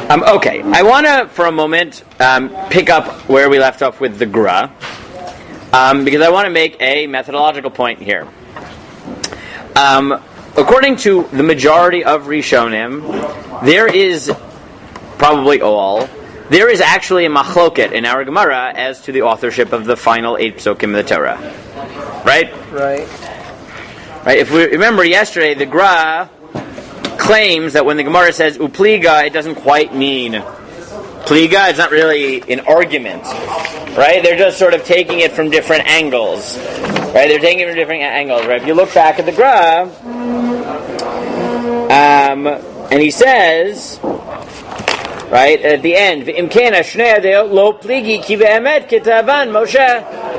Okay, I want to, for a moment, pick up where we left off with the Gra, because I want to make a methodological point here. According to the majority of Rishonim, there is, probably all, there is actually a machloket in our Gemara as to the authorship of the final 8 Pesukim of the Torah. Right? Right. If we remember yesterday, the Gra claims that when the Gemara says upliga, it doesn't quite mean pliga. It's not really an argument, right? They're just sort of taking it from different angles, right? They're taking it from different angles, right? If you look back at the Gra, and he says, right at the end,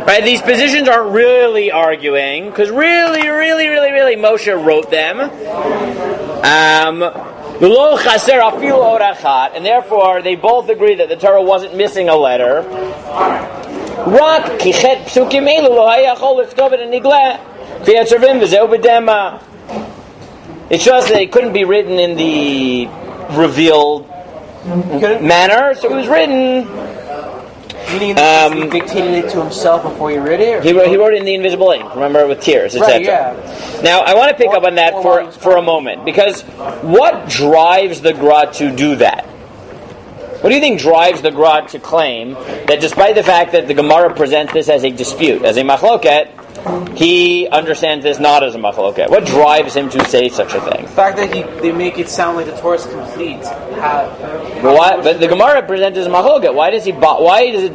right? These positions aren't really arguing because really, Moshe wrote them. And therefore they both agree that the Torah wasn't missing a letter. It's just that it couldn't be written in the revealed manner, so it was written. Meaning he dictated it to himself before he read it? He wrote it in the invisible ink, remember, with tears, etc. Right, yeah. Now, I want to pick up on that for a moment, because what drives the Gra to do that? What do you think drives the Gra to claim that despite the fact that the Gemara presents this as a dispute, as a machloket, he understands this not as a machloket? What drives him to say such a thing? The fact that they make it sound like the Torah is complete. But the Gemara presents it as a machloket. Why does it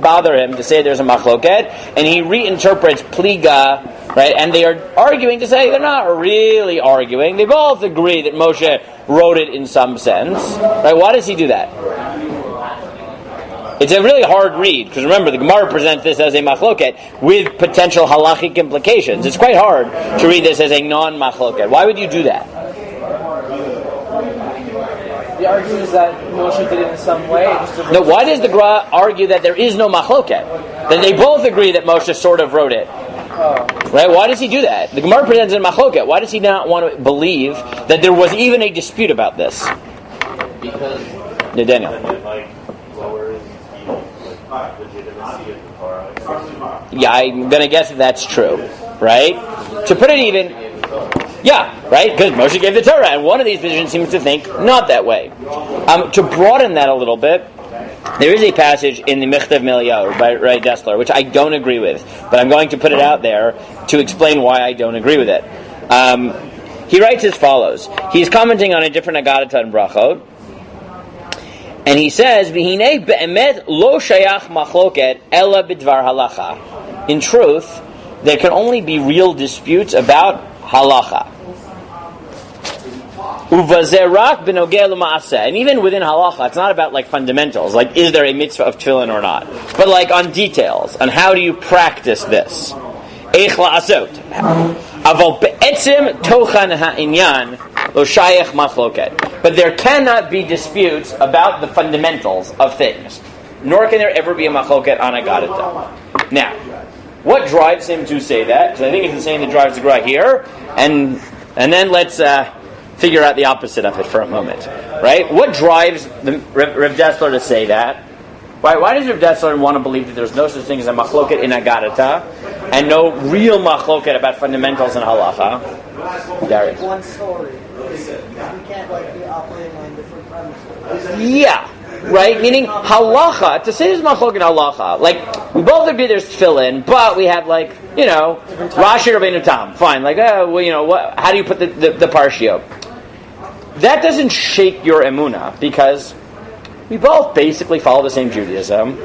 bother him to say there's a machloket? And he reinterprets pliga, right? And they are arguing to say they're not really arguing. They both agree that Moshe wrote it in some sense, right? Why does he do that? It's a really hard read, because remember, the Gemara presents this as a machloket with potential halachic implications. It's quite hard to read this as a non-machloket. Why would you do that? The argument is that Moshe did it in some way. No, why does the Gra argue that there is no machloket? That they both agree that Moshe sort of wrote it. Right? Why does he do that? The Gemara presents it in machloket. Why does he not want to believe that there was even a dispute about this? Because Daniel. Yeah, I'm going to guess that that's true, right? To put it even, yeah, right? Because Moshe gave the Torah, and one of these visions seems to think not that way. To broaden that a little bit, there is a passage in the Michtav Miliyahu by Ray Dessler, which I don't agree with, but I'm going to put it out there to explain why I don't agree with it. He writes as follows. He's commenting on a different Agadah and Brachot, and he says, "V'hinei be'emet lo shayach machloket ela b'dvar halacha." In truth, there can only be real disputes about halacha. Uvazerak b'nogeh l'maaseh, and even within halacha, it's not about like fundamentals, like is there a mitzvah of tefillin or not, but like on details, on how do you practice this. Eich la'asot. Aval be'etzim tochan ha'inyan lo shayach machloket. But there cannot be disputes about the fundamentals of things, nor can there ever be a machloket on Agadah. Now, what drives him to say that? Because I think it's the same that drives the Gra here, and then let's figure out the opposite of it for a moment, right? What drives Rav Dessler to say that? Why does Rav Dessler want to believe that there's no such thing as a machloket in Agadah, and no real machloket about fundamentals in halacha? Darius. One story. We can't be operating on different premises. Yeah, right? Meaning halacha, to say there's machloket in halacha, like we both agree there's tefillin, but we have Rashi Rabbeinu Tam. Fine, how do you put the parshiot? That doesn't shake your emunah, because we both basically follow the same Judaism,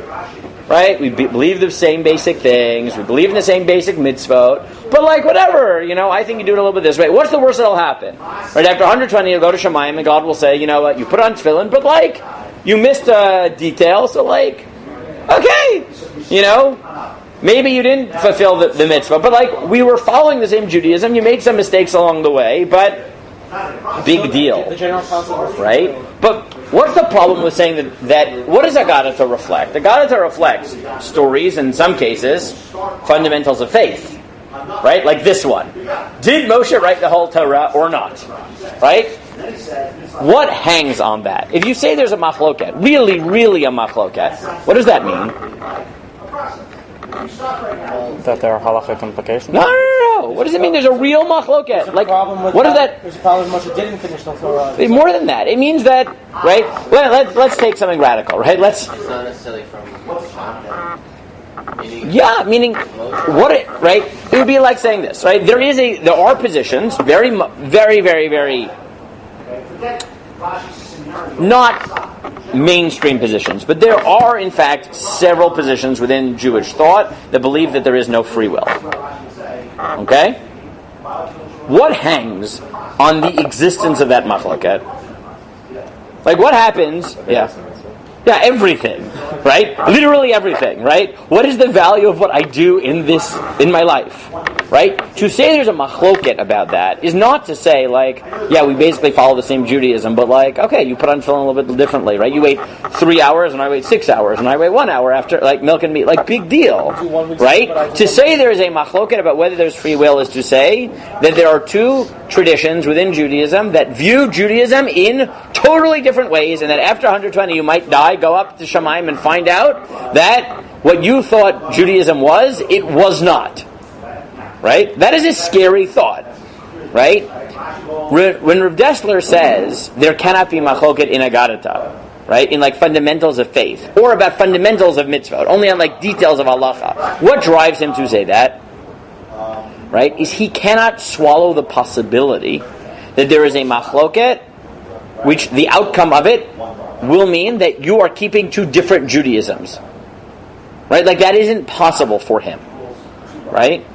right? We believe the same basic things. We believe in the same basic mitzvot. But whatever, I think you do it a little bit this way. What's the worst that'll happen? Right, after 120, you'll go to Shemayim, and God will say, you know what, you put on tefillin, but you missed a detail, so okay, maybe you didn't fulfill the mitzvah, but we were following the same Judaism. You made some mistakes along the way, but big deal, right? But what's the problem with saying that what does Agadah reflect? Agadah reflects stories, in some cases, fundamentals of faith, right? Like this one. Did Moshe write the whole Torah or not? Right? What hangs on that? If you say there's a machloket, really, really a machloket, what does that mean? That there are halachic implications? No. What does it mean there's a real machloket? Like, what is that? There's a problem with Moshe didn't finish the Torah. More than that. It means that, right? Let's take something radical, right? It's not necessarily from meaning what it, right? It would be like saying this, right? There are positions, very, very, very, very not mainstream positions, but there are in fact several positions within Jewish thought that believe that there is no free will. Okay? What hangs on the existence of that machloket? Like what happens? Yeah, everything, right? Literally everything, right? What is the value of what I do in my life, right? To say there's a machloket about that is not to say, like, yeah, we basically follow the same Judaism, but like, okay, you put on tefillin a little bit differently, right? You wait 3 hours, and I wait 6 hours, and I wait 1 hour after, like, milk and meat, like, big deal, right? To say there is a machloket about whether there's free will is to say that there are two traditions within Judaism that view Judaism in totally different ways, and that after 120 you might die, go up to Shamayim and find out that what you thought Judaism was, it was not. Right? That is a scary thought. Right? When Rav Dessler says there cannot be machloket in Agadata, right? In like fundamentals of faith, or about fundamentals of mitzvot, only on like details of halacha, what drives him to say that? Right? Is he cannot swallow the possibility that there is a machloket, which the outcome of it will mean that you are keeping two different Judaisms. Right? Like that isn't possible for him. Right?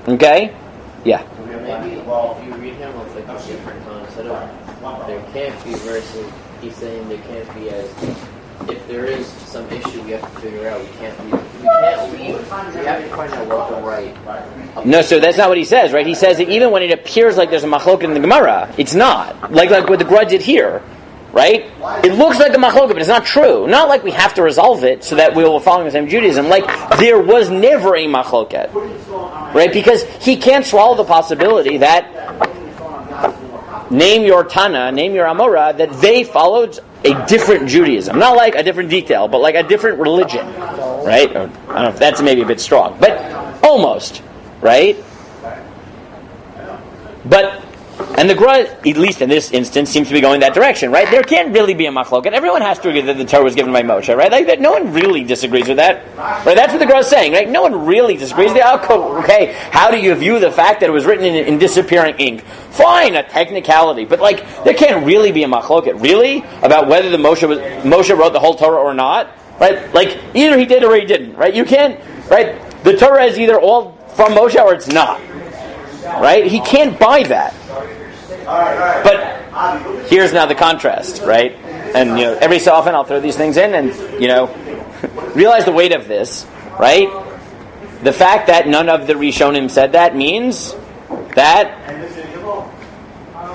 Okay? Yeah. Maybe if you read him with like a different concept of there can't be versus he's saying there can't be as if there is some issue we have to figure out, we can't leave. We have to find out what the right. No, so that's not what he says, right? He says that even when it appears like there's a machloket in the Gemara, it's not. Like what the Gra did here, right? It looks like a machloket, but it's not true. Not like we have to resolve it so that we will follow the same Judaism. Like there was never a machloket, right? Because he can't swallow the possibility that name your Tana, name your Amora, that they followed a different Judaism. Not like a different detail, but like a different religion, right? Or, I don't know if that's maybe a bit strong, but almost, right? But, and the Gra, at least in this instance, seems to be going that direction, right? There can't really be a machloket. Everyone has to agree that the Torah was given by Moshe, right? Like that, no one really disagrees with that, right? That's what the Gra is saying, right? No one really disagrees. Okay, how do you view the fact that it was written in disappearing ink? Fine, a technicality, but like there can't really be a machloket, really, about whether Moshe wrote the whole Torah or not, right? Like either he did or he didn't, right? You can't, right? The Torah is either all from Moshe or it's not, right? He can't buy that. But here's now the contrast, right? And every so often I'll throw these things in and realize the weight of this, right? The fact that none of the Rishonim said that means that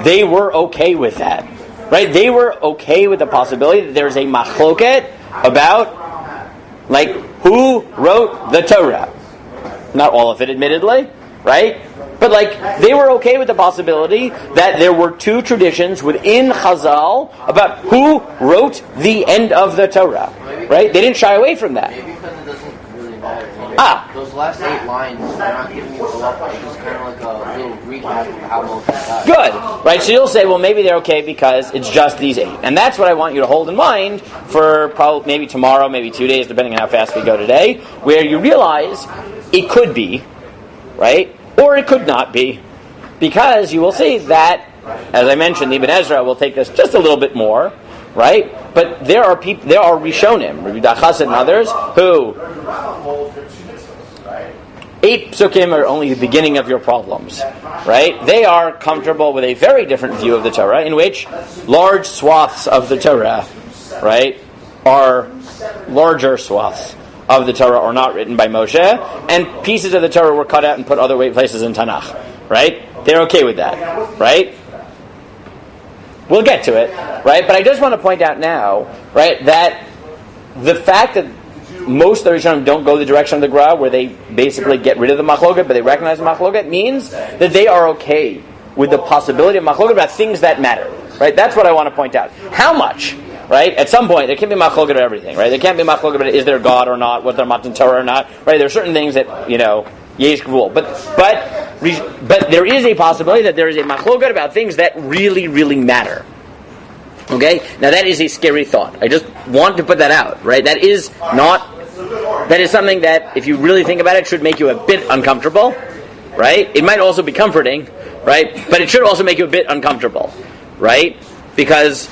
they were okay with that, right? They were okay with the possibility that there's a machloket about like who wrote the Torah. Not all of it, admittedly, right? But like they were okay with the possibility that there were two traditions within Chazal about who wrote the end of the Torah, right? They didn't shy away from that. Maybe because it doesn't really matter. Those last 8 lines are not giving you the halacha. It's just kind of like a little recap of how Moshe died. Good, right? So you'll say, well, maybe they're okay because it's just these 8, and that's what I want you to hold in mind for probably maybe tomorrow, maybe 2 days, depending on how fast we go today, where you realize it could be, right? Or it could not be, because you will see that, as I mentioned, Ibn Ezra will take this just a little bit more, right? But there are Rishonim, Rabbi Dachas and others, who 8 Pesukim are only the beginning of your problems, right? They are comfortable with a very different view of the Torah, in which large swaths of the Torah, right, are larger swaths of the Torah are not written by Moshe, and pieces of the Torah were cut out and put other places in Tanakh, right? They're okay with that, right? We'll get to it, right? But I just want to point out now, right, that the fact that most of the Rishonim don't go the direction of the Gra, where they basically get rid of the machloket, but they recognize the machloket, means that they are okay with the possibility of machloket about things that matter. right? That's what I want to point out. How much? Right? At some point, there can't be machlokes about everything, right? There can't be machlokes about is there God or not, was there Matan Torah or not, right? There are certain things that, yesh gvul. But there is a possibility that there is a machlokes about things that really, really matter. Okay? Now that is a scary thought. I just want to put that out, right? That is something that, if you really think about it, should make you a bit uncomfortable, right? It might also be comforting, right? But it should also make you a bit uncomfortable, right? Because,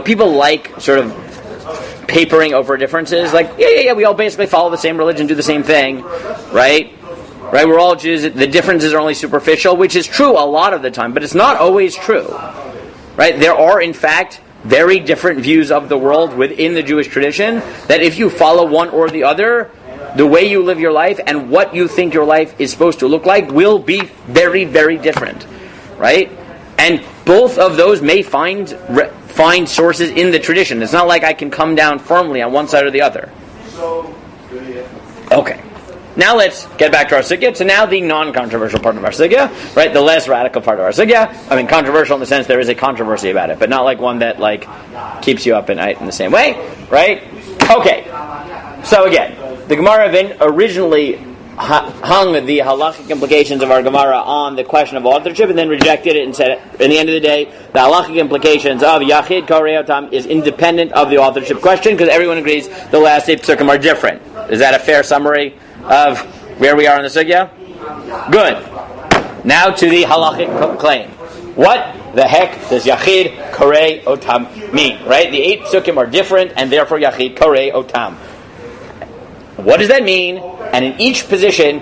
people like sort of papering over differences. We all basically follow the same religion, do the same thing, right? Right? We're all Jews. The differences are only superficial, which is true a lot of the time, but it's not always true, right? There are, in fact, very different views of the world within the Jewish tradition that if you follow one or the other, the way you live your life and what you think your life is supposed to look like will be very, very different, right? And both of those may find sources in the tradition. It's not like I can come down firmly on one side or the other. Okay. Now let's get back to our sugya. So now the non-controversial part of our sugya, right? The less radical part of our sugya. I mean, controversial in the sense there is a controversy about it, but not like one that keeps you up at night in the same way, right? Okay. So again, the Gemara originally hung the halachic implications of our Gemara on the question of authorship and then rejected it and said, in the end of the day, the halachic implications of Yachid Korei Otam is independent of the authorship question because everyone agrees the last 8 Pesukim are different. Is that a fair summary of where we are in the sugya? Good. Now to the halachic claim. What the heck does Yachid Korei Otam mean? Right? The 8 Pesukim are different and therefore Yachid Korei Otam. What does that mean? And in each position,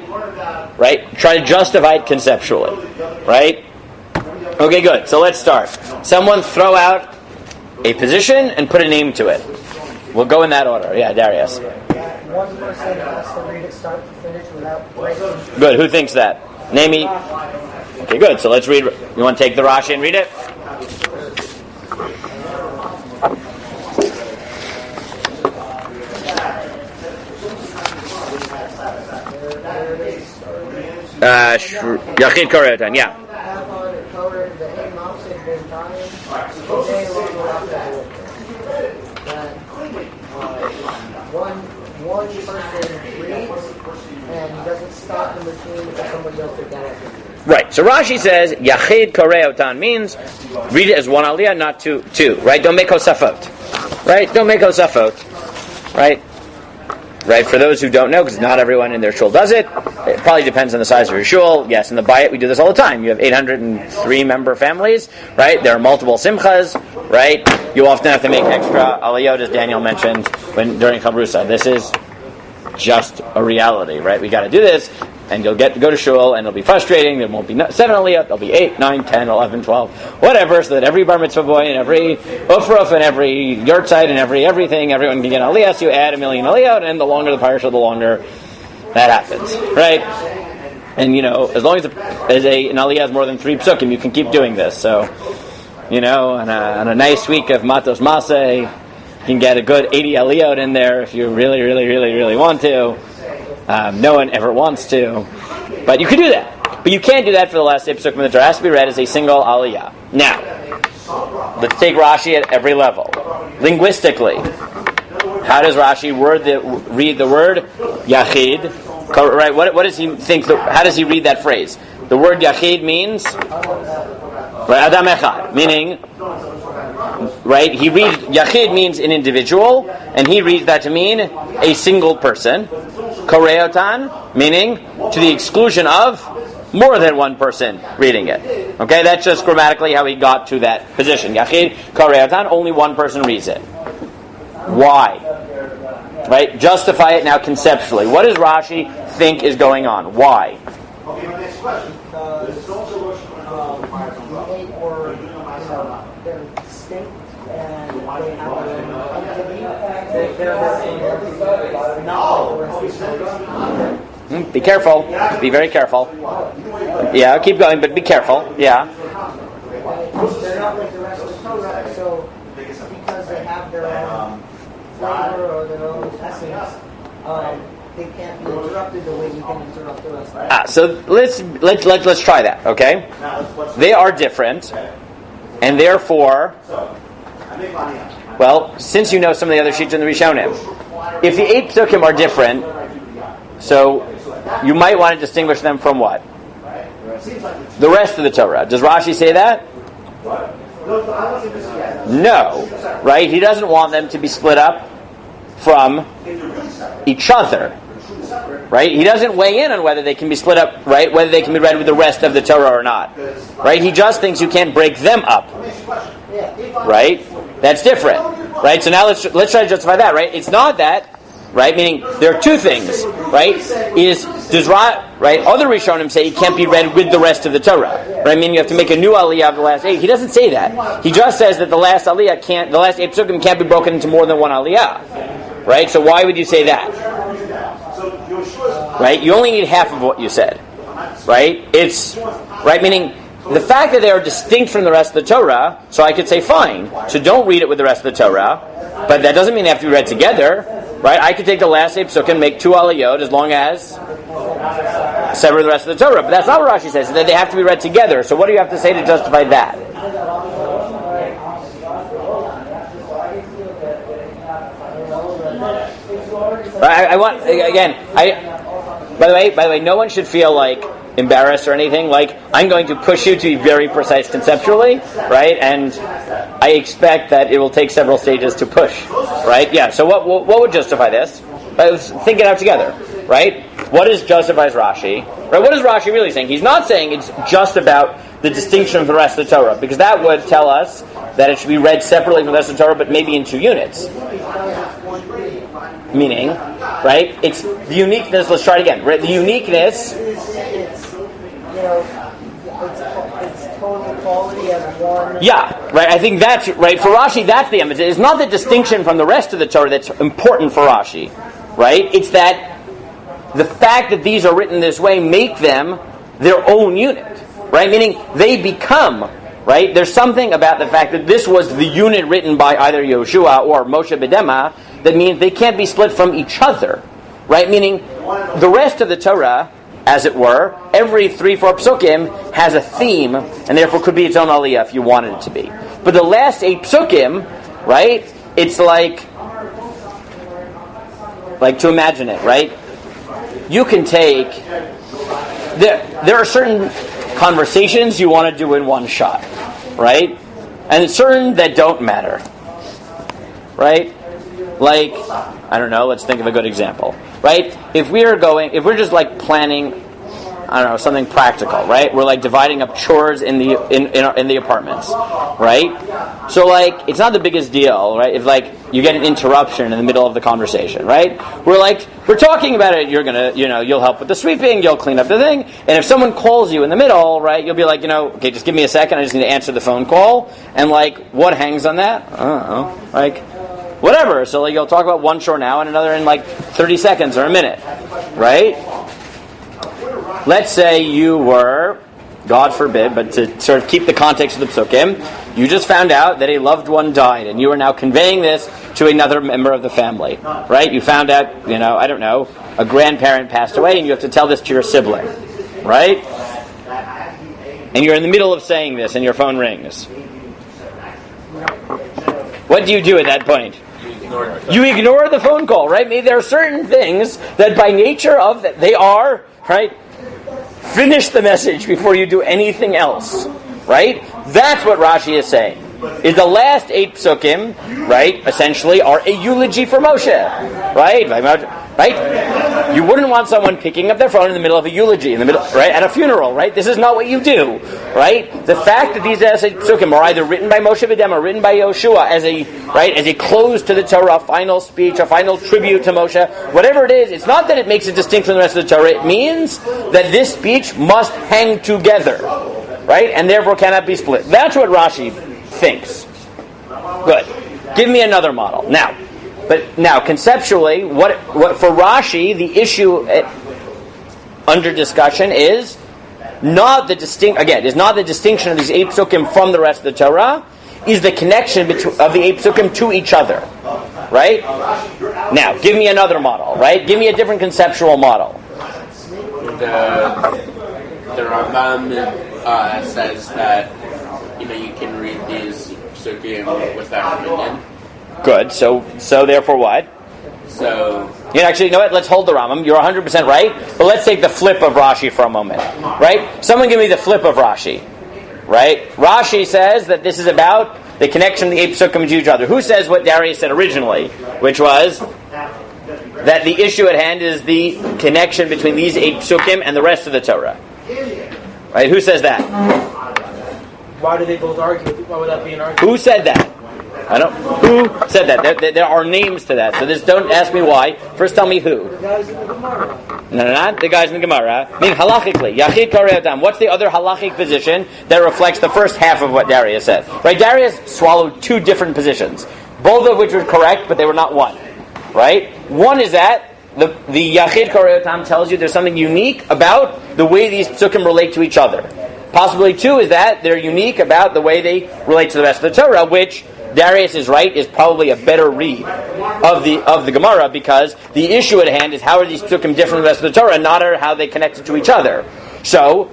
right, try to justify it conceptually, right? Okay, good. So let's start. Someone throw out a position and put a name to it. We'll go in that order. Yeah, Darius. One person has to read it start to finish without breaking. Good. Who thinks that? Name me. Okay, good. So let's read. You want to take the Rashi and read it? Yachid Korei Otam, yeah. One person reads and doesn't stop in between for somebody else to get it. Right. So Rashi says Yachid Korei Otam means read it as one aliyah, not two. Right? Don't make Tosafot. Right? Don't make Tosafot. Right? Right, for those who don't know, because not everyone in their shul does it, it probably depends on the size of your shul. Yes, in the Bayit we do this all the time. You have 803 member families, right? There are multiple simchas, right? You often have to make extra aliyot, as Daniel mentioned during Chabrusa. This is just a reality, right? We got to do this, and you'll go to shul, and it'll be frustrating. There won't be 7 aliyot. There'll be 8, 9, 10, 11, 12, whatever, so that every bar mitzvah boy and every ufruf and every yurtzeit and everything, everyone can get an aliyah. So you add 1,000,000 aliyot, and the longer the parasha, the longer that happens, right? And as long as an aliyah has more than 3 psukim, you can keep doing this. So, on a nice week of matos maseh, you can get a good 80 aliyot in there if you really, really, really, really want to. No one ever wants to, but you can do that. But you can't do that for the last 8 Pesukim. The Torah has to be read as a single aliyah. Now, let's take Rashi at every level. Linguistically, how does Rashi read the word Yachid? Right? What does he think? How does he read that phrase? The word Yachid means right, Adam Echad, meaning right. He reads Yachid means an individual, and he reads that to mean a single person. Korei Otam, meaning to the exclusion of more than one person reading it. Okay, that's just grammatically how he got to that position. Yachid Korei Otam, only one person reads it. Why? Right? Justify it now conceptually. What does Rashi think is going on? Why? They're distinct and they have Be careful. Be very careful. Yeah, keep going, but be careful. Yeah. They're not like the rest of the Torah, so because they have their own flavor or their own essence, they can't be interrupted the way you can interrupt the rest of it. So let's try that. Okay, they are different. And therefore, well, since you know some of the other sheets in the Rishonim, if the 8 Pesukim are different, so you might want to distinguish them from what? The rest of the Torah. Does Rashi say that? No. Right? He doesn't want them to be split up from each other. Right? He doesn't weigh in on whether they can be split up, right? Whether they can be read with the rest of the Torah or not. Right? He just thinks you can't break them up. Right? That's different. Right? So now let's try to justify that, right? It's not that, right? Meaning there are two things, right? Right? Other Rishonim say it can't be read with the rest of the Torah. Right? Meaning you have to make a new aliyah of the last 8. He doesn't say that. He just says that the last 8 Pesukim can't be broken into more than one aliyah. Right? So why would you say that? Right? You only need half of what you said. Right? It's right, meaning the fact that they are distinct from the rest of the Torah, so I could say fine. So don't read it with the rest of the Torah, but that doesn't mean they have to be read together. Right? I could take the last 8 Pesukim and make 2 aliyot as long as sever the rest of the Torah. But that's not what Rashi says. That they have to be read together. So what do you have to say to justify that? By the way, no one should feel like embarrassed or anything. Like, I'm going to push you to be very precise conceptually, right? And I expect that it will take several stages to push, right? Yeah. So what would justify this? Let's think it out together, right? What justifies Rashi? Right? What is Rashi really saying? He's not saying it's just about the distinction of the rest of the Torah, because that would tell us that it should be read separately from the rest of the Torah, but maybe in 2 units. Meaning, right? It's the uniqueness. Let's try it again. Right? The uniqueness. It's total quality of one. Yeah, right. I think that's right for Rashi. That's the emphasis. It's not the distinction from the rest of the Torah that's important for Rashi, right? It's that the fact that these are written this way make them their own unit, right? Meaning they become. Right? There's something about the fact that this was the unit written by either Yoshua or Moshe B'Dema that means they can't be split from each other. Right? Meaning the rest of the Torah, as it were, every 3-4 Pesukim has a theme and therefore could be its own aliyah if you wanted it to be. But the last 8 Pesukim, right? It's like to imagine it, right? You can take there are certain conversations you want to do in one shot, right? And certain that don't matter, right? Like, I don't know, let's think of a good example, right? If we're just like planning, I don't know, something practical, right? We're like dividing up chores in the apartments, right? So like, it's not the biggest deal, right? If like you get an interruption in the middle of the conversation, right? We're talking about it. You're gonna, you'll help with the sweeping, you'll clean up the thing, and if someone calls you in the middle, right? You'll be like, okay, just give me a second. I just need to answer the phone call, and like, what hangs on that? I don't know, like. Whatever. So like, you'll talk about one chore now and another in like 30 seconds or a minute, right? Let's say you were, God forbid, but to sort of keep the context of the Pesukim, you just found out that a loved one died, and you are now conveying this to another member of the family, right? You found out, I don't know, a grandparent passed away, and you have to tell this to your sibling, right? And you're in the middle of saying this, and your phone rings. What do you do at that point? You ignore the phone call, right? Maybe there are certain things that by nature of that they are, right? Finish the message before you do anything else, right? That's what Rashi is saying. Is the last 8 Pesukim, right, essentially are a eulogy for Moshe, right? Right? You wouldn't want someone picking up their phone in the middle of a eulogy, right, at a funeral, right? This is not what you do, right? The fact that these 8 Pesukim are either written by Moshe B'Dema or written by Yoshua as a close to the Torah, a final speech, a final tribute to Moshe, whatever it is, it's not that it makes it distinct from the rest of the Torah. It means that this speech must hang together, right, and therefore cannot be split. That's what Rashi thinks. Good. Give me another model now. But now, conceptually, what for Rashi, the issue under discussion is not the distinction of these 8 Pesukim from the rest of the Torah, is the connection of the 8 Pesukim to each other, right? Now, give me another model, right? Give me a different conceptual model. The Rambam says that you can read the Pesukim with that opinion. Good. So therefore what? So Actually, you know what? Let's hold the Rambam. You're 100% right. But let's take the flip of Rashi for a moment. Right? Someone give me the flip of Rashi. Right? Rashi says that this is about the connection of the 8 Pesukim to each other. Who says what Darius said originally? Which was that the issue at hand is the connection between these 8 Pesukim and the rest of the Torah. Right? Who says that? Why do they both argue? Why would that be an argument? Who said that? I don't. Who said that? There are names to that. So don't ask me why. First, tell me who. The guys in the Gemara. No, not the guys in the Gemara. I mean, halachically, Yachid Karei Otam. What's the other halachic position that reflects the first half of what Darius said? Right? Darius swallowed 2 different positions, both of which were correct, but they were not one. Right? One is that the Yachid Karei Otam tells you there's something unique about the way these Pesukim relate to each other. Possibly 2 is that they're unique about the way they relate to the rest of the Torah, which Darius is right, is probably a better read of the Gemara, because the issue at hand is how are these Pesukim different from the rest of the Torah, not how they connected to each other. So,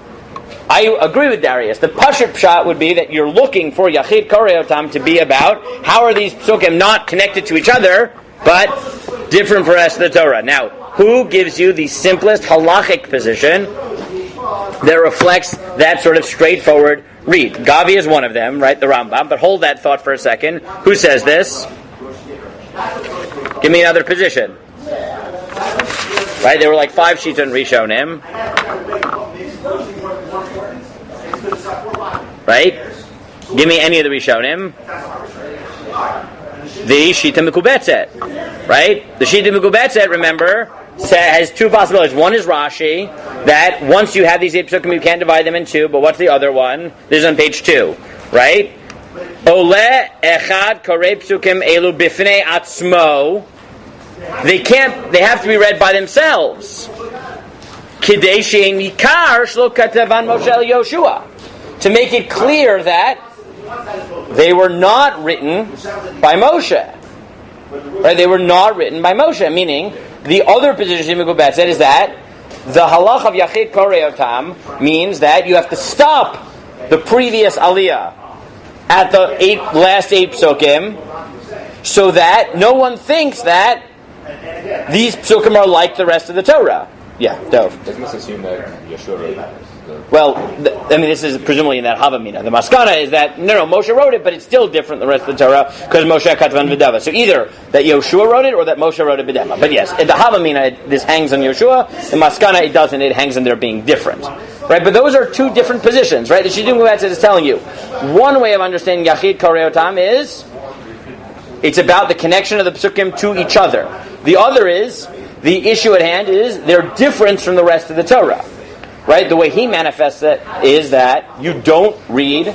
I agree with Darius. The Pashut Pshat would be that you're looking for Yachid Karei Otam to be about how are these Pesukim not connected to each other, but different from the rest of the Torah. Now, who gives you the simplest halachic position that reflects that sort of straightforward read? Gavi is one of them, right? The Rambam. But hold that thought for a second. Who says this? Give me another position. Right? There were like 5 sheets on Rishonim. Right? Give me any of the Rishonim. The Shita Mekubetzet. Right? The Shita Mekubetzet, remember, has 2 possibilities. One is Rashi, that once you have these 8 Pesukim, you can't divide them in 2, but what's the other one? This is on page 2, right? Ole echad korei Pesukim elu bifnei atzmo. They have to be read by themselves. Kidei she'en yikar shlo katavan Moshe el Yoshua. To make it clear that they were not written by Moshe. Right? They were not written by Moshe, meaning the other position Mekubetzet said is that the halach of Yachid Karei Otam means that you have to stop the previous aliyah at the last 8 Pesukim, so that no one thinks that these Pesukim are like the rest of the Torah. Yeah, Dov. Doesn't this assume that Yeshua wrote it? Well, this is presumably in that Havamina. The Maskana is that, no, Moshe wrote it, but it's still different than the rest of the Torah, because Moshe Katvan V'Dava. So either that Yoshua wrote it, or that Moshe wrote it B'Dava. But yes, in the Havamina, this hangs on Yoshua. The Maskana, it doesn't. It hangs on their being different. Right? But those are 2 different positions, right? The Shidduch Mekubetzet is telling you. One way of understanding Yachid Karei Otam is, it's about the connection of the Pesukim to each other. The other is, the issue at hand is, their difference from the rest of the Torah. Right? The way he manifests it is that you don't read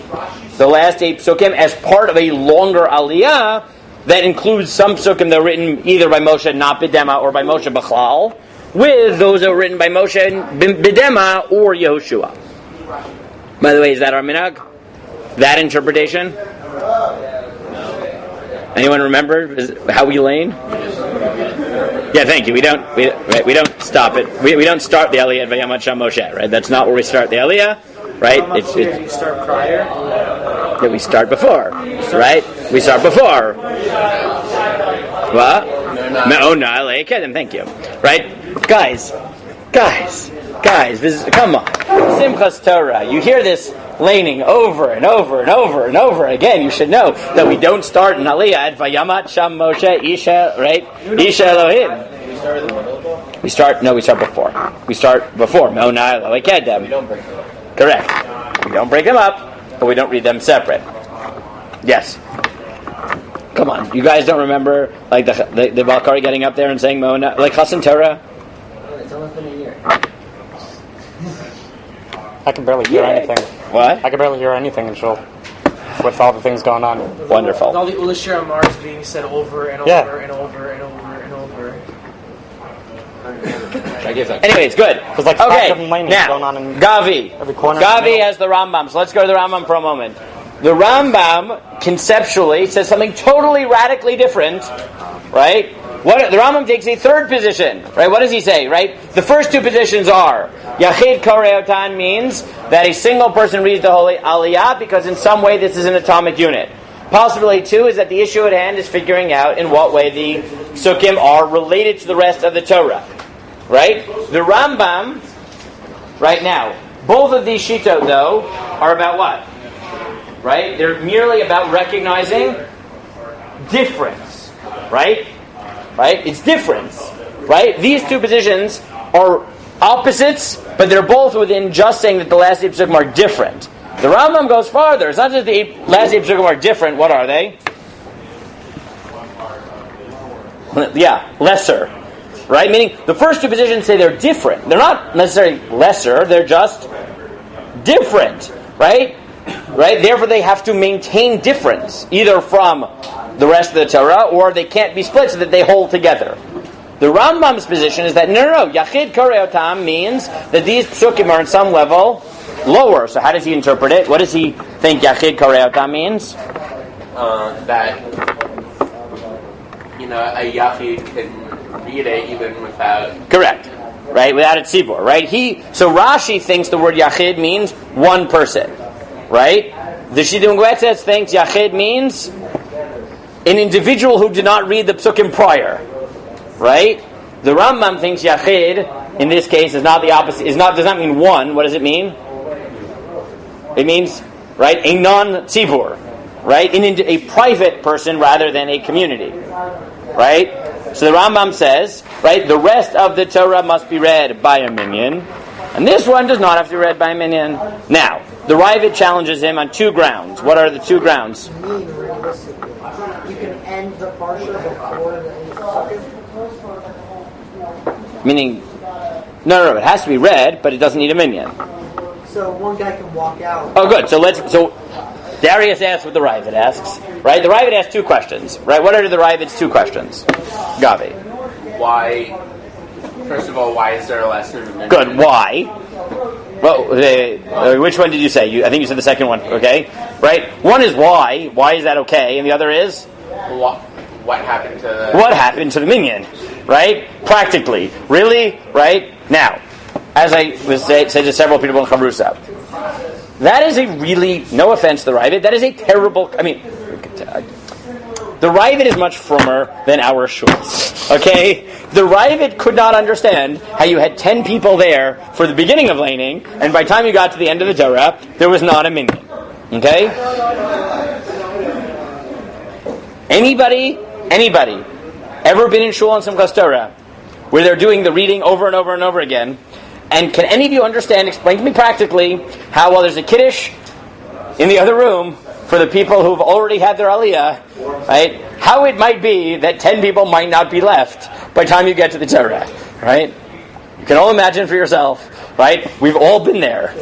the last 8 Pesukim as part of a longer aliyah that includes some Pesukim that are written either by Moshe, not B'Dema, or by Moshe B'chlal, with those that are written by Moshe, B'Dema, or Yehoshua. By the way, is that our minhag? That interpretation? Anyone remember how we lane? Yeah, thank you. We don't stop it. We don't start the Aliyah at Vayamat Sham Moshe, right? That's not where we start the Aliyah, right? We start prior. Yeah, we start before, right? We start before. What? No, thank you. Right, guys. This is, come on, Simchas Torah. You hear this laning over and over and over and over again. You should know that we don't start in Aliyah at Vayamat Sham Moshe Isha, right? Isha Elohim. We start before. We start before. No, no, we don't break them up. Correct. We don't break them up, but we don't read them separate. Yes. Come on, you guys don't remember like the Valkari getting up there and saying Mona, like Chassan Torah? It's only been a year. I can barely hear anything. What? I can barely hear anything in Shul with all the things going on. Wonderful. With all the Ulashir Amars being said over and over and over and over and over. I guess that. Anyway, it's good. There's like 5 different lanings going on in Gavi. every corner. Gavi has the Rambam. So let's go to the Rambam for a moment. The Rambam conceptually says something totally radically different, right? The Rambam takes a third position, right? What does he say, right? The first 2 positions are Yachid Karei Otam means that a single person reads the holy Aliyah because in some way this is an atomic unit. Possibility 2 is that the issue at hand is figuring out in what way the Pesukim are related to the rest of the Torah. Right? The Rambam, right now, both of these Shitot, though, are about what? Right? They're merely about recognizing difference. Right? Right? It's difference. Right? These two positions are opposites, but they're both within just saying that the last eight Pesukim are different. The Rambam goes farther. It's not just the last eight Pesukim are different. What are they? Yeah, lesser. Right? Meaning, the first two positions say they're different. They're not necessarily lesser. They're just different. Right? Right? Therefore, they have to maintain difference, either from the rest of the Torah, or they can't be split so that they hold together. The Rambam's position is that no. Yachid Korei Otam means that these Pesukim are on some level lower. So how does he interpret it? What does he think Yachid Korei Otam means? That, a Yachid can read it even without... Correct. Right? Without a tzibur. Right? So Rashi thinks the word Yachid means one person. Right? The Shidduch Gwetzes thinks Yachid means an individual who did not read the Pesukim prior. Right? The Rambam thinks Yachid, in this case, is not the opposite. Does not mean one. What does it mean? It means, right, a non-tzibur. Right? A private person rather than a community. Right? So the Rambam says, right, the rest of the Torah must be read by a minyan, and this one does not have to be read by a minyan. Now, the Ravid challenges him on two grounds. What are the two grounds? You can end the parsha before the Pesukim. Meaning, no, it has to be read, but it doesn't need a minyan. So one guy can walk out. Oh, good. So Darius asks what the Ravid asks. Right? The Ravid asks two questions. Right? What are the Ravid's two questions? Gavi. Why? First of all, why is there a lesson? Good. Why? Well, which one did you say? I think you said the second one. Okay. Right? One is why. Why is that okay? And the other is what happened to the minyan? Right? Practically. Really? Right? Now, as I was said to several people in Chavrusa, that is a really, no offense to the Ravid, that is a terrible, the Ravid is much frummer than our shuls. Okay? The Ravid could not understand how you had 10 people there for the beginning of laning, and by the time you got to the end of the Torah, there was not a minyan. Okay? Anybody ever been in shul on Simchas Torah where they're doing the reading over and over and over again? And can any of you explain to me practically, how while there's a kiddush in the other room for the people who've already had their aliyah, right, how it might be that 10 people might not be left by the time you get to the Torah, right? You can all imagine for yourself, right? We've all been there.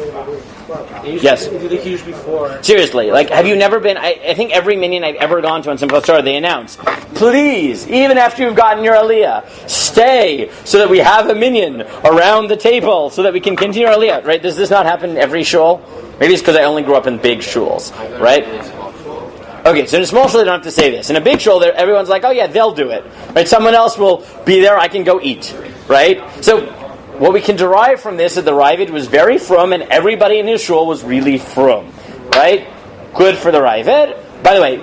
Yes. We did a huge before. Seriously, have you never been? I think every minyan I've ever gone to on Simchas Torah, they announce, please, even after you've gotten your aliyah, stay so that we have a minyan around the table so that we can continue our aliyah. Right? Does this not happen in every shul? Maybe it's because I only grew up in big shuls, right? Okay, so in a small shul they don't have to say this. In a big shul, everyone's like, oh yeah, they'll do it. Right? Someone else will be there. I can go eat. Right? So what we can derive from this is the Ravid was very frum, and everybody in his shul was really frum. Right? Good for the Ravid. By the way,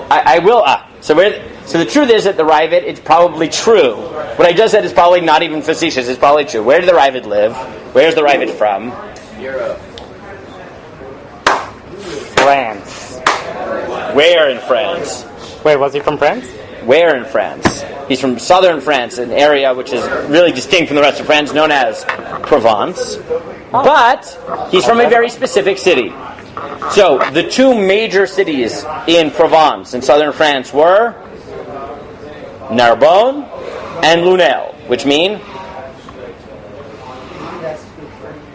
I will. So the truth is that the Ravid, it's probably true. What I just said is probably not even facetious. It's probably true. Where did the Ravid live? Where's the Ravid from? Europe. France. Where in France? Wait, was he from France? Where in France? He's from southern France, an area which is really distinct from the rest of France, known as Provence. But he's from a very specific city. So the two major cities in Provence, in southern France, were Narbonne and Lunel, which mean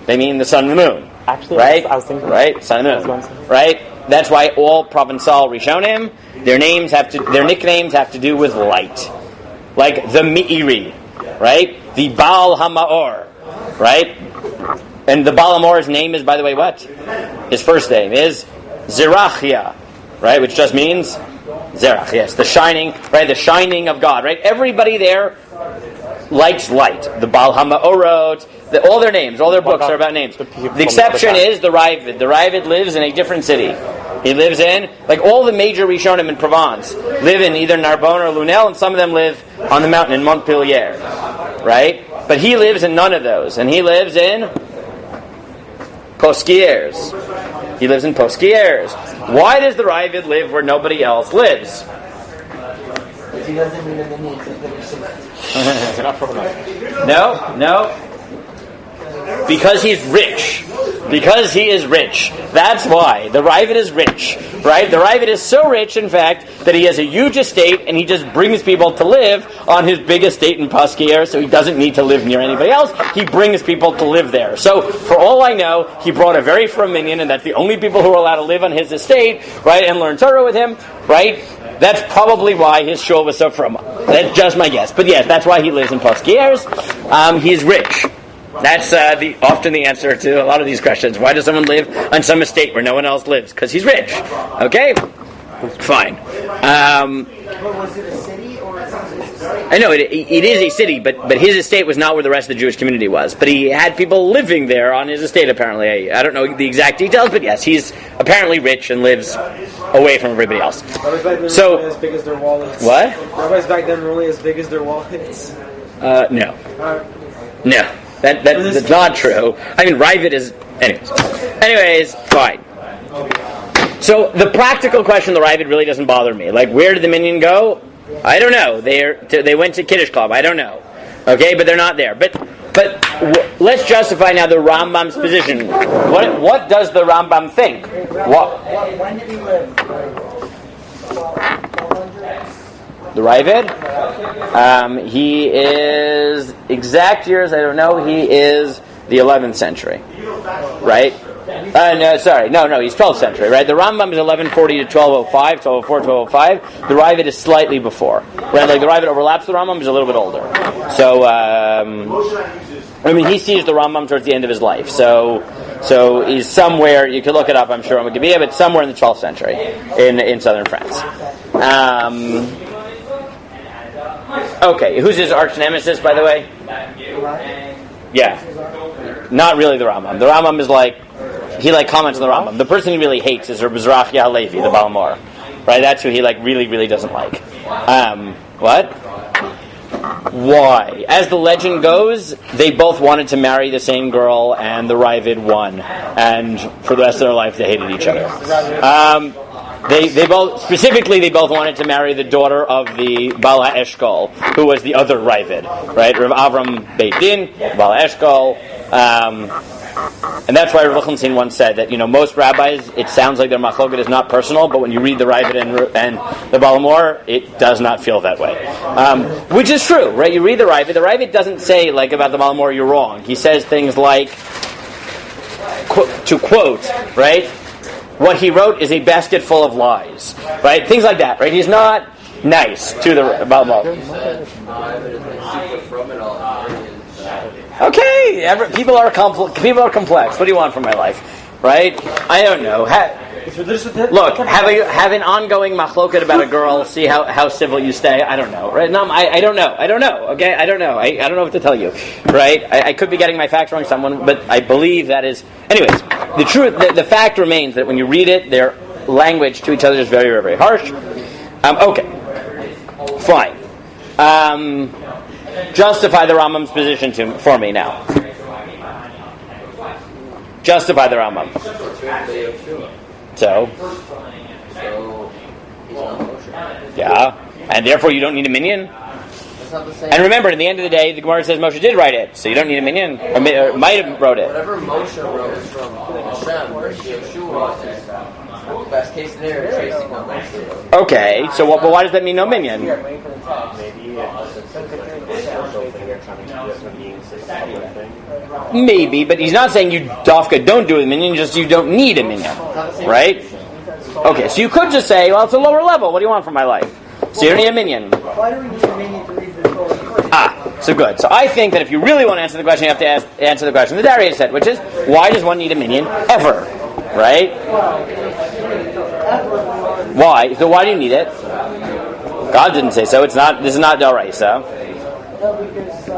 they mean the sun and the moon. Actually, right? I was thinking. Right? Sun and moon. Right? That's why all Provençal Rishonim, their nicknames have to do with light. Like the Meiri, right? The Baal HaMaor, right? And the Baal HaMaor's name is, by the way, what? His first name is Zerachia, right? Which just means Zerach, yes, the shining, right? The shining of God, right? Everybody there likes light. The Baal HaMaorot, all their names, all their books are about names. The exception is the Ravid. The Ravid lives in a different city. He lives in, like all the major Rishonim in Provence, live in either Narbonne or Lunel, and some of them live on the mountain in Montpellier, right? But he lives in none of those, and he lives in Posquiers. He lives in Posquiers. Why does the Ravid live where nobody else lives? He doesn't need a minion to No. Because he's rich. Because he is rich. That's why. The Ravid is rich. Right? The Ravid is so rich, in fact, that he has a huge estate and he just brings people to live on his big estate in Pasquier, so he doesn't need to live near anybody else. He brings people to live there. So, for all I know, he brought a very frum minion, and that's the only people who are allowed to live on his estate, right, and learn Torah with him, right? That's probably why his shul was so frum. That's just my guess. But yes, that's why he lives in Pasquiers. He's rich. That's often the answer to a lot of these questions. Why does someone live on some estate where no one else lives? Because he's rich. Okay? Fine. Was it a city or something? I know it is a city, but his estate was not where the rest of the Jewish community was. But he had people living there on his estate, apparently. I don't know the exact details, but yes, he's apparently rich and lives away from everybody else. Rabbis back then So, were only as big as their wallets. What? Rabbis back then were only as big as their wallets. No. No. That's not true. I mean, Ravid is... Anyways, fine. So, the practical question of the Ravid really doesn't bother me. Like, where did the minion go? I don't know. They went to Kiddush Club. I don't know. Okay, but they're not there. But let's justify now the Rambam's position. What does the Rambam think? When did he live? The Ravid? He is, exact years, I don't know, he is the 11th century. Right? No, he's 12th century, right? The Rambam is 1140 to 1205, 1204, 1205. The Ravid is slightly before. Right? Like the Ravid overlaps the Rambam, is a little bit older. So, he sees the Rambam towards the end of his life. So he's somewhere, you could look it up, I'm sure, on Wikipedia, but somewhere in the 12th century in southern France. Okay, who's his arch nemesis, by the way? Yeah. Not really the Rambam. The Rambam is he comments on the Rambam. The person he really hates is Reb Mizrachi Halevi, the Baal Mor. Right? That's who he really, really doesn't like. What? Why? As the legend goes, they both wanted to marry the same girl, and the Ravid won. And for the rest of their life, they hated each other. They both wanted to marry the daughter of the Baal HaEshkol, who was the other Ravid, right? Rav Avram Beit Din, Baal HaEshkol, and that's why Rav Lichtenstein once said that most rabbis, it sounds like their machloket is not personal, but when you read the Ravid and the Baal Mor, it does not feel that way, which is true, right? You read the Ravid doesn't say about the Baal Mor you're wrong. He says things like, to quote, right? What he wrote is a basket full of lies, right? Things like that, right? He's not nice to the Baal Mor. Okay, people are complex. What do you want from my life, right? I don't know. Look, have an ongoing machloket about a girl. See how civil you stay. I don't know, right? No, I don't know. Okay, I don't know. I don't know what to tell you, right? I could be getting my facts wrong, but I believe that is. Anyways, the truth, the fact remains that when you read it, their language to each other is very, very, very harsh. Okay, fine. Justify the Rambam's position for me now. Justify the Rambam. So yeah, and therefore you don't need a minion. And remember, at the end of the day, the Gemara says Moshe did write it, so you don't need a minion, or might have wrote it. Whatever Moshe wrote is from Hashem, whereas Yeshua is best case scenario tracing on Moshe. Okay, so but why does that mean no minion? Maybe, but he's not saying you dafka don't do a minion, just you don't need a minion, right? Okay, so you could just say, well, it's a lower level. What do you want from my life? So you don't need a minion. Why do we need a minion to read the Torah? So good. So I think that if you really want to answer the question, you have to answer the question the Darius said, which is, why does one need a minion ever? Right? Why? So why do you need it? God didn't say so. This is not Del Raisa. No, because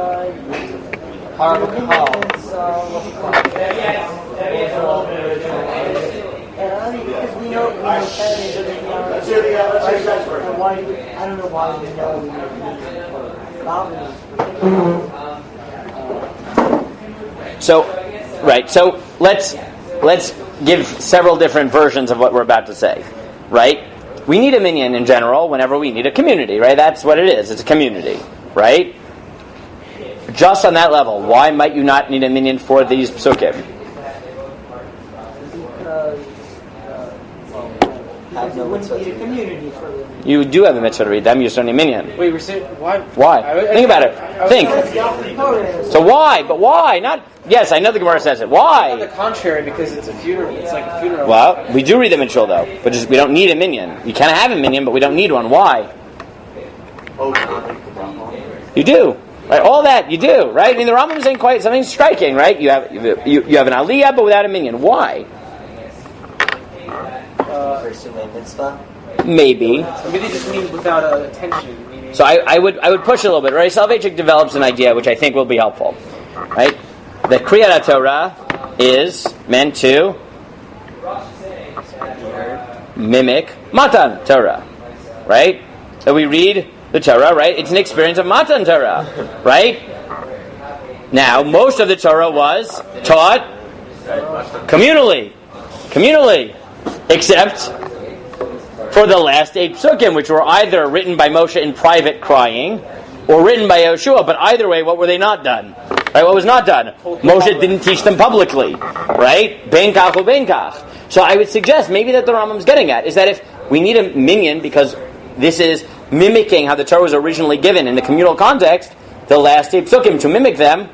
Because we know 10 is right? Why, I don't know why we know So let's give several different versions of what we're about to say, right? We need a minyan in general whenever we need a community, right? That's what it is. It's a community, right? Just on that level, why might you not need a minyan for these Pesukim? Because you wouldn't need a community for them. You do have a mitzvah to read them. You just don't need a minyan. Wait, we're saying why? Why? Think about it. Think. Torah. So why? But why? Not. Yes, I know the Gemara says it. Why? On the contrary, because it's a funeral. It's like a funeral. Well, we do read them in shul though, but we don't need a minyan. You can have a minyan, but we don't need one. Why? You do. Right, all that you do, right? I mean, the Rambam is saying quite something striking, right? You have an aliyah, but without a minyan. Why? Maybe. So maybe just mean without attention. Meaning. So I would push a little bit, right? Soloveitchik develops an idea which I think will be helpful, right? That Kriyat Torah is meant to mimic Matan Torah, right? So we read the Torah, right? It's an experience of Matan Torah, right? Now, most of the Torah was taught communally, except for the last 8 Pesukim, which were either written by Moshe in private crying, or written by Yoshua. But either way, what were they not done? Right? What was not done? Moshe didn't teach them publicly, right? Ben kach u ben kach. So I would suggest maybe that the Rambam's getting at is that if we need a minyan because this is mimicking how the Torah was originally given in the communal context, the last 8 Pesukim, to mimic them,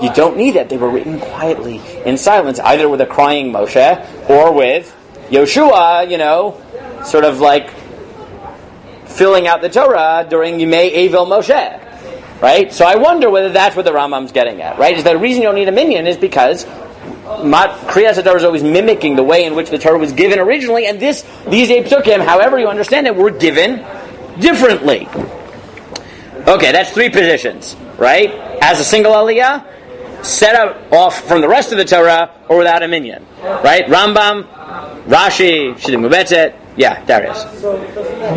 you don't need that. They were written quietly, in silence, either with a crying Moshe or with Yoshua, sort of like filling out the Torah during Yimei Evil Moshe, right? So I wonder whether that's what the Rambam's getting at, right? Is that the reason you don't need a minyan is because Kriyas Torah is always mimicking the way in which the Torah was given originally, and these 8 Pesukim, however you understand it, were given differently. Okay, that's 3 positions, right? As a single aliyah, set off from the rest of the Torah, or without a minyan, right? Rambam, Rashi, Shidduch Mubetzet. Yeah, Darius. So doesn't that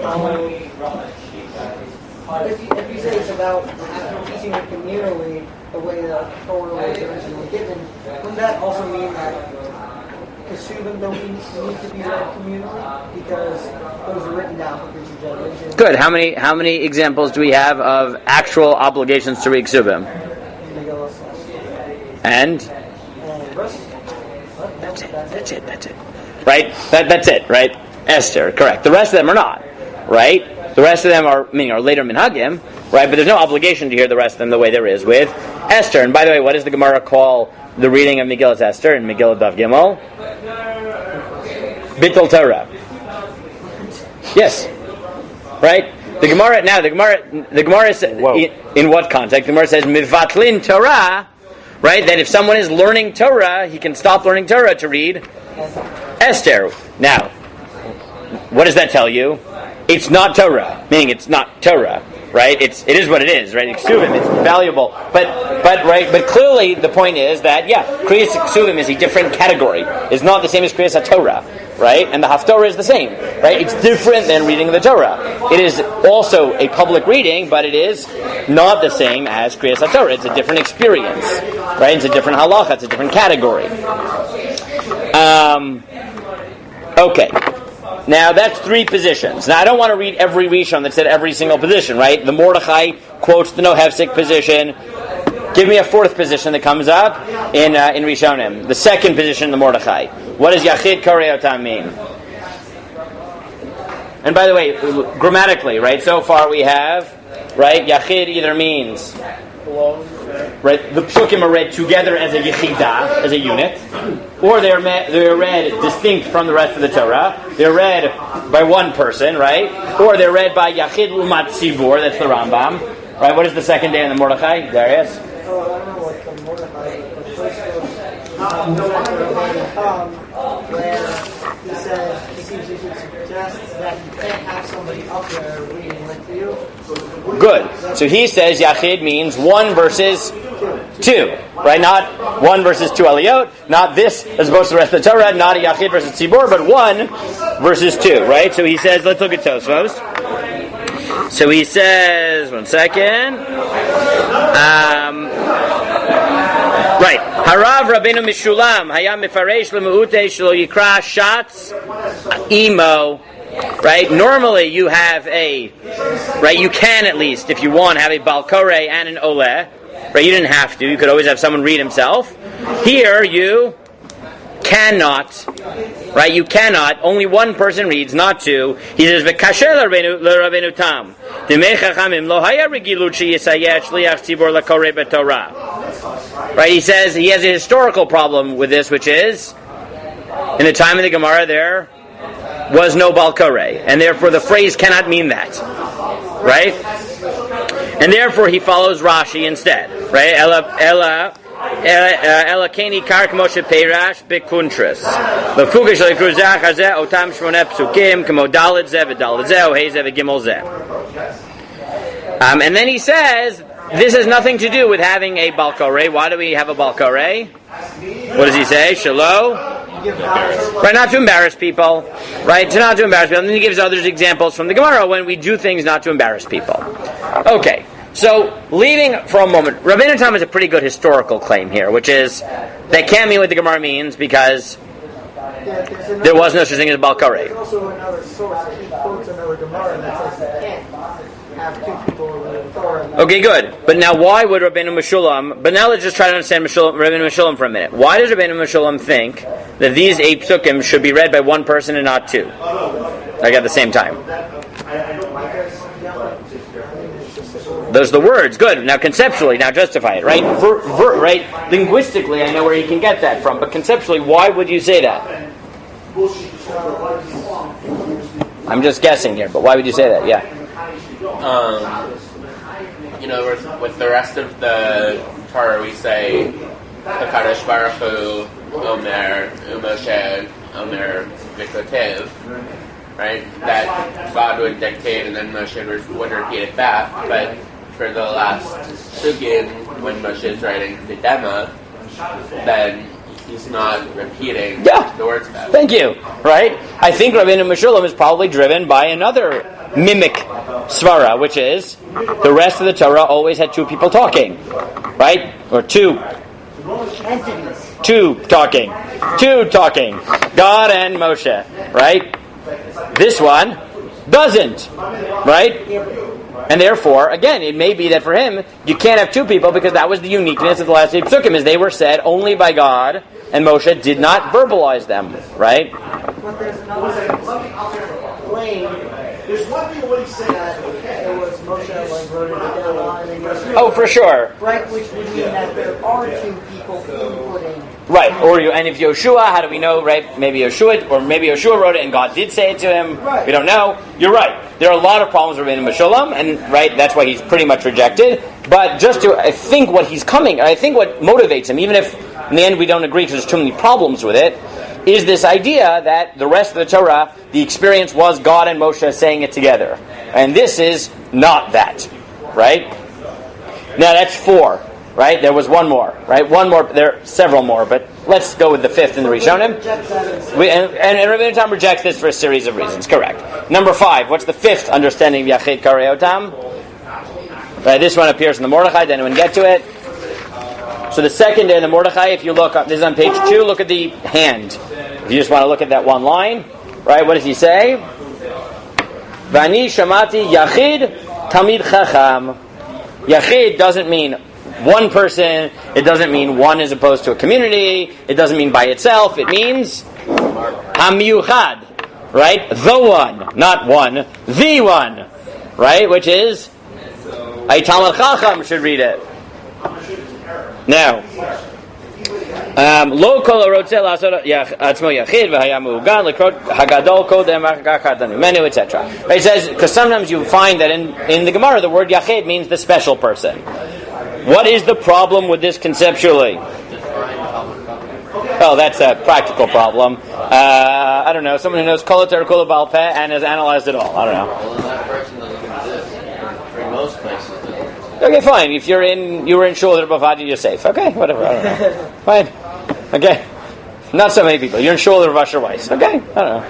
kind of if you say it's about teaching it communally the way the Torah was originally given, wouldn't that also mean that Pesukim don't need to be read communally because those are written down for future generations? Good. How many examples do we have of actual obligations to read Ksubim? And that's it. Right? That's it, right? Esther, correct. The rest of them are not, right? The rest of them are later minhagim, right? But there's no obligation to hear the rest of them the way there is with Esther. And by the way, what does the Gemara call the reading of Megillat Esther and Megillat Dav Gimel? Bittul Torah. Yes, right? The Gemara says, in what context? The Gemara says mivatlin Torah, right? That if someone is learning Torah, he can stop learning Torah to read Esther. Now, what does that tell you? It's not Torah, meaning it's not Torah, right? It is what it is, right? Ksuvim, it's valuable, but clearly the point is that Kriyas Ksuvim is a different category. It's not the same as Kriyas Torah, right? And the Haftorah is the same, right? It's different than reading the Torah. It is also a public reading, but it is not the same as Kriyas Torah. It's a different experience, right? It's a different halacha. It's a different category. Okay. Now that's 3 positions. Now I don't want to read every Rishon that said every single position, right? The Mordechai quotes the no hefsek position. Give me a 4th position that comes up in Rishonim. The 2nd position, the Mordechai. What does Yachid Karei Otam mean? And by the way, grammatically, right? So far we have, right? Yachid either means, right? The Pesukim are read together as a Yechidah, as a unit, or they're read distinct from the rest of the Torah. They're read by one person, right? Or they're read by Yachid Umat Tzibur. That's the Rambam, right? What is the 2nd day in the Mordechai, Darius? I don't know what the Mordechai, but first where he says, he seems to suggest that you can't have somebody up there reading with you. Good. So he says Yachid means 1 versus 2, right? Not 1 versus 2 aliyot, not this as opposed to the rest of the Torah, not a yachid versus tzibor, but 1 versus 2, right? So he says, let's look at Tosfos. So he says, one second. Right. Harav Rabbeinu Mishulam Hayam Mifaresh Lemuute Shelo Yikra Shatz Imo. Right? Normally you have you can at least, if you want, have a Balkorei and an Oleh. Right? You didn't have to. You could always have someone read himself. Here you cannot. Right? You cannot. Only one person reads, not two. He says, "V'kasher l'Rabbeinu Tam. Dimei Chachamim lo haya regilut sheyisayeh shliach tzibor lakorei b'Torah." Right? He says he has a historical problem with this, which is, in the time of the Gemara, there was no Balkorei, and therefore the phrase cannot mean that. Right? And therefore he follows Rashi instead. Right? Ela keni kark Moshe peirash bekuntris. Lefugish lekruzach hazeh otam shmoneh pesukim kamo daled zeh v'daled zeh ohei zeh v'gimel zeh. And then he says this has nothing to do with having a balkorei. Why do we have a balkorei? What does he say? Shalom. Right, not to embarrass people. Right, to not to embarrass people. And then he gives other examples from the Gemara when we do things not to embarrass people. Okay. So, leaving for a moment, Rabbeinu Tam has a pretty good historical claim here, which is that can't mean what the Gemara means because there was no such thing as Balkorei. There's also another source. He quotes another Gemara that says you can't have two people in the Torah. Okay, good. But now why would Rabbeinu Meshulam, but now let's just try to understand Rabbeinu Meshulam for a minute. Why does Rabbeinu Meshulam think that these 8 Pesukim should be read by one person and not 2? Like at the same time. Those are the words. Good. Now conceptually, now justify it, right? Right? Linguistically, I know where you can get that from, but conceptually, why would you say that? I'm just guessing here, but why would you say that? Yeah. With the rest of the Torah, we say Hakadosh Baruch Hu, Omer, Umoshe, Omer, Vikotev, right? That God would dictate and then Moshe would repeat it back, but for the last sugin, when Moshe is writing the Dema, then he's not repeating the words back. Thank you. Right? I think Rabbeinu Meshulam is probably driven by another mimic svara, which is the rest of the Torah always had 2 people talking. Right? Or 2 talking. 2 talking. God and Moshe. Right? This one doesn't. Right? And therefore, again, it may be that for him, you can't have 2 people because that was the uniqueness of the last 8 Pesukim, is they were said only by God, and Moshe did not verbalize them, right? But there's another claim. There's one thing what he said that it was Moshe like wrote it down and Yeshua. Oh, for sure. Right, which would mean that there are 2 people inputting. Right, and if Yoshua, how do we know, right? Maybe Yoshua wrote it and God did say it to him. Right. We don't know. You're right. There are a lot of problems with Rabbeinu Meshulam, and right, that's why he's pretty much rejected. But I think what motivates him, even if in the end we don't agree because there's too many problems with it, is this idea that the rest of the Torah, the experience was God and Moshe saying it together. And this is not that. Right? Now that's 4. Right? There was one more. Right? One more. There are several more, but let's go with the 5th in the Rishonim. And Rabbeinu Tam rejects this for a series of reasons. Correct. Number 5. What's the 5th understanding of Yachid Karei Otam? Right, this one appears in the Mordechai. Did anyone get to it? So the second in the Mordechai, if you look up, this is on page 2, look at the hand. If you just want to look at that one line, right, what does he say? Vani shamati Yachid Tamid Chacham. Yachid doesn't mean one person, it doesn't mean one as opposed to a community, it doesn't mean by itself, it means Hamiyuchad, right? The one, not one, the one, right? Which is a Talmid Chacham should read it. Now, Lo kol harotzeh la'asot atzmo yachid v'haya me'ugan l'krot hagadol kodem ha'chad menu, etc. It says, because sometimes you find that in the Gemara the word yachid means the special person. What is the problem with this conceptually? Oh, that's a practical problem. I don't know. Someone who knows Kol HaTorah Kula Ba'al Peh and has analyzed it all. I don't know. Well, that person doesn't exist. For most places, Okay, fine. If you were in shul with Rabbi you're safe. Okay, whatever. I don't know. Fine. Okay. Not so many people. You're in shul with Rav Asher Weiss. Okay, I don't know.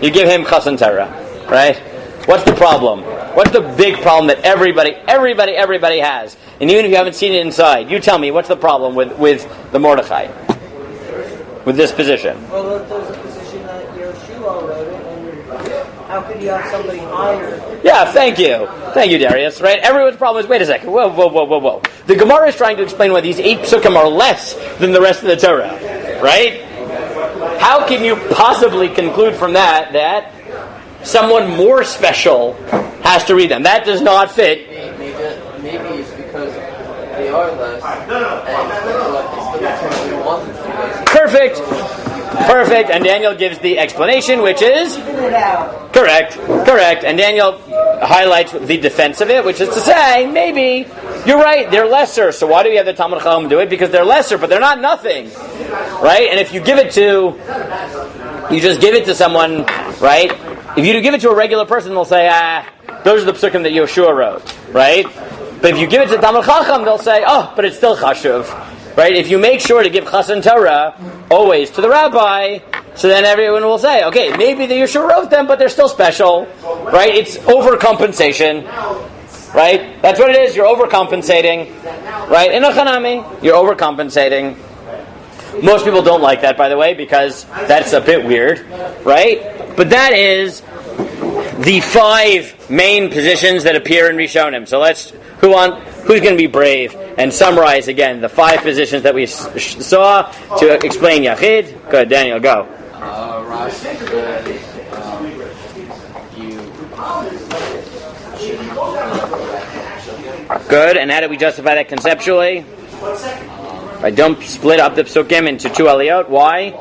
You give him Chassan Torah, right? What's the problem? What's the big problem that everybody has? And even if you haven't seen it inside, you tell me, what's the problem with the Mordechai? With this position? Well, there's a position that Yeshua wrote it, and how could you have somebody higher? Yeah, thank you, Darius. Right? Everyone's problem is, wait a second, whoa. The Gemara is trying to explain why these 8 Pesukim are less than the rest of the Torah, right? How can you possibly conclude from that someone more special has to read them? That does not fit. Maybe it's because they are less, and we want them to be less. Perfect. And Daniel gives the explanation, which is correct. And Daniel highlights the defense of it, which is to say, maybe you're right, they're lesser. So why do we have the Talmud Chacham do it? Because they're lesser, but they're not nothing, right? And if you just give it to someone, right? If you give it to a regular person, they'll say, those are the Pesukim that Yoshua wrote, right? But if you give it to Talmud Chacham, they'll say, but it's still Chashuv. Right? If you make sure to give Chassan Torah always to the rabbi, so then everyone will say, okay, maybe the Yeshua wrote them, but they're still special. Right? It's overcompensation. Right? That's what it is. You're overcompensating. Right? In a Chanami, you're overcompensating. Most people don't like that, by the way, because that's a bit weird. Right? But that is the 5 main positions that appear in Rishonim. So who's going to be brave and summarize again the 5 positions that we saw to explain Yachid? Good, Daniel, go. Rashi says Good, and how do we justify that conceptually? I don't split up the Pesukim into 2 aliyot. Why?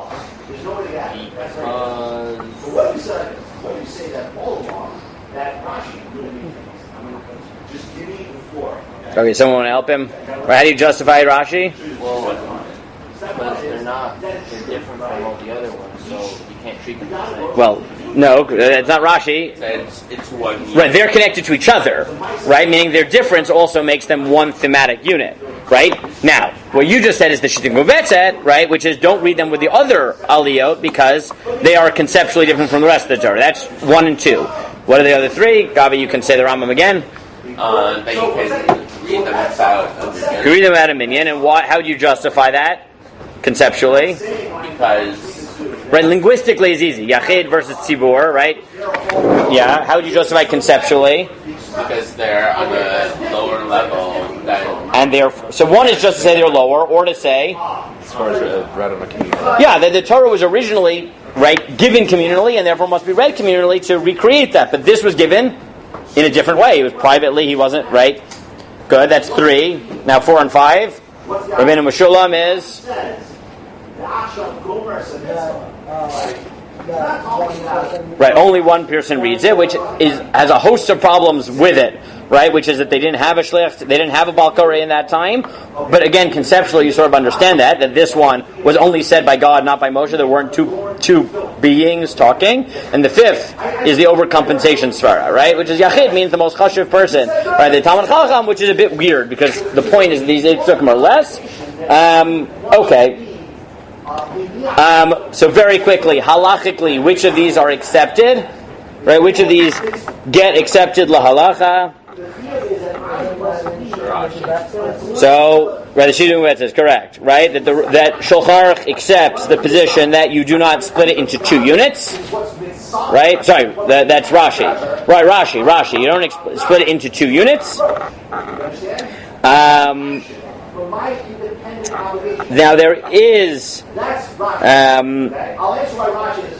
Okay, someone want to help him? Or how do you justify Rashi? Well, because they're different from all the other ones, so you can't treat them the same. Well, no, it's not Rashi. It's one. Right, they're connected to each other, right? Meaning their difference also makes them one thematic unit, right? Now, what you just said is the Shittim Guvetzet, right? Which is don't read them with the other aliyot because they are conceptually different from the rest of the Torah. That's 1 and 2. What are the other 3? Gabi, you can say the Rambam again. That you can read them without a minyan. You can read them without a minyan, and how would you justify that conceptually? Because right, linguistically is easy. Yachid versus Tzibur, right? Yeah. How would you justify conceptually? Because they're on a lower level than. And so one is just to say they're lower, or to say. As far as read on a community. Yeah, that the Torah was originally given communally, and therefore must be read communally to recreate that. But this was given in a different way. It was privately. He wasn't right. Good. That's 3. Now 4 and 5. Rabbeinu Meshulam is. Right, only one person reads it, which has a host of problems with it, right? Which is that they didn't have a shliach, they didn't have a Baal Koreh in that time. But again, conceptually, you sort of understand that this one was only said by God, not by Moshe. There weren't two beings talking. And the 5th is the overcompensation svara, right? Which is Yachid, means the most chashuv person, right? The Talmud Chacham, which is a bit weird because the point is these 8 Pesukim are less. Okay. So very quickly, halachically, which of these are accepted? Right? Which of these get accepted lahalacha? So, right, the Shittim Guvetzet is correct, right? That Shulchan Aruch accepts the position that you do not split it into 2 units, right? Sorry, that's Rashi. Right, Rashi. You don't split it into 2 units. Now there is. I'll answer why Rashi in a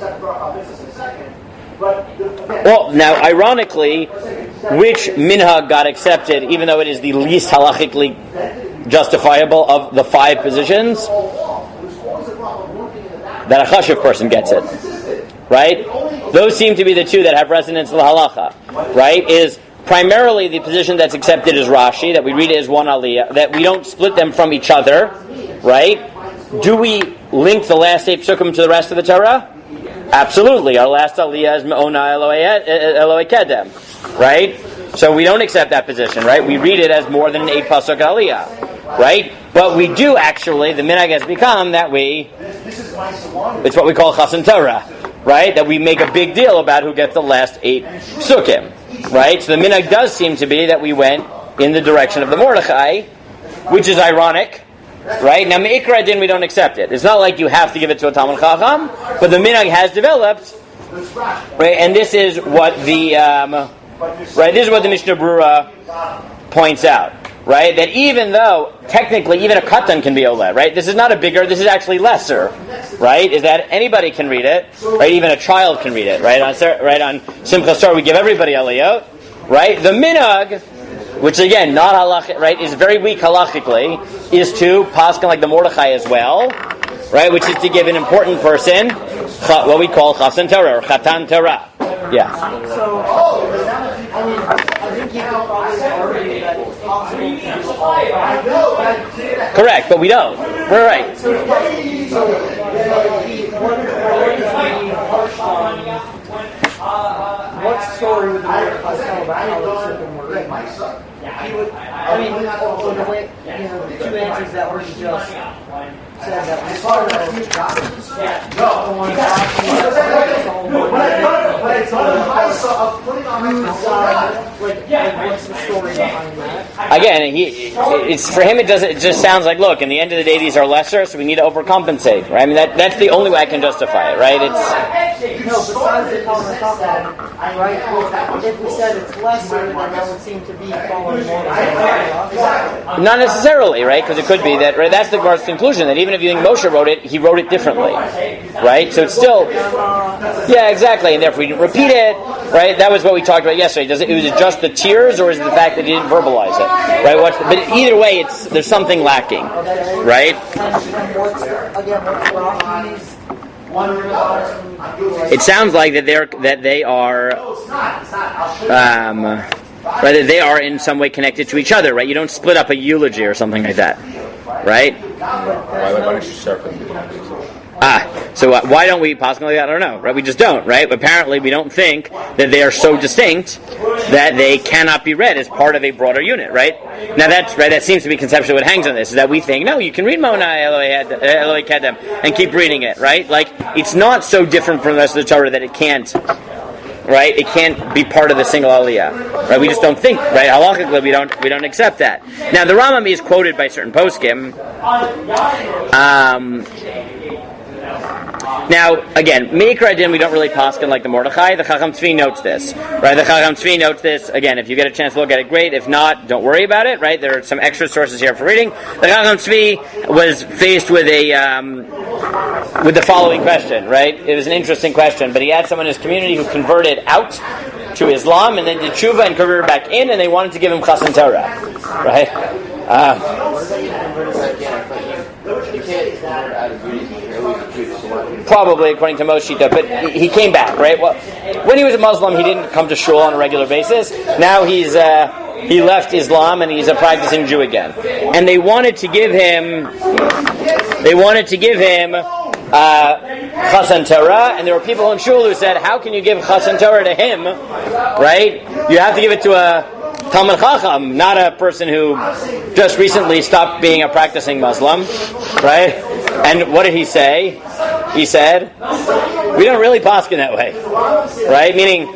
second. Well, now ironically, which minhag got accepted, even though it is the least halachically justifiable of the 5 positions? That a chashuv person gets it, right? Those seem to be the 2 that have resonance in the halacha, right? Is primarily the position that's accepted is Rashi, that we read it as one aliyah, that we don't split them from each other, right? Do we link the last 8 Pesukim to the rest of the Torah? Absolutely. Our last aliyah is Me'ona Eloi Kedem, right? So we don't accept that position, right? We read it as more than an 8 pasuk aliyah, right? But we do actually, the minhag has become that it's what we call chasan Torah, right? That we make a big deal about who gets the last 8 psukim, right? So the minhag does seem to be that we went in the direction of the Mordechai, which is ironic, right? Now, me'ikra din, we don't accept it. It's not like you have to give it to a Talmud Chacham, but the minhag has developed, right? And this is what the Mishnah Brura points out, right? That even though technically even a katan can be oleh, right? This is not a bigger, this is actually lesser, right? Is that anybody can read it, right? Even a child can read it, right? On Simchas Torah we give everybody aliyot, right? The minhag, which again, not halach, right, is very weak halachically, is to paskin like the Mordechai as well, right, which is to give an important person what we call chasan Torah or chatan Torah. Yeah. So, I think you could probably argue that it's possible to do all. Correct, but we don't. We're right. So, what story would the Mordechai tell about how the Pesukim were written? The way, the two answers that were just said that we follow the one what's the story behind that? Again, it's for him. It just sounds like, look, in the end of the day, these are lesser, so we need to overcompensate, right? I mean, that's the only way I can justify it, right? Besides the Talmud Chacham, right? If we said it's lesser, then that would seem to be following more. Not necessarily, right? Because it could be that, right? That's the Gemara's conclusion, that even if you think Moshe wrote it, he wrote it differently, right? So it's still, yeah, exactly. And therefore, we didn't repeat it, right? That was what we talked about yesterday. Was it just the tears, or is it the fact that he didn't verbalize it, right? But either way, there's something lacking, right? It sounds like that they are. Right, that they are in some way connected to each other, right? You don't split up a eulogy or something like that, right? So why don't we possibly? I don't know, right? We just don't, right? Apparently, we don't think that they are so distinct that they cannot be read as part of a broader unit, right? Now that's right. That seems to be conceptually what hangs on this, is that we think, no, you can read Mona Eloi Kedem and keep reading it, right? Like it's not so different from the rest of the Torah that it can't. Right, it can't be part of the single aliyah. Right, we just don't think. Right, halachically, we don't accept that. Now, the Rambam is quoted by certain Pesukim. Now, again, Meikra Din, we don't really paskin like the Mordechai. The Chacham Tzvi notes this. Right, the Chacham Tzvi notes this. Again, if you get a chance to look at it, great. If not, don't worry about it. Right, there are some extra sources here for reading. The Chacham Tzvi was faced with the following question. Right, it was an interesting question, but he had someone in his community who converted out to Islam and then did tshuva and converted back in, and they wanted to give him chasan Torah. Right. Probably, according to most Shita, but he came back, right? Well, when he was a Muslim, he didn't come to shul on a regular basis. Now he left Islam and he's a practicing Jew again. And they wanted to give him chasan Torah, and there were people in shul who said, "How can you give chasan Torah to him? Right? You have to give it to a Talmud Chacham, not a person who just recently stopped being a practicing Muslim, right?" And what did he say? He said, "We don't really paskin that way," right? Meaning,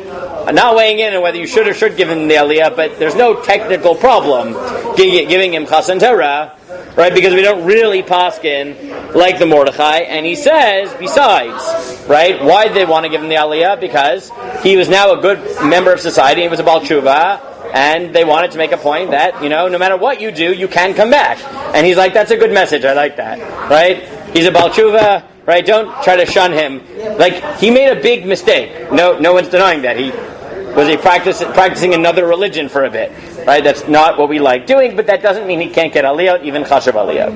not weighing in on whether you should or should give him the aliyah, but there's no technical problem giving him chasan Torah, right? Because we don't really paskin like the Mordechai. And he says, besides, right? Why did they want to give him the aliyah? Because he was now a good member of society. He was a Baal Tshuva. And they wanted to make a point that, no matter what you do, you can come back. And he's like, that's a good message. I like that. Right? He's a Baal Tshuva. Right? Don't try to shun him. Like, he made a big mistake. No one's denying that. He was practicing another religion for a bit. Right? That's not what we like doing, but that doesn't mean he can't get aliyah, even chashav aliyah.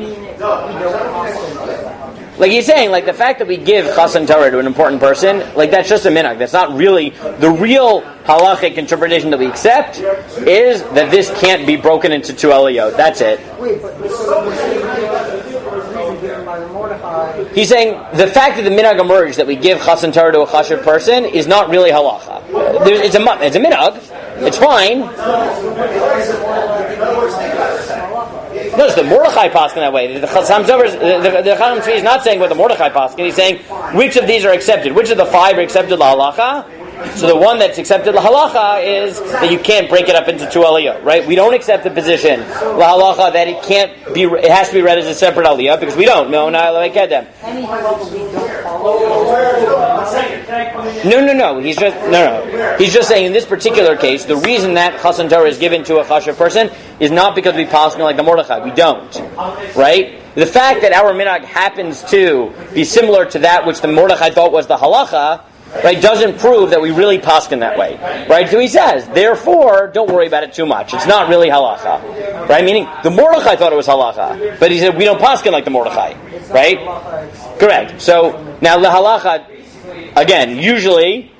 Like he's saying, like the fact that we give chasan Torah to an important person, like that's just a minhag. That's not really the real halachic interpretation that we accept. Is that this can't be broken into two aliyot? That's it. He's saying the fact that the minhag emerged that we give chasan Torah to a chashiv person is not really halacha. It's a minhag. It's fine. Notice the Mordechai paskin that way. The Chacham Tzvi is not saying what the Mordechai paskin. He's saying which of these are accepted. Which of the 5 are accepted la halacha? So the one that's accepted la halacha is that you can't break it up into 2 aliyah, right? We don't accept the position la halacha that it can't be. It has to be read as a separate aliyah because we don't. No. He's just saying in this particular case, the reason that Chassan Torah is given to a chashav person is not because we pass like the Mordechai. We don't, right? The fact that our minhag happens to be similar to that which the Mordechai thought was the halacha, right, doesn't prove that we really paskin that way, right? So he says, therefore, don't worry about it too much. It's not really halacha, right? Meaning the Mordechai thought it was halacha, but he said we don't paskin like the Mordechai, right? Correct. So now the halacha, again, usually,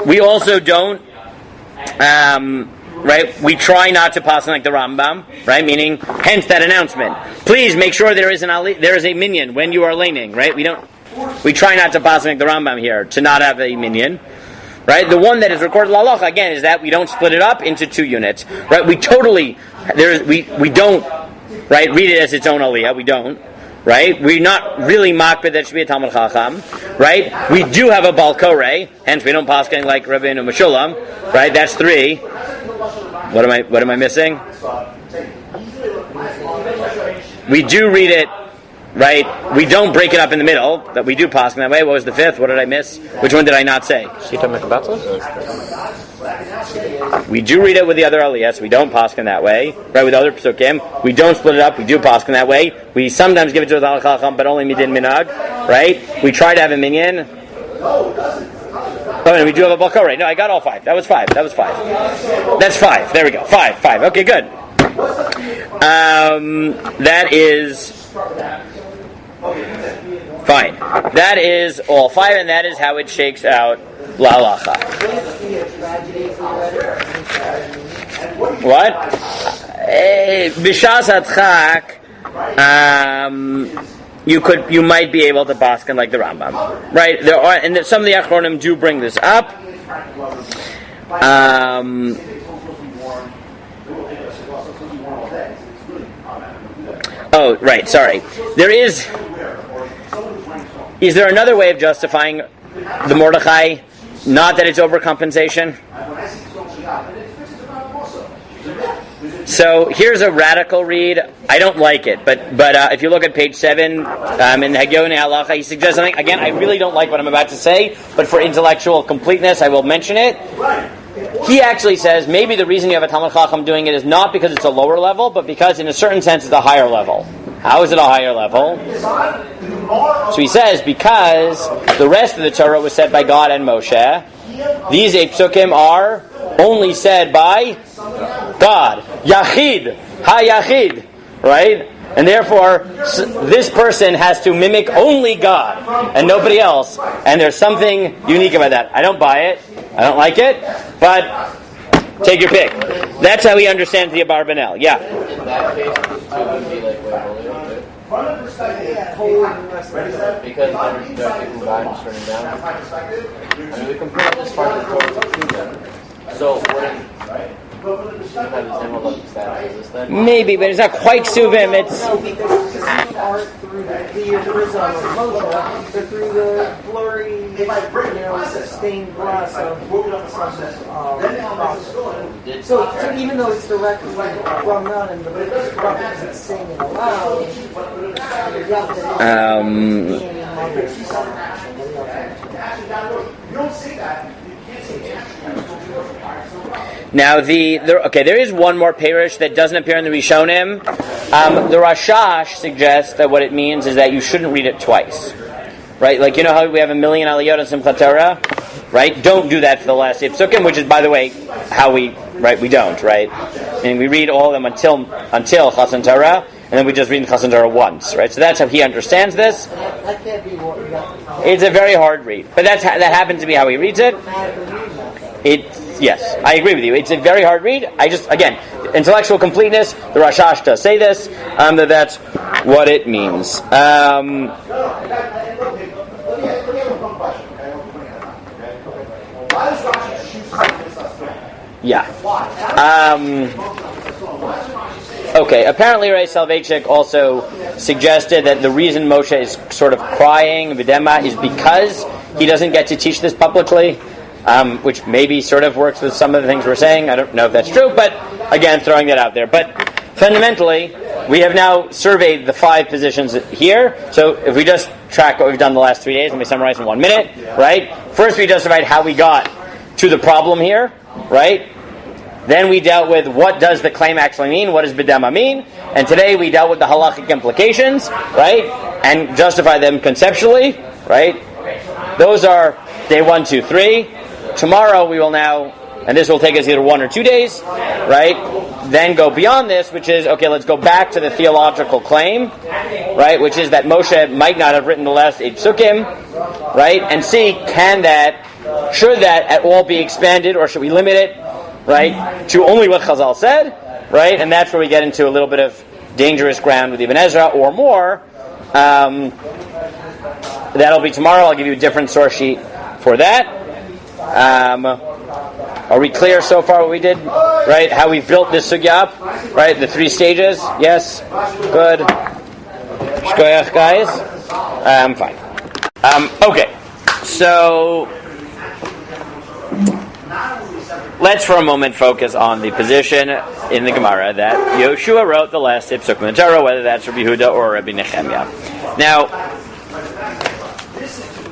we also don't. Right, we try not to pass like the Rambam, right? Meaning, hence that announcement. Please make sure there is a minion when you are laning, right? We try not to pass like the Rambam here to not have a minion, right? The one that is recorded halacha again is that we don't split it up into 2 units, right? We don't, right? Read it as its own aliyah. We don't. Right? We're not really makbid that should be a Talmud Chacham, right? We do have a Balkorei, hence we don't pass getting like Rabbeinu Meshulam, right? That's 3. What am I missing? We do read it, right? We don't break it up in the middle, but we do pass that way. What was the 5th? What did I miss? Which one did I not say? Shita Mekabatzah? We do read it with the other aliyahs. We don't paskin that way, right? With other Pesukim, we don't split it up. We do paskin that way. We sometimes give it to the Chacham, but only midin minag, right? We try to have a minyan. Oh, and we do have a balkor, right? No, I got all 5. That was 5. That's 5. There we go. 5. Okay, good. That is fine. That is all 5, and that is how it shakes out la halacha. What? B'shas hadchak, you might be able to paskin like the Rambam, right? There are, and some of the Achronim do bring this up. Oh, right. Sorry. Is there another way of justifying the Mordechai? Not that it's overcompensation. So here's a radical read. I don't like it, but if you look at page 7 in Hagyon Halacha, he suggests something. Again, I really don't like what I'm about to say, but for intellectual completeness, I will mention it. He actually says maybe the reason you have a Talmud Chacham doing it is not because it's a lower level, but because in a certain sense it's a higher level. How is it a higher level? So he says because the rest of the Torah was said by God and Moshe. These 8 Pesukim are only said by God. Yachid. Ha-Yachid. Right? And therefore, this person has to mimic only God and nobody else. And there's something unique about that. I don't buy it. I don't like it. But take your pick. That's how he understands the Abarbanel. Yeah. In that case, it would be like way holy. Because there are people guidance turning down. I mean, we compare this part of the Torah to them. So, wouldn't have the same level of status as this then? Maybe, but it's not quite Suvim. It's No, because it's not art through the prism of Moshe, but through the blurry, stained glass of so even though it's directly from none and the prophets it's singing aloud, now there is one more parish that doesn't appear in the Rishonim. The Rashash suggests that what it means is that you shouldn't read it twice. Right? Like, you know how we have 1,000,000 aliyot in Simchat Torah? Right? Don't do that for the last 8 Pesukim, which is, by the way, how we don't, right? And we read all of them until Chassan Torah, and then we just read Chassan Torah once, right? So that's how he understands this. It's a very hard read. But that happens to be how he reads it. Yes, I agree with you. It's a very hard read. Again, intellectual completeness, the Rashash does say this, that that's what it means. Yeah. Okay, apparently Ray Salvechik also suggested that the reason Moshe is sort of crying, Videma, is because he doesn't get to teach this publicly, which maybe sort of works with some of the things we're saying. I don't know if that's true, but again, throwing that out there. But fundamentally, we have now surveyed the 5 positions here. So if we just track what we've done the last 3 days, and we summarize in 1 minute, right? First, we justified how we got to the problem here, right? Then we dealt with what does the claim actually mean, what does bidema mean, and today we dealt with the halachic implications, right, and justify them conceptually, right? Those are day 1, 2, 3. Tomorrow we will now, and this will take us either 1 or 2 days, right, then go beyond this, which is, okay, let's go back to the theological claim, right, which is that Moshe might not have written the last 8 Pesukim, right, and see, should that at all be expanded, or should we limit it, right, to only what Chazal said, right, and that's where we get into a little bit of dangerous ground with Ibn Ezra, or more. That'll be tomorrow. I'll give you a different source sheet for that. Are we clear so far what we did, right, how we built this sugya up, right, the 3 stages? Yes? Good. Shkoyach, guys? Fine. Okay, so let's for a moment focus on the position in the Gemara that Yoshua wrote the last Pesukim in the Torah, whether that's Rabbi Yehuda or Rabbi Nehemiah. Now,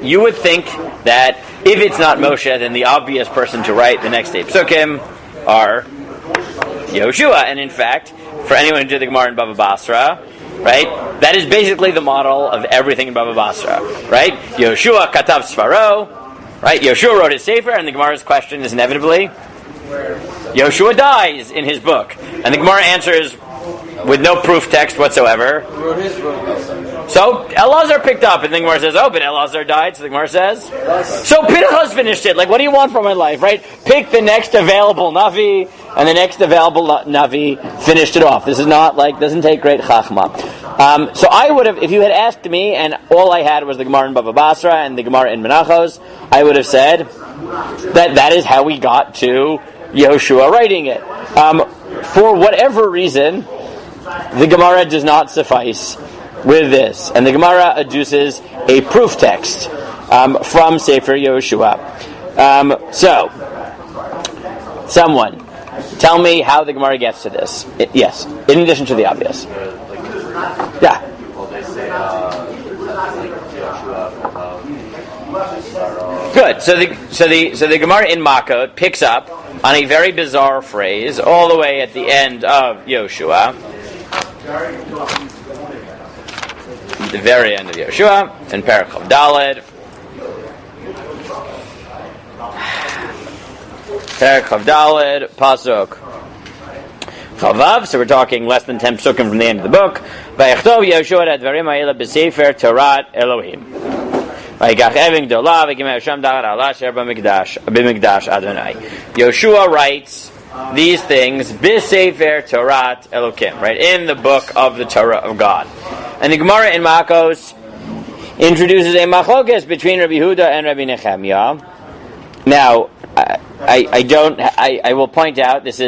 you would think that if it's not Moshe, then the obvious person to write the next 8 Pesukim are Yoshua. And in fact, for anyone who did the Gemara in Bava Basra, right, that is basically the model of everything in Bava Basra, right? Yoshua katav sfaro, right? Yoshua wrote his sefer, and the Gemara's question is inevitably, Yoshua dies in his book. And the Gemara answers with no proof text whatsoever. So Elazar picked up, and the Gemara says, oh, but Elazar died, so the Gemara says, so Pinchas finished it. Like, what do you want from my life, right? Pick the next available Navi, and the next available Navi finished it off. This is not, doesn't take great chachma. So I would have, if you had asked me, and all I had was the Gemara in Bava Basra and the Gemara in Menachos, I would have said that is how we got to Yehoshua writing it. For whatever reason, the Gemara does not suffice with this, and the Gemara adduces a proof text from Sefer Yehoshua. So, someone tell me how the Gemara gets to this. Yes, in addition to the obvious. Yeah. Good. So the Gemara in Makot picks up on a very bizarre phrase all the way at the end of Yehoshua. The very end of Yehoshua in Parachav Daled. Parachav Daled, Pasuk Chavav. So we're talking less than 10 Pesukim from the end of the book. Vayachov Yehoshua advarim ha'ela b'sefer Torah Elohim. Yoshua writes these things b'sefer Torah Elokim, right, in the book of the Torah of God. And the Gemara in Makos introduces a machlokas between Rabbi Yehuda and Rabbi Nehemiah. Now, I will point out this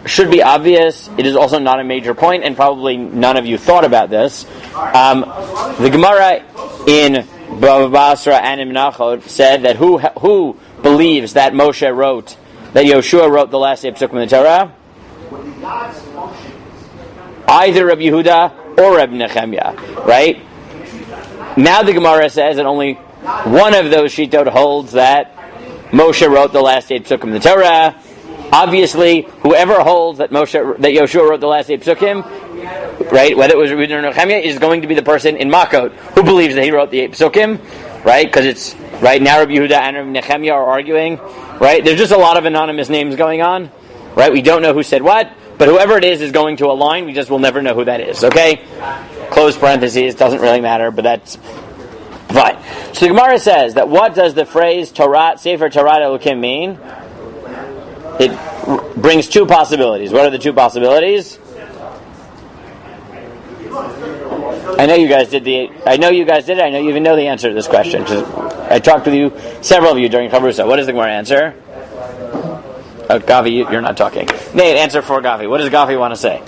should be obvious. It is also not a major point, and probably none of you thought about this. The Gemara in Bava Basra and in Menachot said that who believes that Moshe wrote, that Yoshua wrote the last 8 Pesukim in the Torah? Either Rabbi Yehuda or Rabbi Nehemiah, right? Now the Gemara says that only one of those shitot holds that Moshe wrote the last 8 Pesukim in the Torah. Obviously, whoever holds that Yoshua wrote the last 8 Pesukim, right, whether it was Rabbi Yehuda or Nehemiah, is going to be the person in Makot who believes that he wrote the 8 Pesukim, right? Because it's right now Rabbi Yehuda and Rabbi Nehemiah are arguing, right? There's just a lot of anonymous names going on, right? We don't know who said what, but whoever it is going to a line. We just will never know who that is. Okay, close parentheses. Doesn't really matter, but that's fine. So the Gemara says that what does the phrase Torah Sefer Torah Elokim mean? It brings 2 possibilities. What are the 2 possibilities? I know you guys did it. I know you even know the answer to this question. I talked with you, several of you, during Chavrusa. What is the Gemara answer? Gavi, you're not talking. Nate, answer for Gavi. What does Gavi want to say?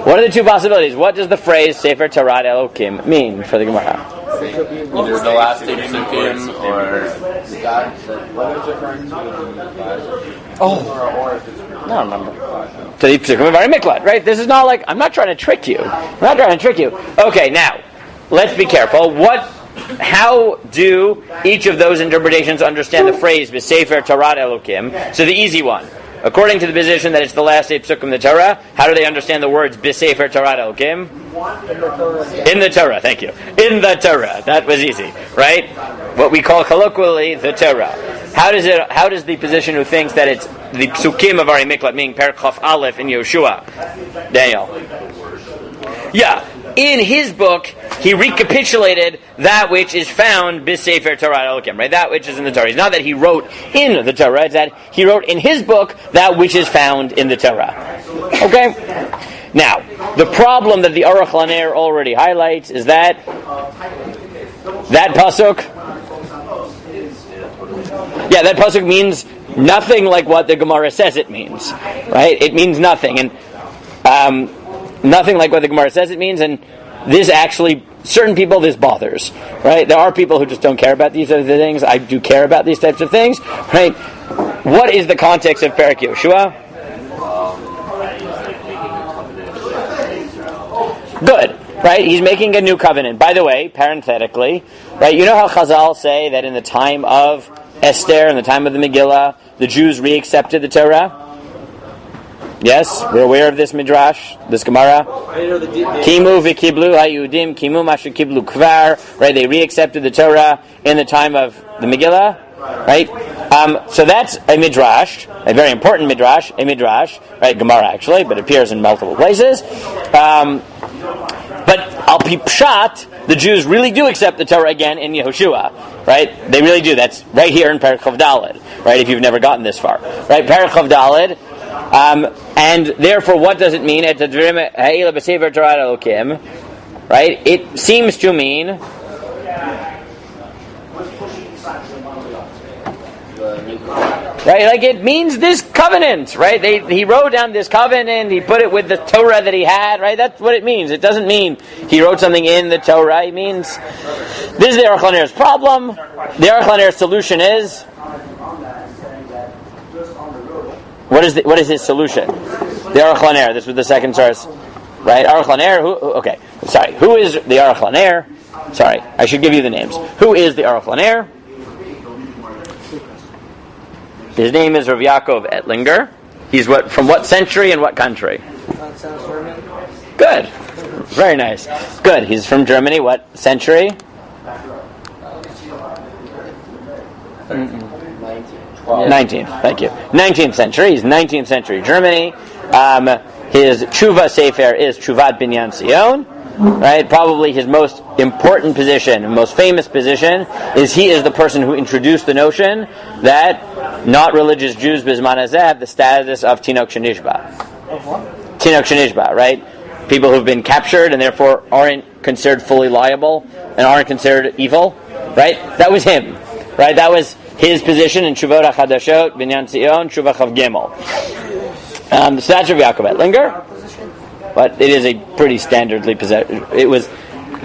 What are the two possibilities? What does the phrase Sefer Torah Elokim mean for the Gemara? Either the last day Pesukim or I don't remember. To the Pesukim of Ari Miklat, right? This is not like, I'm not trying to trick you. Okay, now, let's be careful. How do each of those interpretations understand the phrase Sefer Torah Elokim? So the easy one. According to the position that it's the last day Pesukim in the Torah, how do they understand the words B'Sefer Torah Elokim? In the Torah, thank you. In the Torah. That was easy, right? What we call colloquially the Torah. How does the position who thinks that it's the Pesukim of Ari Miklat, meaning Perek Chaf Aleph in Yehoshua? Daniel. Yeah. In his book, he recapitulated that which is found B'Sefer Torah Elokim, right? That which is in the Torah. It's not that he wrote in the Torah, it's that he wrote in his book that which is found in the Torah. Okay? Now, the problem that the Aruch LaNer already highlights is that pasuk, that pasuk means nothing like what the Gemara says it means, right? It means nothing, and nothing like what the Gemara says it means, and this actually, certain people, this bothers, right? There are people who just don't care about these other things. I do care about these types of things, right? What is the context of Perek Yehoshua? Good, right? He's making a new covenant. By the way, parenthetically, right? You know how Chazal say that in the time of Esther, in the time of the Megillah, the Jews re-accepted the Torah? Yes, we're aware of this midrash, this Gemara. Kimu v'kiblu hayudim, kimu mashu kiblu kvar. Right, they re-accepted the Torah in the time of the Megillah. Right, so that's a midrash, a very important midrash, right? Gemara actually, but it appears in multiple places. But al pi pshat, the Jews really do accept the Torah again in Yehoshua, right? They really do. That's right here in Perek Chav Daled, right? If you've never gotten this far, right? Perek Chav Daled. And therefore, what does it mean? Right? It seems to mean right, like it means this covenant, right? He wrote down this covenant, he put it with the Torah that he had, right? That's what it means. It doesn't mean he wrote something in the Torah. It means this is the Aruch LaNer's problem. The Aruch LaNer's solution is. What is his solution? The Aruch LaNer. This was the second source, right? Aruch LaNer. Who is the Aruch LaNer? Sorry, I should give you the names. Who is the Aruch LaNer? His name is Rav Yaakov Ettlinger. He's from what century and what country? Good, very nice. Good. He's from Germany. What century? 19th, thank you. 19th century. He's 19th century Germany. His tshuva sefer is Tshuvat Binyan Sion. Right? Probably his most important position, most famous position, is he is the person who introduced the notion that not religious Jews Bizman Hazeh have the status of Tinok Shenishba. Tinok Shenishba, right? People who've been captured and therefore aren't considered fully liable and aren't considered evil. Right? That was him. Right? That was his position in Tshuvot HaChadashot, Binyan Sion, Tshuvah Chav Gimel. So that's Rav Yaakov Ettlinger, but it is a pretty standardly possessed.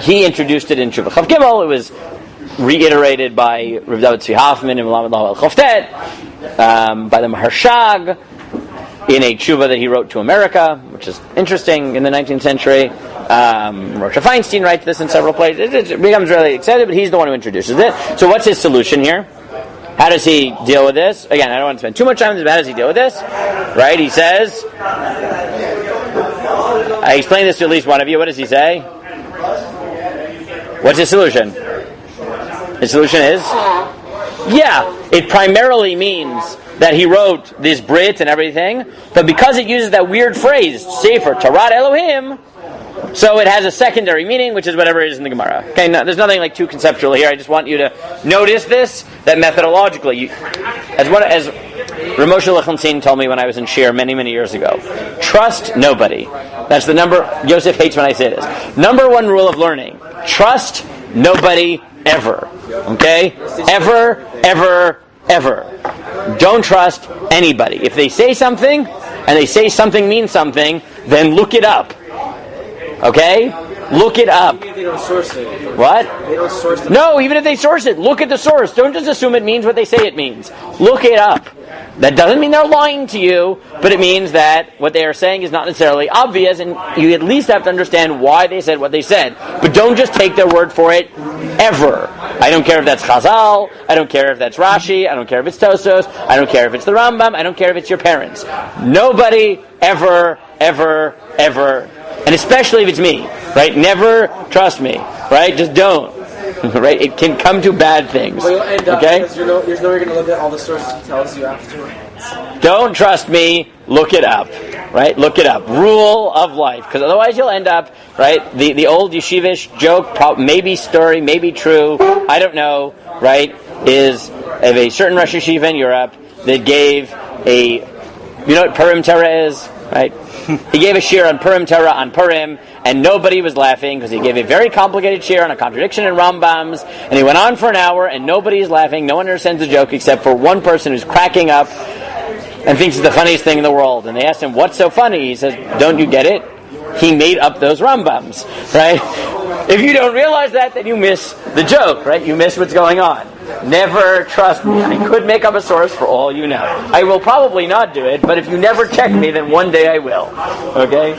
He introduced it in Tshuvah Chav Gimel. It was reiterated by Rav David Tzvi Hoffman in Melamed Lahu El Choftet, by the Maharshag in a tshuva that he wrote to America, which is interesting in the 19th century. Moshe Feinstein writes this in several places. It becomes really excited, but he's the one who introduces it. So what's his solution here? How does he deal with this? Again, I don't want to spend too much time on this, but how does he deal with this? Right? He says, I explained this to at least one of you. What does he say? What's his solution? His solution is? It primarily means that he wrote this Brit and everything, but because it uses that weird phrase, Sefer Torah Elohim, so it has a secondary meaning, which is whatever it is in the Gemara. Okay, there's nothing like too conceptual here. I just want you to notice this, that methodologically, as Ramosha Lichtenstein told me when I was in Shir many, many years ago, trust nobody. That's the number, Yosef hates when I say this. Number one rule of learning, trust nobody ever. Okay? Ever, ever, ever. Don't trust anybody. If they say something, and they say something means something, then look it up. Okay? Look it up. Even if they don't source it. What? They don't source it. No, even if they source it, look at the source. Don't just assume it means what they say it means. Look it up. That doesn't mean they're lying to you, but it means that what they are saying is not necessarily obvious, and you at least have to understand why they said what they said. But don't just take their word for it, ever. I don't care if that's Chazal, I don't care if that's Rashi, I don't care if it's Tostos, I don't care if it's the Rambam, I don't care if it's your parents. Nobody, ever, ever, ever, and especially if it's me, right? Never trust me, right? Just don't. Right? It can come to bad things. Well, you'll end up okay? because you're never going to look at all the sources he tells you afterwards. Don't trust me. Look it up. Right? Look it up. Rule of life. Because otherwise you'll end up, right? The old yeshivish joke, maybe story, maybe true, I don't know, right? Is of a certain Rosh Yeshiva in Europe that gave a, you know what Purim Torah is? Right? He gave a shir on Purim Torah on Purim, and nobody was laughing because he gave a very complicated shir on a contradiction in Rambams, and he went on for an hour, and nobody is laughing. No one understands the joke except for one person who's cracking up and thinks it's the funniest thing in the world. And they asked him, "What's so funny?" He says, "Don't you get it? He made up those Rambams." Right? If you don't realize that, then you miss the joke. Right? You miss what's going on. Never trust me. I could make up a source for all you know. I will probably not do it, but if you never check me, then one day I will. Okay?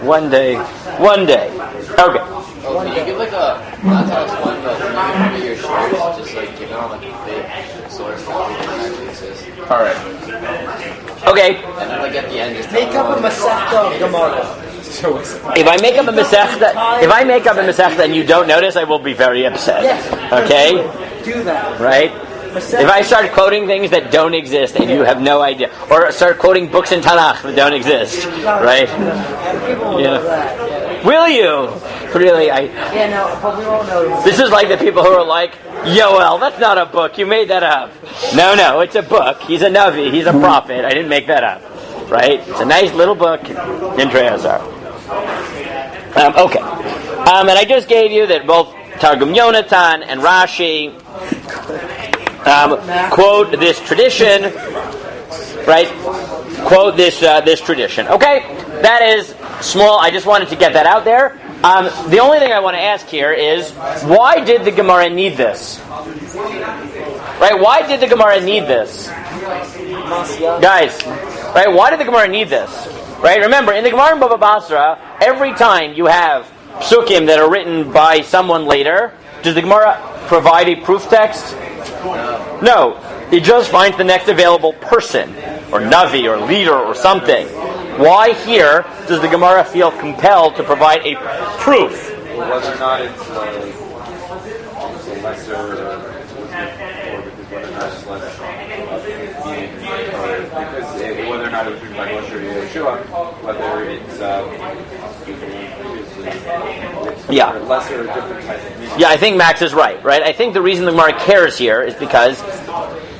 One day. Okay. Oh, can you give like a, not to explain, but when you give your shares, just like give it on like a fake source that doesn't actually exist. Alright. Okay. And then like at the end, just Make up a Masechta of Gemara. If I make up a Masechta and you don't notice, I will be very upset. Yes. Okay? Do that. Right? If I start quoting things that don't exist and you have no idea, or start quoting books in Tanakh that don't exist, right? People will know that. Will you? Really? Yeah, no, but we won't know. This is like the people who are like, Yoel, that's not a book, you made that up. No, it's a book. He's a Navi, he's a prophet, I didn't make that up. Right? It's a nice little book in Treyazar. Okay. And I just gave you that both Targum Yonatan and Rashi quote this tradition, right? Quote this tradition. Okay, that is small. I just wanted to get that out there. The only thing I want to ask here is, why did the Gemara need this? Right? Why did the Gemara need this? Guys, right? Why did the Gemara need this? Right? Remember, in the Gemara in Bava Basra, every time you have Pesukim that are written by someone later, does the Gemara provide a proof text? No. It just finds the next available person, or Navi, or leader, or something. Why here does the Gemara feel compelled to provide a proof? Whether or not it's a lesser, or whether or not it's less, because whether or not it was written by Moshe or Yeshua, whether it's lesser or different type of meaning. Yeah, I think Max is right? I think the reason the Gemara cares here is because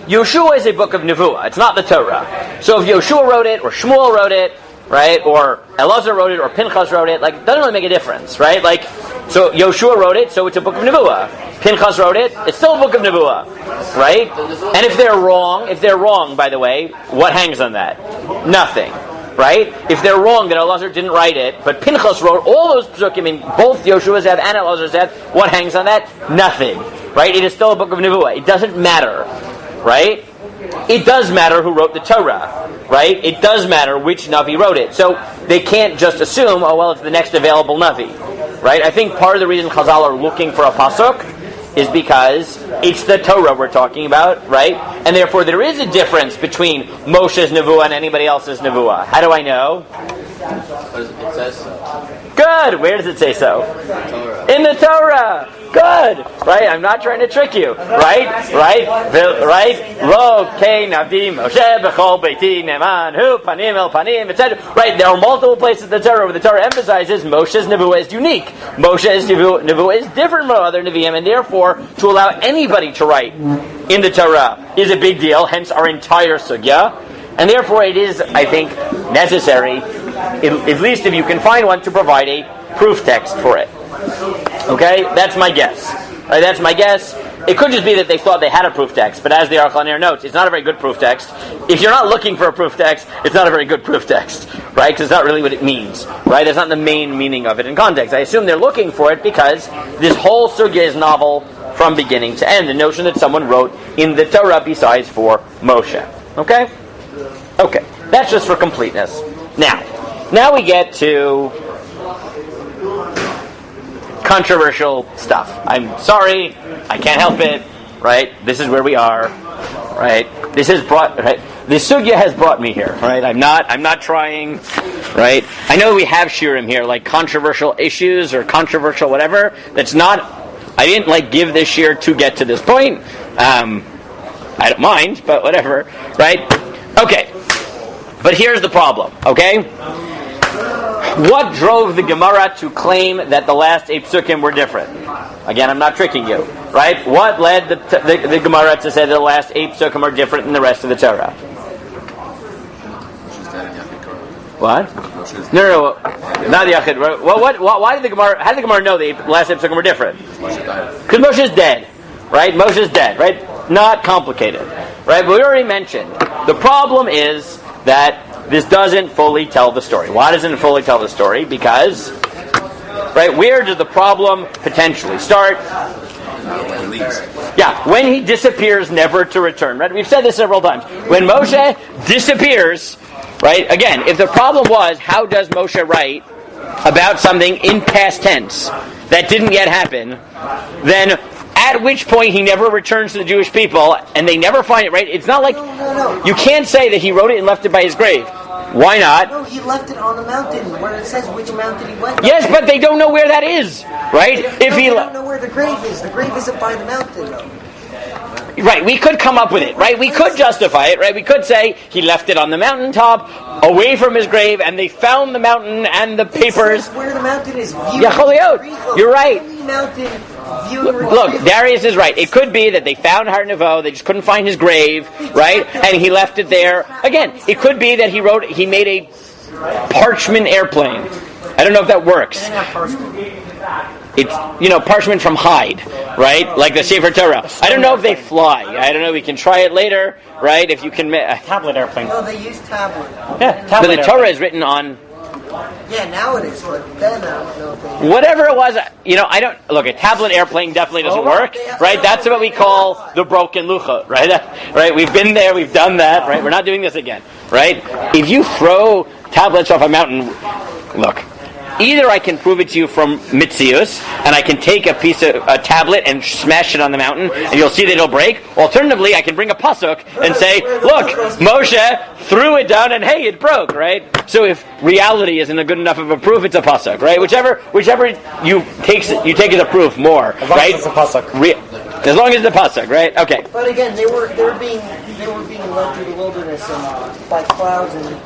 Yoshua is a book of Nevuah. It's not the Torah. So if Yoshua wrote it, or Shmuel wrote it, right, or Elazar wrote it, or Pinchas wrote it, it doesn't really make a difference, right? So Yoshua wrote it, so it's a book of Nevuah. Pinchas wrote it, it's still a book of Nevuah, right? And if they're wrong, by the way, what hangs on that? Nothing, right? If they're wrong that Elazar didn't write it, but Pinchas wrote all those Pesukim in both Yoshua's Zev and Elazar's Zev, what hangs on that? Nothing, right? It is still a book of Nevuah. It doesn't matter, right? It does matter who wrote the Torah, right? It does matter which Navi wrote it. So they can't just assume, it's the next available Navi, right? I think part of the reason Chazal are looking for a pasuk is because it's the Torah we're talking about, right? And therefore there is a difference between Moshe's Nevuah and anybody else's Nevuah. How do I know? It says so. Good! Where does it say so? Torah. In the Torah! Good! Right? I'm not trying to trick you. Right? Lo kei navi Moshe b'chol beiti neman hu panim el panim, etc. Right? There are multiple places in the Torah where the Torah emphasizes Moshe's Nevuah is unique. Moshe's Nevuah is different from other Nevi'im, and therefore to allow anybody to write in the Torah is a big deal, hence our entire sugya. And therefore it is, I think, necessary, at least if you can find one, to provide a proof text for it. Okay, that's my guess. Right, that's my guess. It could just be that they thought they had a proof text, but as the Archaner notes, it's not a very good proof text. If you're not looking for a proof text, it's not a very good proof text, right? Because it's not really what it means, right? That's not the main meaning of it in context. I assume they're looking for it because this whole sugya is novel from beginning to end. The notion that someone wrote in the Torah besides for Moshe. Okay? Okay. That's just for completeness. Now we get to controversial stuff. I'm sorry, I can't help it, right? This is where we are, right? This sugya has brought me here, right? I'm not trying, right? I know we have shiurim here, like controversial issues or controversial whatever. That's not, I didn't give this shiur to get to this point. I don't mind, but whatever, right? Okay. But here's the problem, okay? What drove the Gemara to claim that the last 8 Pesukim were different? Again, I'm not tricking you, right? What led the Gemara to say that the last 8 Pesukim are different than the rest of the Torah? What? No, not the Yachid. Well, why did the Gemara? How did the Gemara know the last 8 Pesukim were different? Because Moshe is dead, right? Moshe is dead, right? Not complicated, right? But we already mentioned the problem is that this doesn't fully tell the story. Why doesn't it fully tell the story? Because, right, where does the problem potentially start? When he leaves. Yeah, when he disappears, never to return. Right? We've said this several times. When Moshe disappears, right, again, if the problem was, how does Moshe write about something in past tense that didn't yet happen, then at which point he never returns to the Jewish people, and they never find it, right? It's not like, No. you can't say that he wrote it and left it by his grave. Why not? No, he left it on the mountain where it says which mountain he went. Yes, but they don't know where that is, right? They don't know where the grave is. The grave isn't by the mountain, though. Right, we could come up with it, right? We could justify it, right? We could say he left it on the mountaintop, away from his grave, and they found the mountain and the papers. It says where the mountain is viewed. You're right. Look, Darius is right. It could be that they found Har Nevo, they just couldn't find his grave, right? And he left it there. Again, it could be that he made a parchment airplane. I don't know if that works. It's, parchment from hide, right? Like the Sefer Torah. I don't know if they fly. I don't know. We can try it later, right? If you can... tablet airplane. No, they use tablet. Yeah, tablet but the Torah airplane. is written on... Yeah, now it is, but then I don't know if they... Whatever it was, I don't... Look, a tablet airplane definitely doesn't work, right? That's what we call the broken lucha, right? Right? We've been there, we've done that, right? We're not doing this again, right? If you throw tablets off a mountain... Look... Either I can prove it to you from Mitzius, and I can take a tablet and smash it on the mountain, and you'll see that it'll break. Alternatively, I can bring a pasuk and say, look, Moshe threw it down, and hey, it broke, right? So if reality isn't a good enough of a proof, it's a pasuk, right? Whichever you take as a proof more, right? As long as it's a pasuk. As long as it's a pasuk, right? Okay. But again, they were being led through the wilderness and by clouds and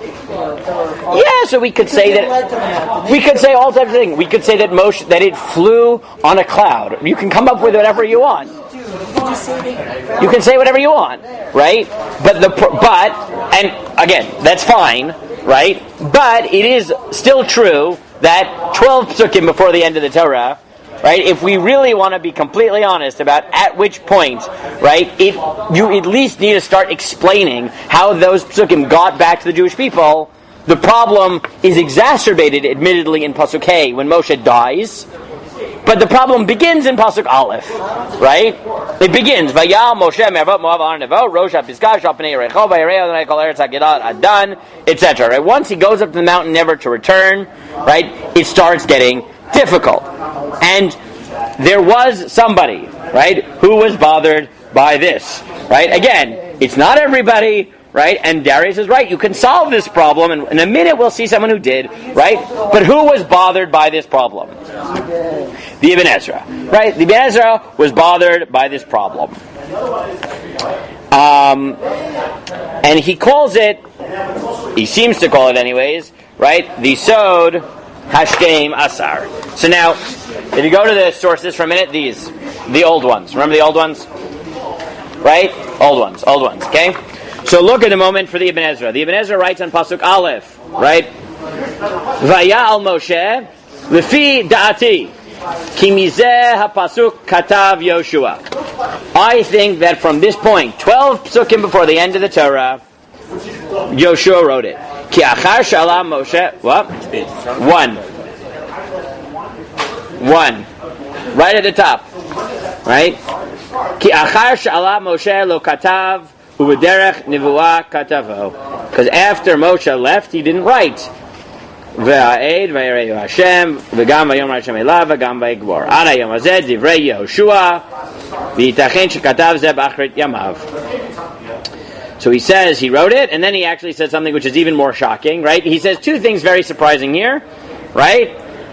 Yeah, so we could say that we could say all types of things. We could say that Moshe that it flew on a cloud. You can come up with whatever you want. You can say whatever you want, right? But and again, that's fine, right? But it is still true that 12 Pesukim before the end of the Torah, right? If we really want to be completely honest about at which point, right, you at least need to start explaining how those Pesukim got back to the Jewish people. The problem is exacerbated, admittedly, in Pasuk Hey, when Moshe dies. But the problem begins in Pasuk Aleph, right? It begins, Vayal Moshe Mervot Moav Har Nevo, Rosh HaPizgah, Shapnei Yerecho, Vayirei Adonai Kol Eretz HaGilat Adan, etc. Right? Once he goes up to the mountain never to return, right, it starts getting difficult. And there was somebody, right, who was bothered by this, right? Again, it's not everybody, right? And Darius is right. You can solve this problem, and in a minute we'll see someone who did, right? But who was bothered by this problem? The Ibn Ezra, right? The Ibn Ezra was bothered by this problem. And he calls it, he seems to call it anyways, right? The Sod Hashkem Asar. So now, if you go to the sources for a minute, the old ones. Remember the old ones? Right? Old ones, okay? So look at a moment for the Ibn Ezra. The Ibn Ezra writes on Pasuk Aleph, right? Vayal Moshe Lefi da'ati, ki mizeh hapasuk katav Yoshua. I think that from this point, 12 Pesukim before the end of the Torah, Yoshua wrote it. Ki achar shala Moshe, what? 1. Right at the top. Right? Ki achar shala Moshe lo katav u'b'derech nivuah katavo. Because after Moshe left, he didn't write. Ve'a'ed ve'ereyu Hashem ve'gam v'yom Hashem elav ve'gam v'yigvor. Ad hayom hazeh divrei Yehoshua v'yitachen shekatav zeh b'achrit yamav. So he says he wrote it, and then he actually said something which is even more shocking, right? He says two things very surprising here, right?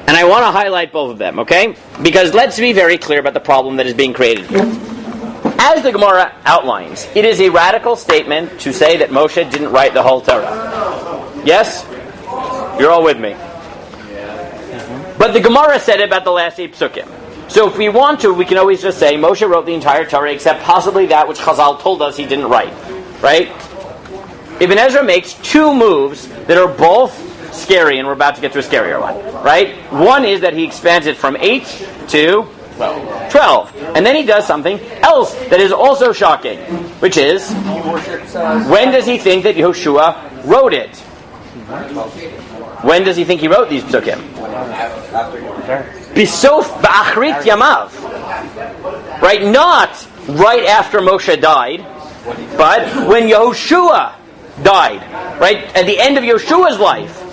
And I want to highlight both of them, okay? Because let's be very clear about the problem that is being created here. As the Gemara outlines, it is a radical statement to say that Moshe didn't write the whole Torah. Yes? You're all with me. But the Gemara said it about the last 8 Pesukim. So if we want to, we can always just say Moshe wrote the entire Torah except possibly that which Chazal told us he didn't write. Right? Ibn Ezra makes 2 moves that are both scary, and we're about to get to a scarier one. Right? One is that he expands it from 8 to 12. And then he does something else that is also shocking, which is, when does he think that Yehoshua wrote it? When does he think he wrote these Pesukim? Bisof ba'achrit yamav. Right? Not right after Moshe died, but when Yehoshua died. Right? At the end of Yehoshua's life,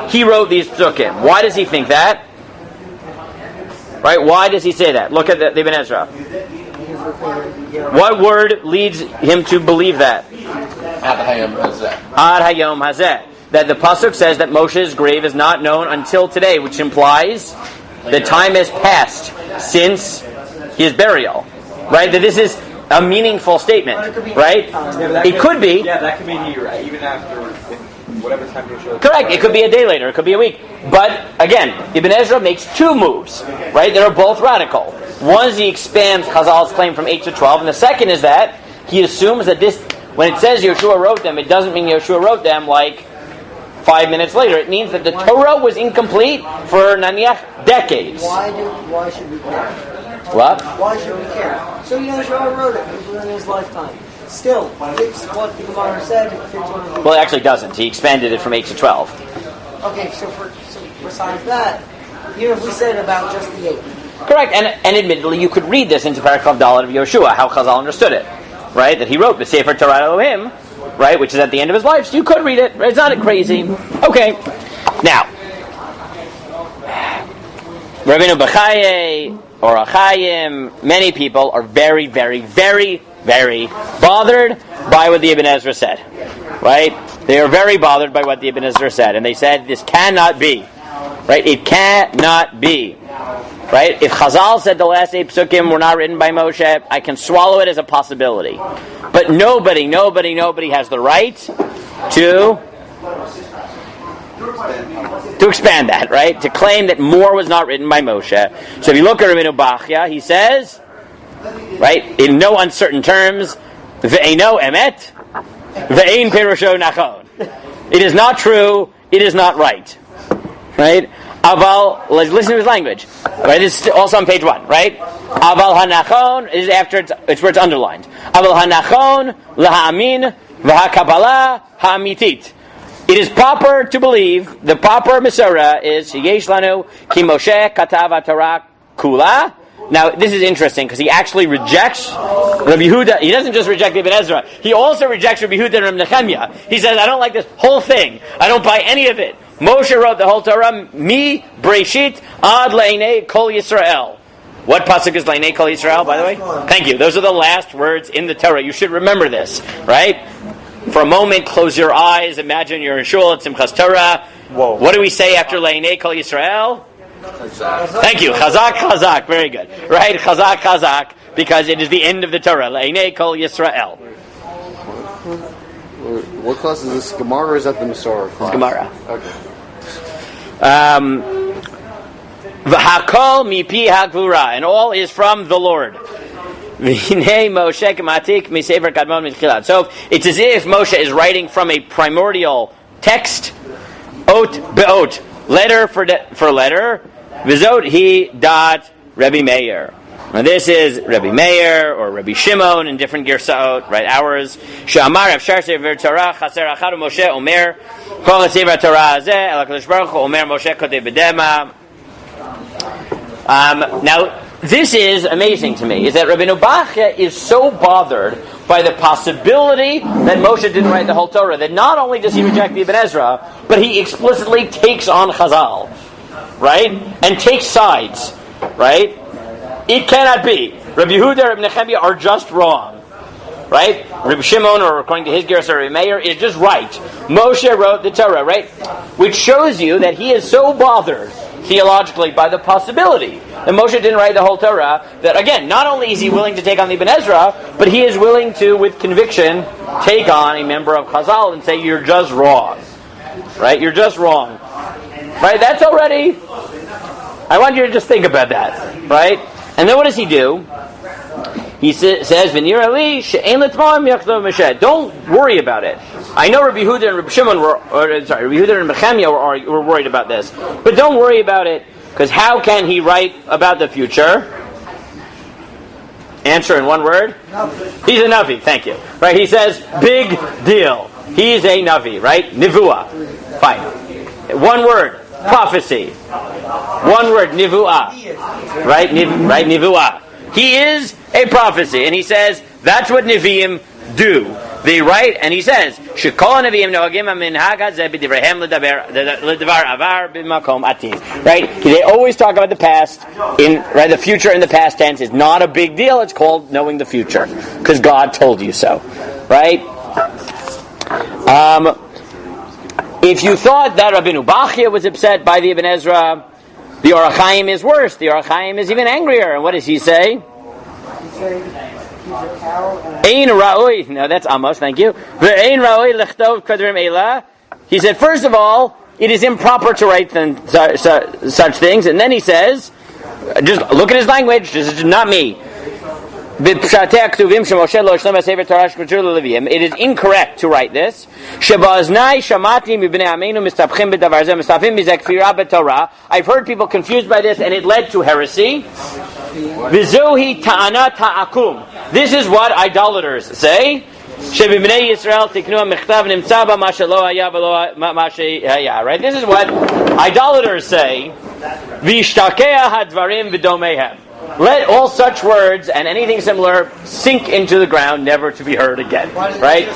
he wrote these Pesukim. Why does he think that? Right? Why does he say that? Look at the Ibn Ezra. What word leads him to believe that? Ad hayom hazeh. That the pasuk says that Moshe's grave is not known until today, which implies that time has passed since his burial. Right? That this is a meaningful statement. Right? It could be. Yeah, that could mean you're right, even after whatever time you show. Correct. It could be a day later. It could be a week. But again, Ibn Ezra makes 2 moves. Right? That are both radical. One is he expands Chazal's claim from 8 to 12, and the second is that he assumes that this, when it says Yehoshua wrote them, it doesn't mean Yehoshua wrote them like 5 minutes later. It means that the Torah was incomplete for naniach decades. Why should we care? What? Why should we care? So Yehoshua wrote it within his lifetime. Still, fits what the Gemara said. Fits what Well, it actually doesn't. He expanded it from 8 to 12. Okay, so besides that, here we said about just the 8. Correct, and admittedly, you could read this into Paragraph Dalet of Yehoshua, how Chazal understood it, right? That he wrote the Sefer Torah Elohim, right, which is at the end of his life. So you could read it. It's not crazy. Okay, now Rabbeinu Bechaye or Achayim, many people are very, very, very, very bothered by what the Ibn Ezra said, right? They are very bothered by what the Ibn Ezra said, and they said this cannot be, right? It cannot be. Right? If Chazal said the last 8 Pesukim were not written by Moshe, I can swallow it as a possibility. But nobody has the right to expand that, right? To claim that more was not written by Moshe. So if you look at Rabbeinu Bachya, he says, right, in no uncertain terms, ve'eino emet, ve'ein perusho nachon. It is not true, it is not right. Right? Aval, let's listen to his language. Right, this is also on page 1, right? Aval hanachon is after it's where it's underlined. Aval hanachon laha'amin v'hakabbalah ha'amitit. It is proper to believe. The proper Masorah is yesh lanu ki Moshe katav Torah kula. Now this is interesting because he actually rejects Rabbi Yehuda. He doesn't just reject Ibn Ezra. He also rejects Rabbi Yehuda and Rabbi Nechemia. He says, I don't like this whole thing. I don't buy any of it. Moshe wrote the whole Torah, mi Breshit ad leinei kol Yisrael. What pasuk is leinei kol Yisrael, by the way? Thank you. Those are the last words in the Torah. You should remember this, right? For a moment, close your eyes. Imagine you're in shul at Simchas Torah. Whoa. What do we say after leinei kol Yisrael? Thank you. Chazak, chazak. Very good. Right? Chazak, chazak. Because it is the end of the Torah. Leinei kol Yisrael. What class is this? Gemara or is that the Masorah class? It's Gemara. Okay. V'hakol mipi hagvura, and all is from the Lord. V'hinei Moshe k'matik misefer kadmon mitchilat. So it's as if Moshe is writing from a primordial text, ot be'ot, letter for letter, V'zot hi dat Rabbi Meir. Now this is Rabbi Meir or Rabbi Shimon in different girsaot, right? Ours. She'amar Avshar Sefer Torah Chaser Achad Moshe Omer Kol Sefer Torah Hazeh El HaKadosh Baruch Hu Omer Moshe Kotev B'Dema. Now this is amazing to me. Is that Rabbeinu Bachya is so bothered by the possibility that Moshe didn't write the whole Torah that not only does he reject the Ibn Ezra, but he explicitly takes on Chazal, right? And takes sides, right? It cannot be. Rabbi Yehuda and Rabbi Nechemia are just wrong. Right? Rabbi Shimon, or according to his Gersa, Rabbi Meir, is just right. Moshe wrote the Torah, right? Which shows you that he is so bothered theologically by the possibility that Moshe didn't write the whole Torah, that again, not only is he willing to take on the Ibn Ezra, but he is willing to, with conviction, take on a member of Chazal and say, you're just wrong. Right? You're just wrong. Right? That's already... I want you to just think about that. Right? And then what does he do? He says, don't worry about it. I know Rabbi Yehuda and Rabbi Shimon Rabbi Yehuda and Nechemia were worried about this. But don't worry about it, because how can he write about the future? Answer in one word? Navi. He's a Navi, thank you. Right, he says, big deal. He's a Navi, right? Nivuah. Fine. One word, prophecy. One word, Nivuah. Right, Nivuah. He is a prophecy, and he says that's what Nevi'im do. They write, and he says, "Shekol Nevi'im noagim minhag hazeh b'divreihem ledavar avar b'makom ativ." Right? They always talk about the past. The future in the past tense is not a big deal. It's called knowing the future because God told you so. Right? If you thought that Rabbeinu Bachya was upset by the Ibn Ezra, the Or HaChaim is worse. The Or HaChaim is even angrier. And what does he say? Ein ra'oi. No, that's Amos, thank you. Ve'ein ra'oi lechtov kadrim eila. He said, first of all, it is improper to write such things. And then he says, just look at his language, this is not me. It is incorrect to write this. I've heard people confused by this, and it led to heresy. This is what idolaters say. Right? This is what idolaters say. Let all such words and anything similar sink into the ground, never to be heard again. Right?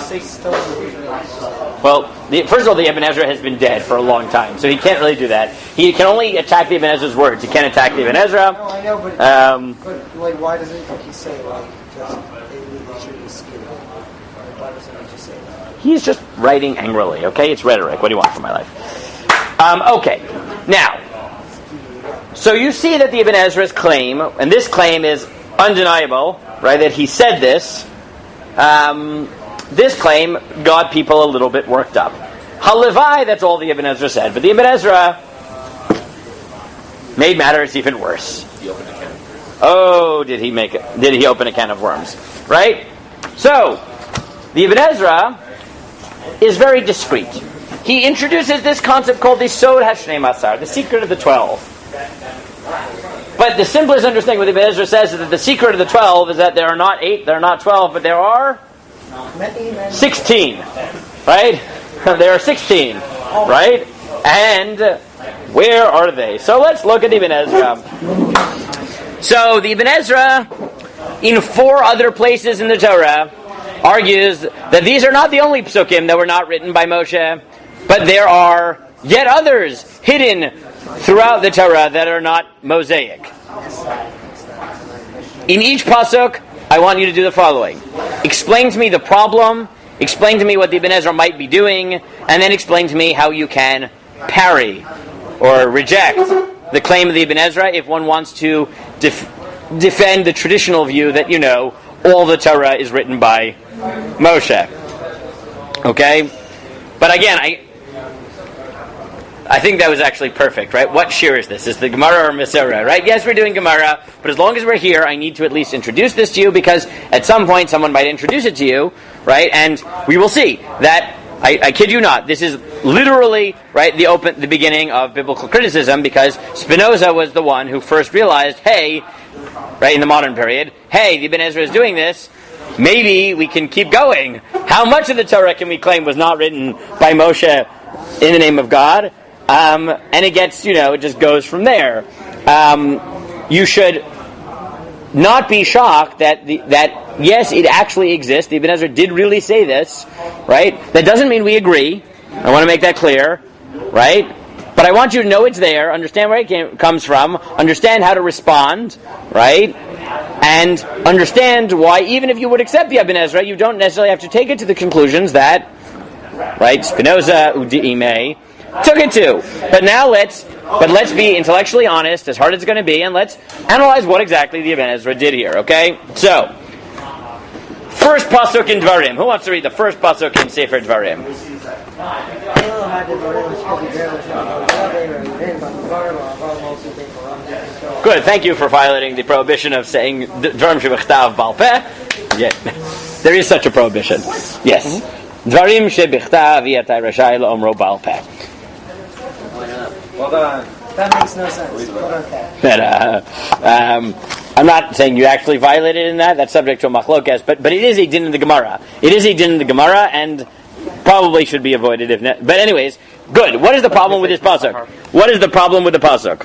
Well, first of all, the Ibn Ezra has been dead for a long time, so he can't really do that. He can only attack the Ibn Ezra's words. He can't attack the Ibn Ezra. No, I know, but why doesn't he say just why doesn't he just say that? He's just writing angrily. Okay, it's rhetoric. What do you want from my life? Okay, now. So you see that the Ibn Ezra's claim, and this claim is undeniable, right, that he said this, this claim got people a little bit worked up. Halevai, that's all the Ibn Ezra said, but the Ibn Ezra made matters even worse. Oh, did he open a can of worms, right? So, the Ibn Ezra is very discreet. He introduces this concept called the Sod HaShnei Masar, the secret of the 12. But the simplest understanding what Ibn Ezra says is that the secret of the 12 is that there are not 8, there are not 12, but there are 16. Right? There are 16. Right? And where are they? So let's look at Ibn Ezra. So the Ibn Ezra, in 4 other places in the Torah, argues that these are not the only Pesukim that were not written by Moshe, but there are yet others hidden throughout the Torah that are not Mosaic. In each pasuk, I want you to do the following. Explain to me the problem, explain to me what the Ibn Ezra might be doing, and then explain to me how you can parry or reject the claim of the Ibn Ezra if one wants to defend the traditional view that, all the Torah is written by Moshe. Okay? But again, I think that was actually perfect, right? What shir is this? Is the Gemara or Masorah, right? Yes, we're doing Gemara, but as long as we're here, I need to at least introduce this to you, because at some point someone might introduce it to you, right? And we will see that I kid you not. This is literally the beginning of biblical criticism, because Spinoza was the one who first realized, hey, right in the modern period, hey, the Ibn Ezra is doing this. Maybe we can keep going. How much of the Torah can we claim was not written by Moshe in the name of God? And it gets, it just goes from there. You should not be shocked that yes, it actually exists. The Ibn Ezra did really say this, right? That doesn't mean we agree. I want to make that clear, right? But I want you to know it's there, understand where it comes from, understand how to respond, right? And understand why, even if you would accept the Ibn Ezra, you don't necessarily have to take it to the conclusions that, right, Spinoza, Udi'ime, took it to. But now let's be intellectually honest, as hard as it's going to be, and let's analyze what exactly the Ibn Ezra did here, okay? So, first pasuk in Dvarim. Who wants to read the first pasuk in Sefer Dvarim? Good, thank you for violating the prohibition of saying Dvarim shebichtav bal peh. Yeah, there is such a prohibition. Yes. Dvarim shebichtav yatai rashai la'omro bal peh. Well done. That makes no sense. But, I'm not saying you actually violated in that. That's subject to a machlokes, but it is a din in the Gemara. It is a din in the Gemara, and probably should be avoided if. But anyways, good. What is the problem with this pasuk? What is the problem with the pasuk?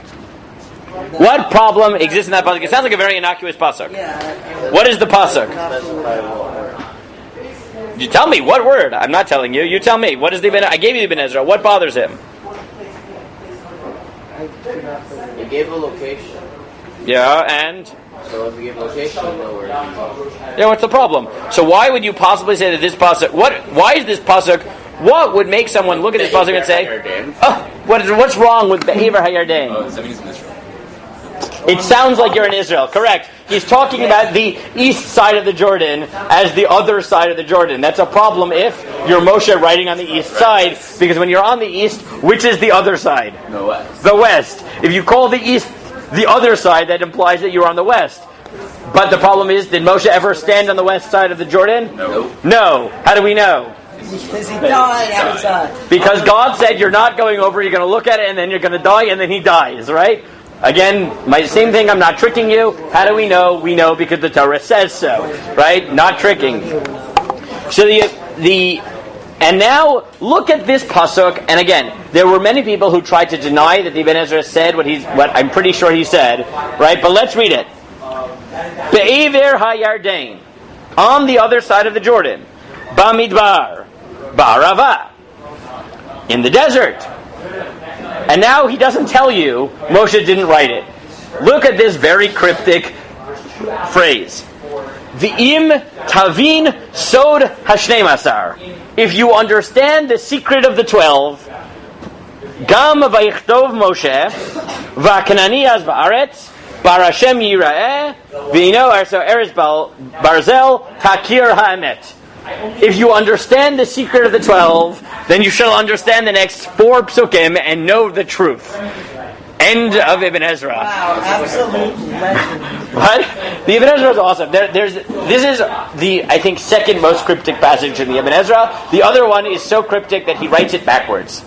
What problem exists in that pasuk? It sounds like a very innocuous pasuk. What is the pasuk? You tell me what word. I'm not telling you. You tell me. What is the Ibn? I gave you the Ibn Ezra. What bothers him? You gave a location. Yeah, and? So if you give location, you know where it is. Yeah, what's the problem? So why would you possibly say that this pasuk? Why is this pasuk? What would make someone look at this pasuk and say, "Oh, what's wrong with Be'ever Hayarden?" Oh, does that mean he's in Israel? It sounds like you're in Israel. Correct. He's talking about the east side of the Jordan as the other side of the Jordan. That's a problem if you're Moshe writing on the east side, because when you're on the east, which is the other side? The west. The west. If you call the east the other side, that implies that you're on the west. But the problem is, did Moshe ever stand on the west side of the Jordan? No. How do we know? Because he died outside. Because God said you're not going over, you're going to look at it, and then you're going to die, and then he dies, right? Again, my same thing, I'm not tricking you. How do we know? We know because the Torah says so, right? Not tricking. So and now look at this pasuk, and again, there were many people who tried to deny that the Ibn Ezra said what I'm pretty sure he said, right? But let's read it. Be'ever hayarden, on the other side of the Jordan, bamidbar, ba'arava, in the desert. And now he doesn't tell you Moshe didn't write it. Look at this very cryptic phrase. V'im tavin sod hashnei masar. If you understand the secret of the 12, gam vayichtov Moshe v'kanani az ba'aretz bar Hashem yira'eh v'ino arso eretz barzel takir ha'emet. If you understand the secret of the 12, then you shall understand the next 4 Pesukim and know the truth. End of Ibn Ezra. Wow, absolute legend. What? The Ibn Ezra is awesome. This is the, I think, second most cryptic passage in the Ibn Ezra. The other one is so cryptic that he writes it backwards.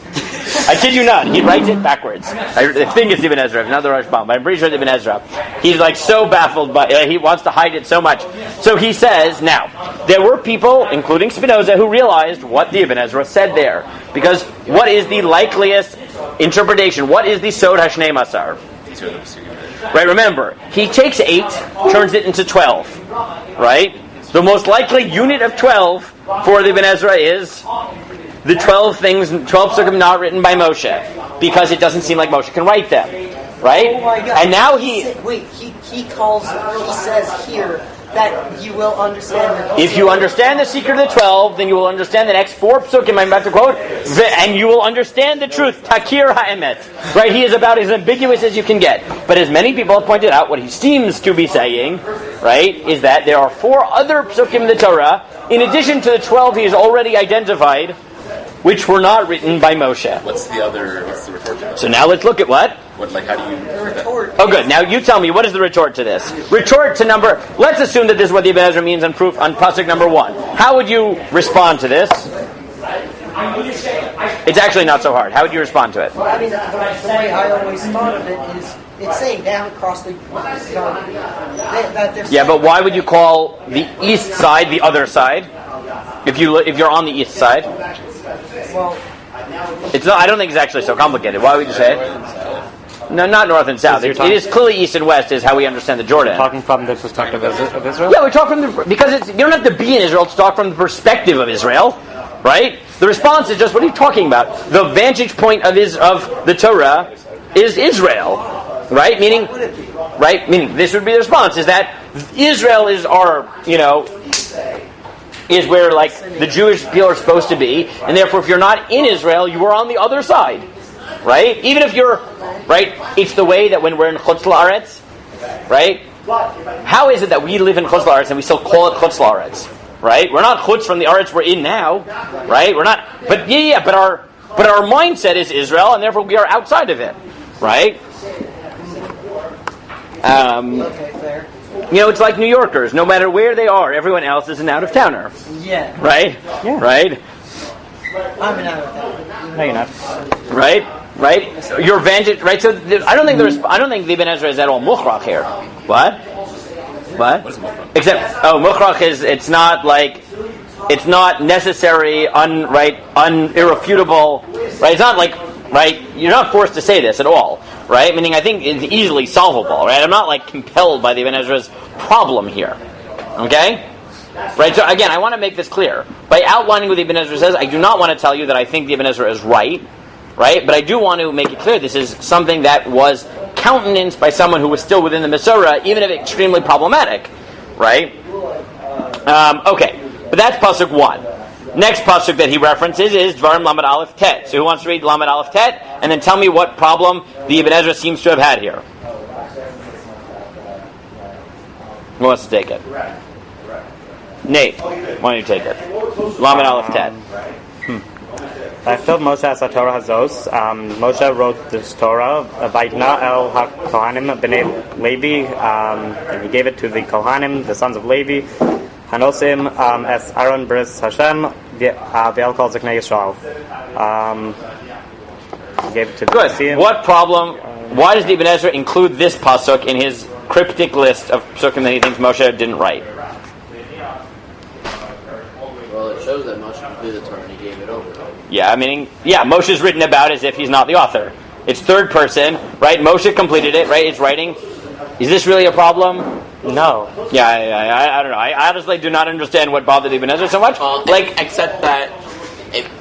I kid you not, he writes it backwards. I think it's Ibn Ezra, another Rashbam, but I'm pretty sure it's Ibn Ezra. He's like so baffled by he wants to hide it so much. So he says, now, there were people, including Spinoza, who realized what the Ibn Ezra said there. Because what is the likeliest interpretation? What is the Sod Hashnei Masar? Right, remember, he takes 8, turns it into 12. Right? The most likely unit of 12 for the Ibn Ezra is the 12 things, 12 Pesukim not written by Moshe, because it doesn't seem like Moshe can write them, right? Oh my God. And now he says here that you will understand. If you understand the secret of the 12, then you will understand the next 4 Pesukim I'm about to quote, and you will understand the truth. Takir ha'emet. Right? He is about as ambiguous as you can get. But as many people have pointed out, what he seems to be saying, right, is that there are 4 other Pesukim in the Torah, in addition to the 12 he has already identified, which were not written by Moshe. What's the retort to that? So now let's look at what? How do you... Oh good, now you tell me, what is the retort to this? Retort to let's assume that this is what the Ibn Ezra means on pasuk number 1. How would you respond to this? It's actually not so hard. How would you respond to it? Well, I mean, the way I always thought of it is, it's saying they haven't crossed the Jordan. Yeah, but why would you call the east side the other side if you're on the east side? Well, It's not. I don't think it's actually so complicated. Why would you say it? No, not north and south. It is clearly east and west is how we understand the Jordan. Talking from the perspective of Israel? Yeah, we talk from because you don't have to be in Israel to talk from the perspective of Israel, right? The response is just, what are you talking about? The vantage point of the Torah is Israel, right? Meaning this would be the response, is that Israel is our, is where like the Jewish people are supposed to be, and therefore if you're not in Israel, you are on the other side, right? Even if you're, right, it's the way that when we're in Chutz La'aretz, right? How is it that we live in Chutz La'aretz and we still call it Chutz La'aretz, right? We're not Chutz from the Aretz we're in now, right? We're not, but our mindset is Israel, and therefore we are outside of it, right? It's like New Yorkers. No matter where they are, everyone else is an out-of-towner. Yeah. Right? Yeah. Right? I'm an out-of-towner. No, you're not. Right? Your vantage, right? So I don't think the Ibn Ezra is at all mukhrach here. What? What is mukhrach? Except, mukhrach is, it's not necessary, irrefutable, right? It's not like, right? You're not forced to say this at all, right? Meaning, I think it's easily solvable, right? I'm not compelled by the Ibn Ezra's problem here, okay? Right. So again, I want to make this clear by outlining what the Ibn Ezra says. I do not want to tell you that I think the Ibn Ezra is right, but I do want to make it clear this is something that was countenanced by someone who was still within the Masorah, even if extremely problematic, right? Okay, but that's pasuk 1. Next pasuk that he references is Dvarim Lamed Aleph Tet. So who wants to read Lamed Aleph Tet and then tell me what problem the Ibn Ezra seems to have had here? Who wants to take it? Nate, why don't you take it? Lamed Aleph Tet. I filled Moshe as a Torah Hazos. Moshe wrote this Torah, Vaitna el HaKohanim B'nei Levi, and he gave it to the Kohanim, the sons of Levi. Hanosim es Aaron Bris Hashem Ve'el Kol Zeknei Yisrael. He gave it to the Good. Nesiim. What problem? Why does the Ibn Ezra include this pasuk in his cryptic list of Pesukim that he thinks Moshe didn't write? Well, it shows that Moshe completed the Torah and he gave it over. Yeah, meaning, Moshe's written about as if he's not the author. It's third person, right? Moshe completed it, right? It's writing. Is this really a problem? No. Yeah, I don't know. I honestly do not understand what bothered Ibn Ezra so much. Except that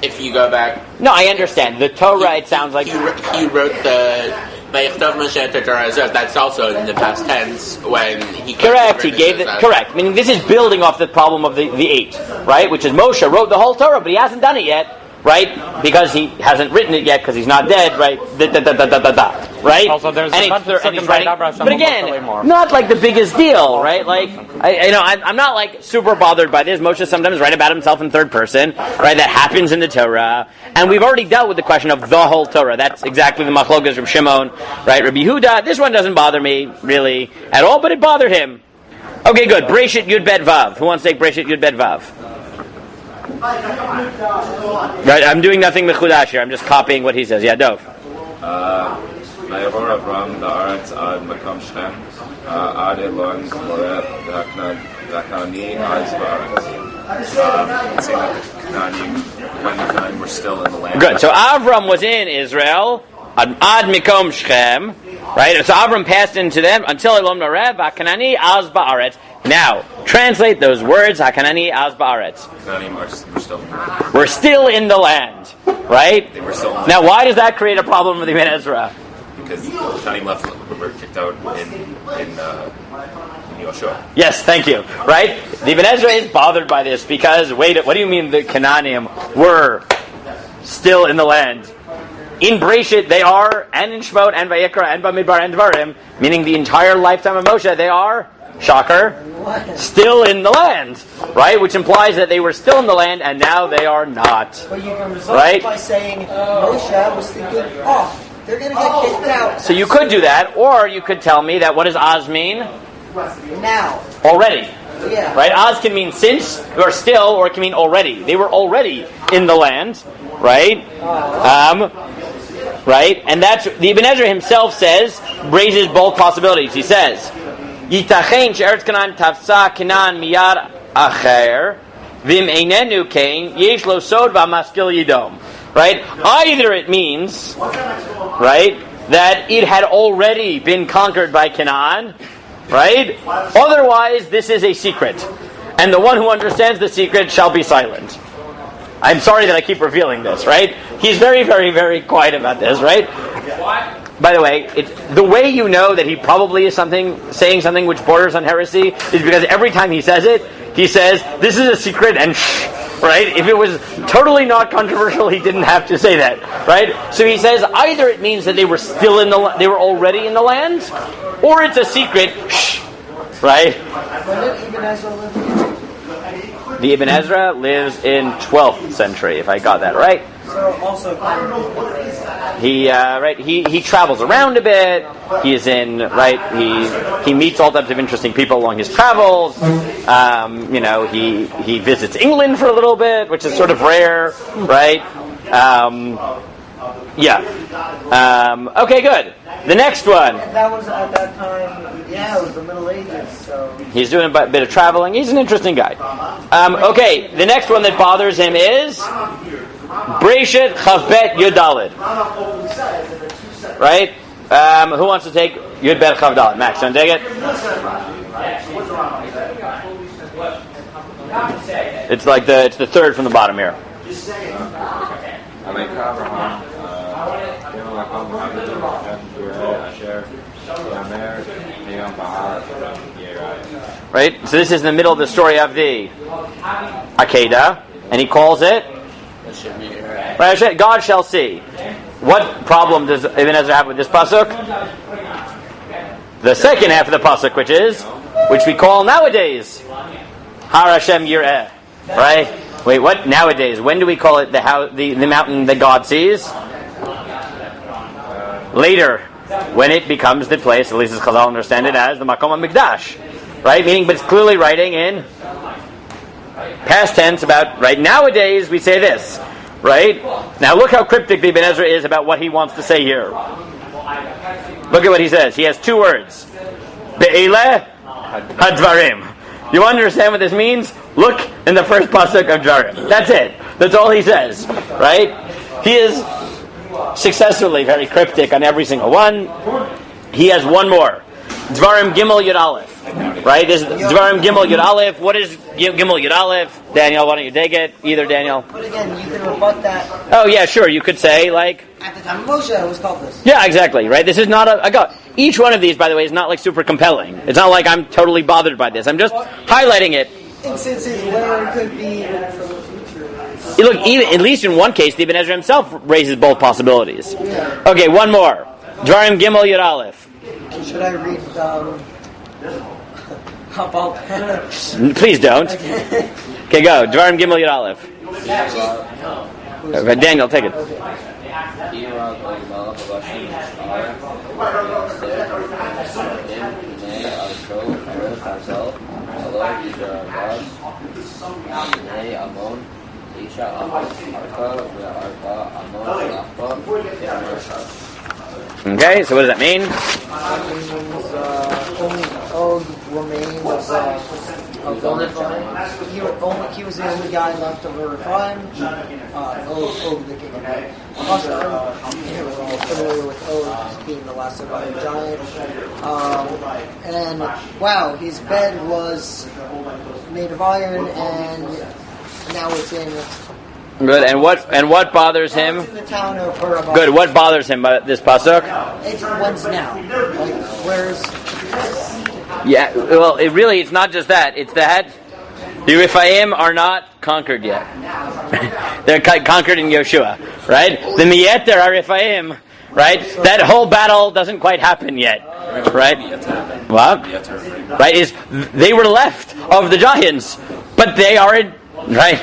if you go back... No, I understand. The Torah, it sounds like... He wrote the... That's also in the past tense when he... Correct, he gave it... Correct. Meaning this is building off the problem of the 8, right? Which is Moshe wrote the whole Torah, but he hasn't done it yet, right? Because he hasn't written it yet, because he's not dead, right? Right? Also, there's a bunch of and he's writing, writing, but again, not like the biggest deal, right? I'm not super bothered by this. Moshe sometimes write about himself in third person, right? That happens in the Torah, and we've already dealt with the question of the whole Torah. That's exactly the machlokas of Shimon, right? Rabbi Yehuda. This one doesn't bother me really at all, but it bothered him. Okay, good. Breshit Yud Bet Vav. Who wants to take Breshit Yud Bet Vav? Right, I'm doing nothing mechudash here. I'm just copying what he says. Yeah, Dov. Vayavor Avram Da'aretz Ad Makam Shem Ad Elon Moret Dakani Az Ba'aretz. Saying that the Canaanim, when the Canaanim were still in the land. Good. So Avram was in Israel Ad Mikom Shechem. Right. So Avram passed into them until Elon Moret Hakanani Az Ba'aretz. Now, translate those words, Hakanani Az Ba'aretz. We're still in the land, right? They were still in the land. Now, why does that create a problem with Ibn Ezra? Because Shani left, were kicked out in Yoshua. Yes, thank you. Right? The Ibn Ezra is bothered by this because, wait, what do you mean the Canaanim were still in the land? In Breshit, they are, and in Shemot, and Vayikra, and Bamidbar, and Dvarim, meaning the entire lifetime of Moshe, they are, shocker, still in the land, right? Which implies that they were still in the land, and now they are not. But you can resolve it by saying, Moshe was thinking, they're going to get kicked out. So you could do that, or you could tell me that what does Az mean? Now. Already. Yeah. Right? Az can mean since, or still, or it can mean already. They were already in the land, right? Right? And that's, the Ibn Ezra himself says, raises both possibilities. He says, Yitachen she'eretz Canaan tafsa Canaan miyad acher, vim einenu kain, yesh lo sod v'amaskil yidom. Right? Either it means, right, that it had already been conquered by Canaan, right? Otherwise, this is a secret. And the one who understands the secret shall be silent. I'm sorry that I keep revealing this, right? He's very, very, very quiet about this, right? By the way, the way you know that he probably is saying something which borders on heresy is because every time he says it, he says, this is a secret and shh, right? If it was totally not controversial, he didn't have to say that, right? So he says either it means that they were still they were already in the land, or it's a secret, shh, right? When did Ibn Ezra live here? The Ibn Ezra lives in 12th century, if I got that right. So also he travels around a bit. He is in he meets all types of interesting people along his travels. He visits England for a little bit, which is sort of rare, right? Okay, good. The next one. That was at that time. Yeah, it was the Middle Ages. So He's doing a bit of traveling. He's an interesting guy. Okay, the next one that bothers him is Breshit Chavbet Yudalid. Right? Who wants to take Yudbet Chavdalid? Max, don't take it? It's the third from the bottom here. Right? So this is in the middle of the story of the Akedah, and he calls it right, God shall see. What problem does Ibn Ezra have with this pasuk? The second half of the pasuk, which we call nowadays Har Hashem Yireh. Right? Wait, what? Nowadays? When do we call it the mountain that God sees? Later, when it becomes the place, at least as Chazal understand it as the Makom HaMikdash. Right? Meaning, but it's clearly writing in past tense about, right, nowadays we say this. Right? Now look how cryptic the Ibn Ezra is about what he wants to say here. Look at what he says. He has two words. Be'eleh hadvarim. You understand what this means? Look in the first pasuk of Dvarim. That's it. That's all he says. Right? He is successfully very cryptic on every single one. He has one more. Dvarim Gimel Yud Aleph. Right? This is Dvarim Gimel Yud Aleph. What is Gimel Yud Aleph? Daniel, why don't you take it? Either Daniel. But again, you can rebut that. Oh yeah, sure. You could say at the time of Moshe, it was called this. Yeah, exactly. Right. This is not each one of these, by the way, is not super compelling. It's not like I'm totally bothered by this. I'm just highlighting it. Instances where it could be for the future. Look, even at least in one case, the Ibn Ezra himself raises both possibilities. Yeah. Okay, one more. Dvarim Gimel Yud Aleph. Should I read? How about? Please don't. Okay, go. Dvarim Gimel Yud Aleph. Daniel, take it. Okay, so what does that mean? It means only remains he was the only guy left of Rephaim. The king of Bashan. We're all familiar with Og being the last surviving giant. And wow, his bed was made of iron, and now it's in. Good, and what bothers him? It's in the town of Burabah. Good, what bothers him about this pasuk? It's when's now. Where's? Yeah, well, it's not just that. It's that the Rephaim are not conquered yet. They're conquered in Yeshua, right? The Miyeter are Rephaim, right? That whole battle doesn't quite happen yet, right? What? Right? They were left of the giants, but they are right.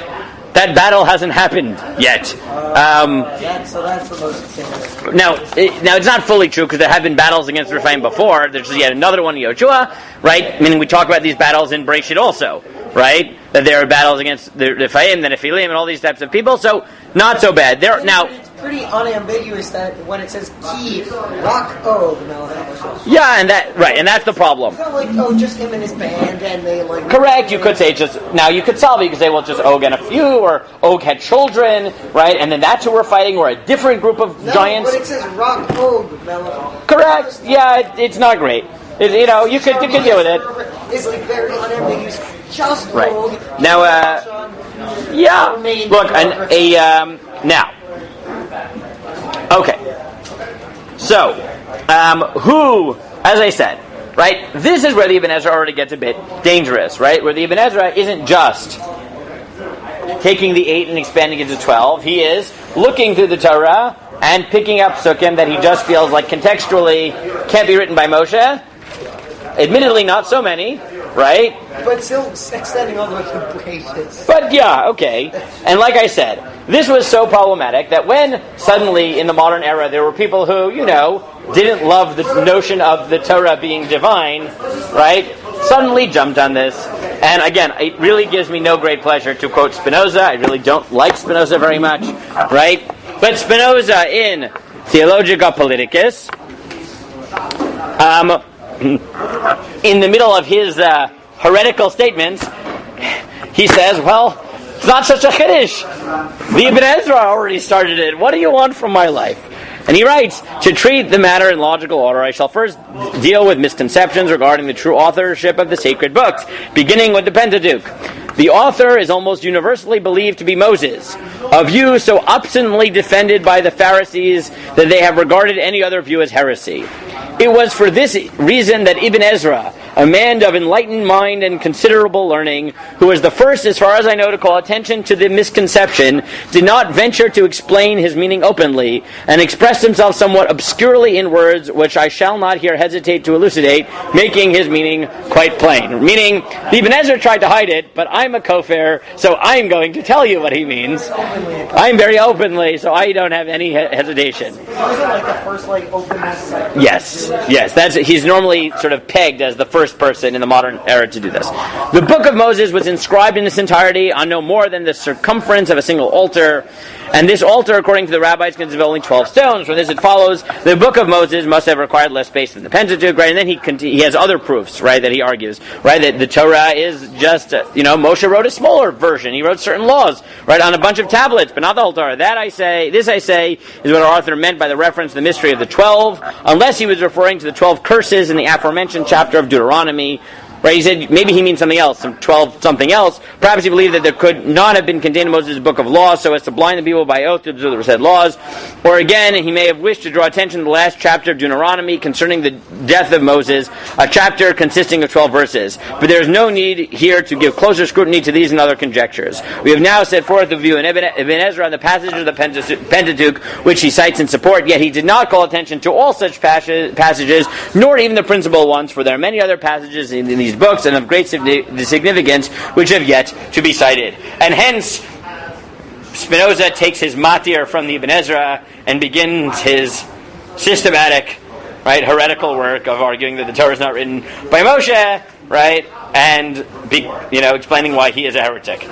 that battle hasn't happened yet. So that's the most similar. Now it's not fully true because there have been battles against Rephaim before. There's yet another one in Yoshua, right? Meaning we talk about these battles in Bereshit also, right? That there are battles against the Rephaim, the Nephilim, and all these types of people. So not so bad. It's pretty unambiguous that when it says Ki Rock O, the Melech. Yeah, and that's the problem. It's not like just him and his band, and they like. Correct. You could say you could solve it. You could say, well, just Og and a few, or Og had children, right? And then that's who we're fighting, or a different group of giants. But it says Rock Og, Melech. Correct. Yeah, it's not great. You could deal with it. It's like very unambiguous. Just right. Og. Now, yeah. Look, now. Okay. So, who, as I said, right, this is where the Ibn Ezra already gets a bit dangerous, right? Where the Ibn Ezra isn't just taking the 8 and expanding it to 12. He is looking through the Torah and picking up Pesukim that he just feels like contextually can't be written by Moshe. Admittedly, not so many, right? But still extending all the way to Bereshit. But yeah, okay. And like I said, this was so problematic that when suddenly in the modern era there were people who, didn't love the notion of the Torah being divine, right? Suddenly jumped on this. And again, it really gives me no great pleasure to quote Spinoza. I really don't like Spinoza very much, right? But Spinoza in Theologia Politicus, in the middle of his heretical statements, he says, well, it's not such a chiddush. The Ibn Ezra already started it. What do you want from my life? And he writes, to treat the matter in logical order, I shall first deal with misconceptions regarding the true authorship of the sacred books, beginning with the Pentateuch. The author is almost universally believed to be Moses, a view so obstinately defended by the Pharisees that they have regarded any other view as heresy. It was for this reason that Ibn Ezra, a man of enlightened mind and considerable learning, who was the first, as far as I know, to call attention to the misconception, did not venture to explain his meaning openly, and expressed himself somewhat obscurely in words which I shall not here hesitate to elucidate, making his meaning quite plain. Meaning, Ibn Ezra tried to hide it, but I'm a kofar, so I'm going to tell you what he means. I'm very openly, so I don't have any hesitation. Was it like the first openness? Yes. He's normally sort of pegged as the first person in the modern era to do this. The Book of Moses was inscribed in its entirety on no more than the circumference of a single altar, and this altar, according to the rabbis, consists of only 12 stones. From this it follows the Book of Moses must have required less space than the Pentateuch, right? And then he has other proofs, right, that he argues, right, that the Torah is just, Moshe wrote a smaller version. He wrote certain laws, right, on a bunch of tablets, but not the whole Torah. This I say, is what our author meant by the reference to the mystery of the 12, unless he was referring to the 12 curses in the aforementioned chapter of Deuteronomy. Right, he said maybe he means something else, some 12 something else. Perhaps he believed that there could not have been contained in Moses' book of laws so as to blind the people by oath to observe the said laws. Or again, he may have wished to draw attention to the last chapter of Deuteronomy concerning the death of Moses, a chapter consisting of 12 verses. But there is no need here to give closer scrutiny to these and other conjectures. We have now set forth the view in Ibn Ezra on the passages of the Pentateuch, which he cites in support, yet he did not call attention to all such passages, nor even the principal ones, for there are many other passages in these books and of great significance which have yet to be cited. And hence, Spinoza takes his matir from the Ibn Ezra and begins his systematic, right, heretical work of arguing that the Torah is not written by Moshe, right, and explaining why he is a heretic.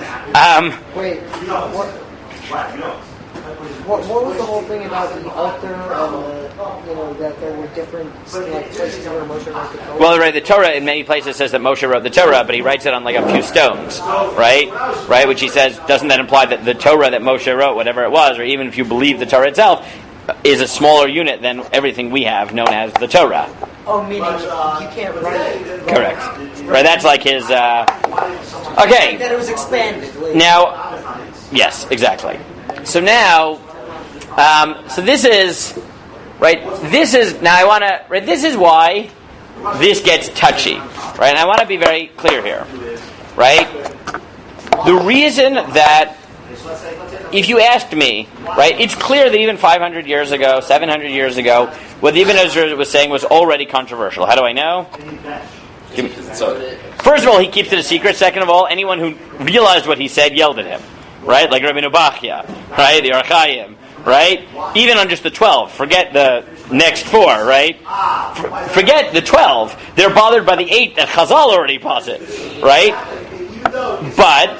What was the whole thing about the altar and that there were different places where Moshe wrote the Torah? Well, right, the Torah in many places says that Moshe wrote the Torah, but he writes it on a few stones, right? Which he says, doesn't that imply that the Torah that Moshe wrote, whatever it was, or even if you believe the Torah itself, is a smaller unit than everything we have known as the Torah? Oh, meaning you can't write it. Correct. Right, that's like his, okay. That it was expanded later. Now, yes, exactly. So now, this is why this gets touchy, right? And I want to be very clear here, right? The reason that, if you asked me, right, it's clear that even 500 years ago, 700 years ago, what Ibn Ezra was saying was already controversial. How do I know? First of all, he keeps it a secret. Second of all, anyone who realized what he said yelled at him. right? Like Rabbeinu Bachya, right? The Archaim, right? Even on just the 12, forget the next 4, right? Forget the 12. They're bothered by the 8 that Chazal already posit, right? But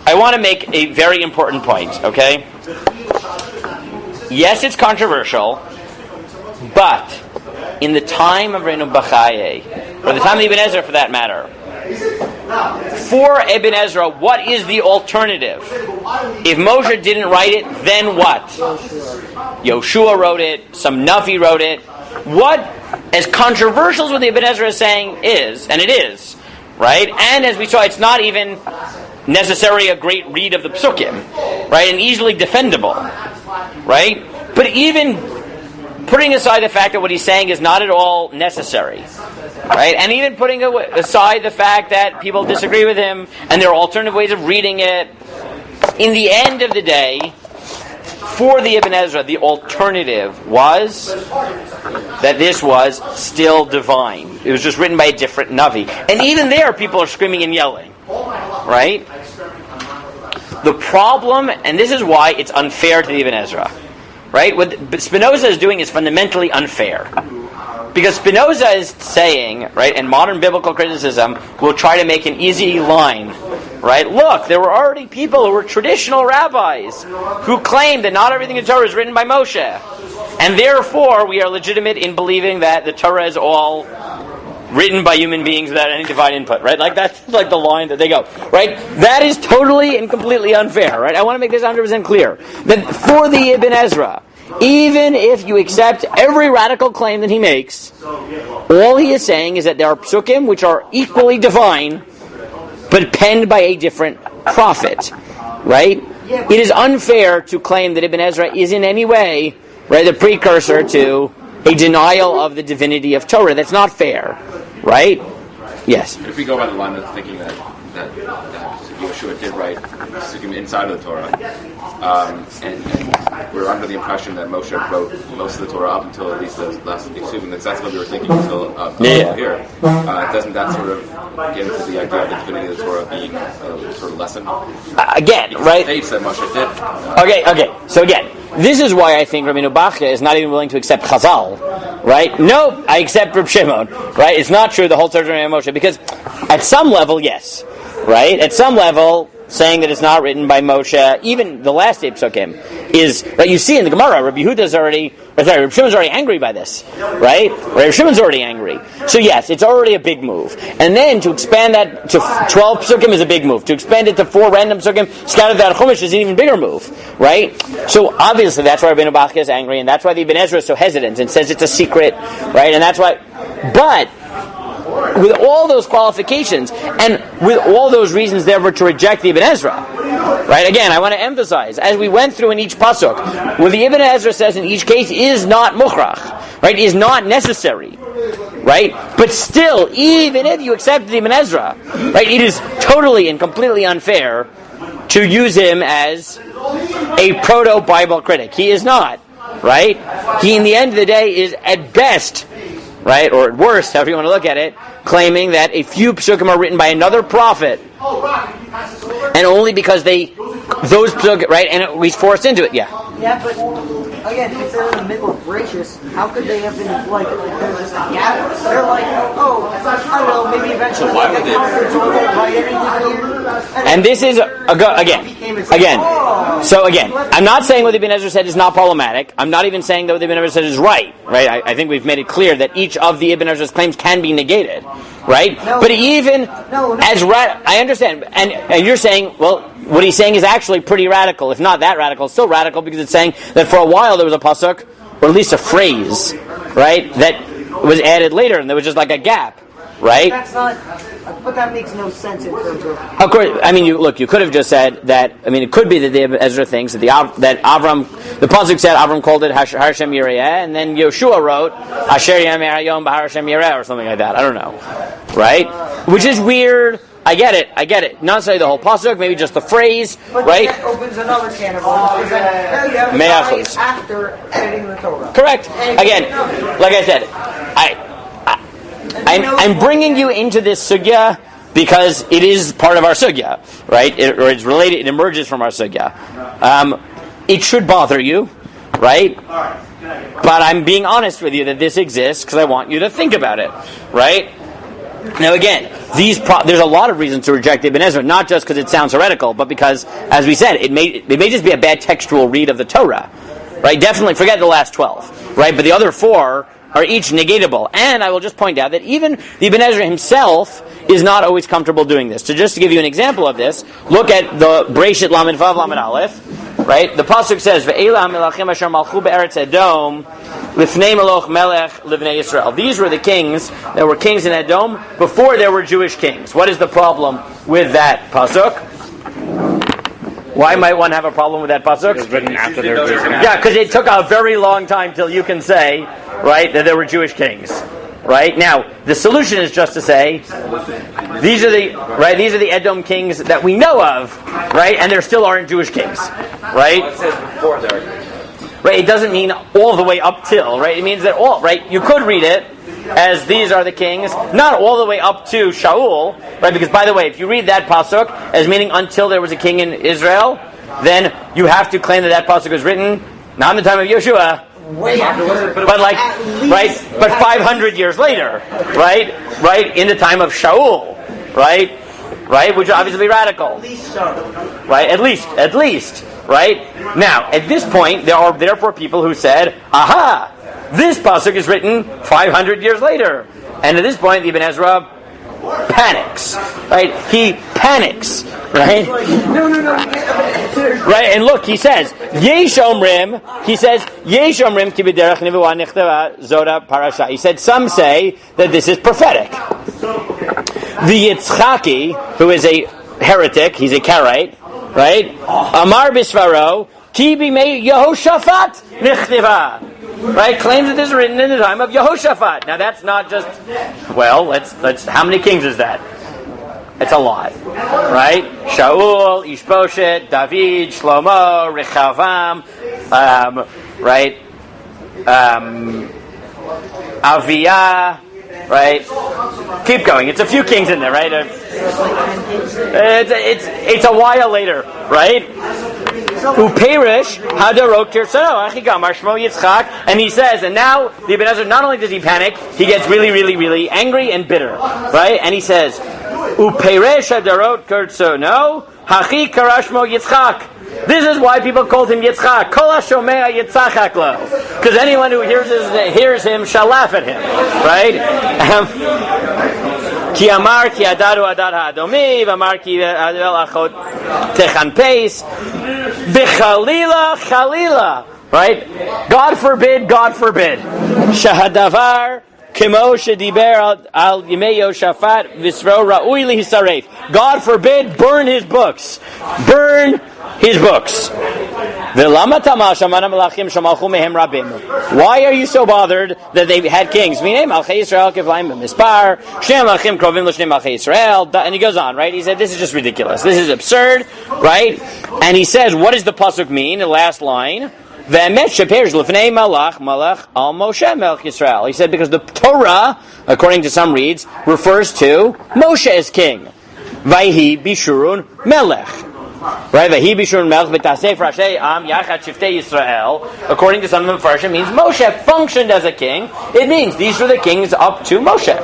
I want to make a very important point, okay? Yes, it's controversial, but in the time of Reinu Bachaye, or the time of Ibn Ezra for that matter, for Ibn Ezra, what is the alternative? If Moshe didn't write it, then what? Yoshua wrote it, some Navi wrote it. What, as controversial as what the Ibn Ezra is saying is, and it is, right? And as we saw, it's not even necessarily a great read of the Pesukim, right? And easily defendable, right? But even putting aside the fact that what he's saying is not at all necessary, right? And even putting aside the fact that people disagree with him and there are alternative ways of reading it, in the end of the day, for the Ibn Ezra, the alternative was that this was still divine. It was just written by a different Navi. And even there, people are screaming and yelling, right? The problem, and this is why it's unfair to the Ibn Ezra, right? What Spinoza is doing is fundamentally unfair. Because Spinoza is saying, right, and modern biblical criticism will try to make an easy line, right? Look, there were already people who were traditional rabbis who claimed that not everything in Torah is written by Moshe. And therefore, we are legitimate in believing that the Torah is all written by human beings without any divine input, right? Like that's like the line that they go, right? That is totally and completely unfair, right? I want to make this 100% clear. That for the Ibn Ezra, even if you accept every radical claim that he makes, all he is saying is that there are Pesukim which are equally divine, but penned by a different prophet, right? It is unfair to claim that Ibn Ezra is in any way, right, the precursor to a denial of the divinity of Torah. That's not fair, right? Yes. If we go by the line of thinking that Yeshua did write Pesukim inside of the Torah, and we're under the impression that Moshe wrote most of the Torah up until at least the last Pesukim, that's what we were thinking until here. Doesn't that sort of get into the idea of the divinity of the Torah being sort of lessened? Again, right? States that Moshe did. Okay. So again, this is why I think Rabbeinu Bachya is not even willing to accept Chazal, right? No, I accept Reb Shimon, right? It's not true the whole Torah of Moshe, because at some level, yes, right? At some level, saying that it's not written by Moshe, even the last eight Pesukim, is that you see in the Gemara, Reb Shimon's already angry by this, right? Reb Shimon's already angry. So yes, it's already a big move. And then to expand that to 12 Pesukim is a big move. To expand it to 4 random Pesukim scattered throughout Chumash is an even bigger move, right? So obviously that's why Rabbeinu Bachya is angry, and that's why the Ibn Ezra is so hesitant and says it's a secret, right? And that's why, but with all those qualifications and with all those reasons therefore to reject the Ibn Ezra, right? Again, I want to emphasize, as we went through in each pasuk, what the Ibn Ezra says in each case is not mukhrach, right? Is not necessary, right? But still, even if you accept the Ibn Ezra, right, it is totally and completely unfair to use him as a proto-Bible critic. He is not, right? He, in the end of the day, is at best, right, or at worst, however you want to look at it, claiming that a few Pesukim are written by another prophet, and only because those Pesukim, right, and he's forced into it, yeah. Yeah, but again, if they're in the middle of Bereshis, how could they have been like they're just yeah? They're like, oh, I don't know, maybe eventually why would they write anything here. And this is again. So again, I'm not saying what the Ibn Ezra said is not problematic. I'm not even saying that what the Ibn Ezra said is right. Right? I think we've made it clear that each of the Ibn Ezra's claims can be negated. Right? No, but even as I understand, and you're saying, well, what he's saying is actually pretty radical. If not that radical, it's still radical because it's saying that for a while there was a pasuk, or at least a phrase, right, that was added later, and there was just like a gap. Right? That's not, but that makes no sense in terms of. Of course, I mean, you could have just said that. I mean, it could be that the Ezra thinks that that Avram, the pasuk said Avram called it Hashem Yireh, and then Yeshua wrote Asher Yamer Hayom B'Har Hashem Yireh or something like that. I don't know, right? Which is weird. I get it. Not necessarily the whole pasuk, maybe just the phrase, but right? That opens another can of worms. After editing the Torah. Correct. Again, like I said, I'm bringing you into this sugya because it is part of our sugya, right? Or it's related, it emerges from our sugya. It should bother you, right? But I'm being honest with you that this exists because I want you to think about it, right? Now again, there's a lot of reasons to reject Ibn Ezra, not just because it sounds heretical, but because, as we said, it may just be a bad textual read of the Torah, right? Definitely forget the last 12, right? But the other 4 are each negatable. And I will just point out that even the Ibn Ezra himself is not always comfortable doing this. So just to give you an example of this, look at the Breshit Lamed Vav Lamed Aleph, right? The pasuk says, "Ve'ela hamelachim asher malchu be'eretz Edom, lifnei Meloch melech livnei Yisrael." These were the kings that were kings in Edom before there were Jewish kings. What is the problem with that pasuk? Why might one have a problem with that pasuk? It was written after their Jewish. Yeah, because it took a very long time till you can say, right, that there were Jewish kings. Right? Now, the solution is just to say, these are the Edom kings that we know of, right? And there still aren't Jewish kings. Right? It says before there. Right? It doesn't mean all the way up till, right? It means that right? You could read it as these are the kings, not all the way up to Shaul, right? Because, by the way, if you read that pasuk as meaning until there was a king in Israel, then you have to claim that pasuk was written not in the time of Yeshua, but like, right? But 500 years later, right? Right? In the time of Shaul, right? Right? Which would obviously be radical. Right? At least. Right? Now, at this point, there are therefore people who said, aha! This pasuk is written 500 years later. And at this point, the Ibn Ezra panics. Right? He panics. Right? No. Right? And look, he says, Yesh Omrim ki b'derech nevuah nechteva zoda parasha. He said, some say that this is prophetic. The Yitzchaki, who is a heretic, he's a Karaite, right? Amar bisvaro ki b'mei Yehoshaphat nechteva. Right? Claims that this is written in the time of Yehoshaphat. Now that's not just, well, let's how many kings is that? It's a lot. Right? Shaul, Ishboshet, David, Shlomo, Rechavam, right? Aviyah, right? Keep going. It's a few kings in there, right? It's a while later, right? Uperish hadarot kirsono achigamar shmo Yitzchak, and he says, and now the Ibn Ezra, not only does he panic, he gets really, really, really angry and bitter, right? And he says, Uperish hadarot kirsono hachi karashmo Yitzchak. This is why people called him Yitzchak. Kol hashomea Yitzchak lo, because anyone who hears him shall laugh at him, right? Ki amar ki adaru adar ha'adomi, v'amar ki adel achot techan peis, b'chalila, right? God forbid, shahadavar kimo shediber al yimei Yoshafat v'sro ra'ui lihisaref. God forbid, burn his books. Why are you so bothered that they had kings? And he goes on, right? He said, this is just ridiculous. This is absurd, right? And he says, what does the pasuk mean? The last line. He said, because the Torah, according to some reads, refers to Moshe as king. Vayhi bishurun melech. Right? Vayhi bishurun melech v'tasef rashei am yachat shiftei Yisrael. According to some of the Farshim, means Moshe functioned as a king. It means these were the kings up to Moshe.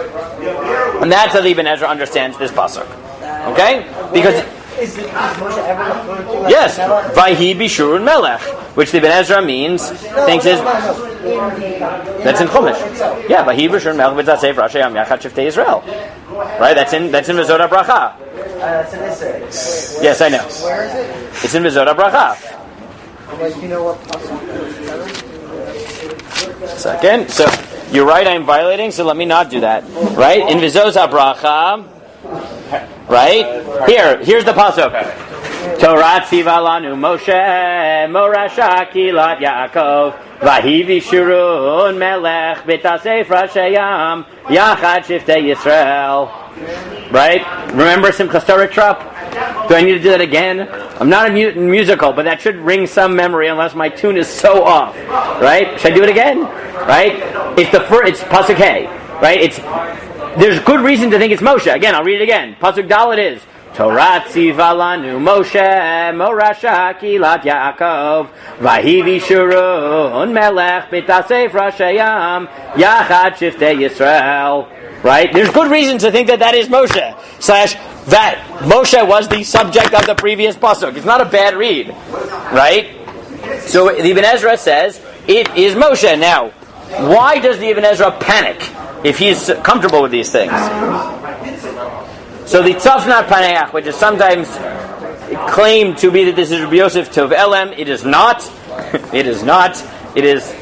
And that's how the Ibn Ezra understands this pasuk. Okay? Because Is Moshe ever referred to? yes, Vayhi bishurun melech, which the Ibn Ezra means thinks is that's in Chumash. Yeah, Vayhi bishurun melech v'tasef rashei am yachat shiftei Yisrael. Right? That's in V'zot HaBracha. That's in Isser. Yes, I know. Where is it? It's in V'zot HaBracha. Like, you know what? Second. So you're right. I'm violating. So let me not do that. Right? In V'zot HaBracha. Right? Here's the pasuk. Torah tziva lanu Moshe morasha kilat Yaakov vahi v'shurun melech b'tasef rashayam yachad shiftei Yisrael. Right? Remember Simchas Torah Trop? Do I need to do that again? I'm not a musical, but that should ring some memory unless my tune is so off. Right? Should I do it again? Right? It's pasuk Hey. Right? It's there's good reason to think it's Moshe. Again, I'll read it again. Pasuk Dalet is Torah tziva lanu Moshe morasha kilat Yaakov vahivi shurun melech b'tasef rashayam yachad shiftei Yisrael. Right? There's good reason to think that is Moshe. / that Moshe was the subject of the previous pasuk. It's not a bad read. Right? So the Ibn Ezra says it is Moshe. Now, why does the Ibn Ezra panic if he's comfortable with these things? So the Tzafnat Paneach, which is sometimes claimed to be that this is Rabbi Yosef Tov Elem, it is not. It is not. It is,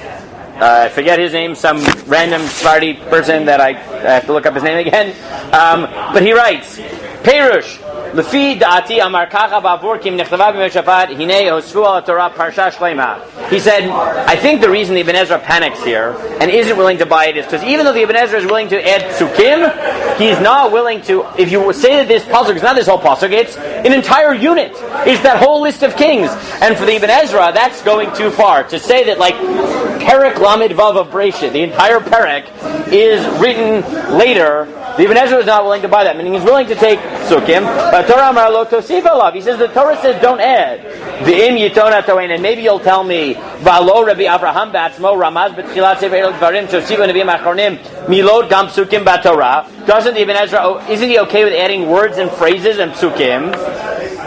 I forget his name, some random Sephardi person that I have to look up his name again. But he writes, Perush, Lefi da'ati amar kacha ba'avur kim nechtava b'meshafat hinei hosfu al Torah parsha shleima. He said, I think the reason the Ibn Ezra panics here and isn't willing to buy it is because even though the Ibn Ezra is willing to add Pesukim, he's not willing to, if you say that this pasuk is not this whole pasuk, it's an entire unit. It's that whole list of kings. And for the Ibn Ezra, that's going too far. To say that like Perek Lamed Vav of Breshit, the entire Perek, is written later, the Ibn Ezra is not willing to buy that, meaning he's willing to take Pesukim. Torah Amar Lo Tosiv Alav. He says the Torah says don't add. V'im Yitona Toein, and maybe you'll tell me V'alo Rabbi Avraham Batzmo Ramaz B'tchilat Sefer Dvarim Tosivu Neviim Achronim Milot Gam Pesukim B'Torah. Doesn't Ibn Ezra? Isn't he okay with adding words and phrases and Pesukim?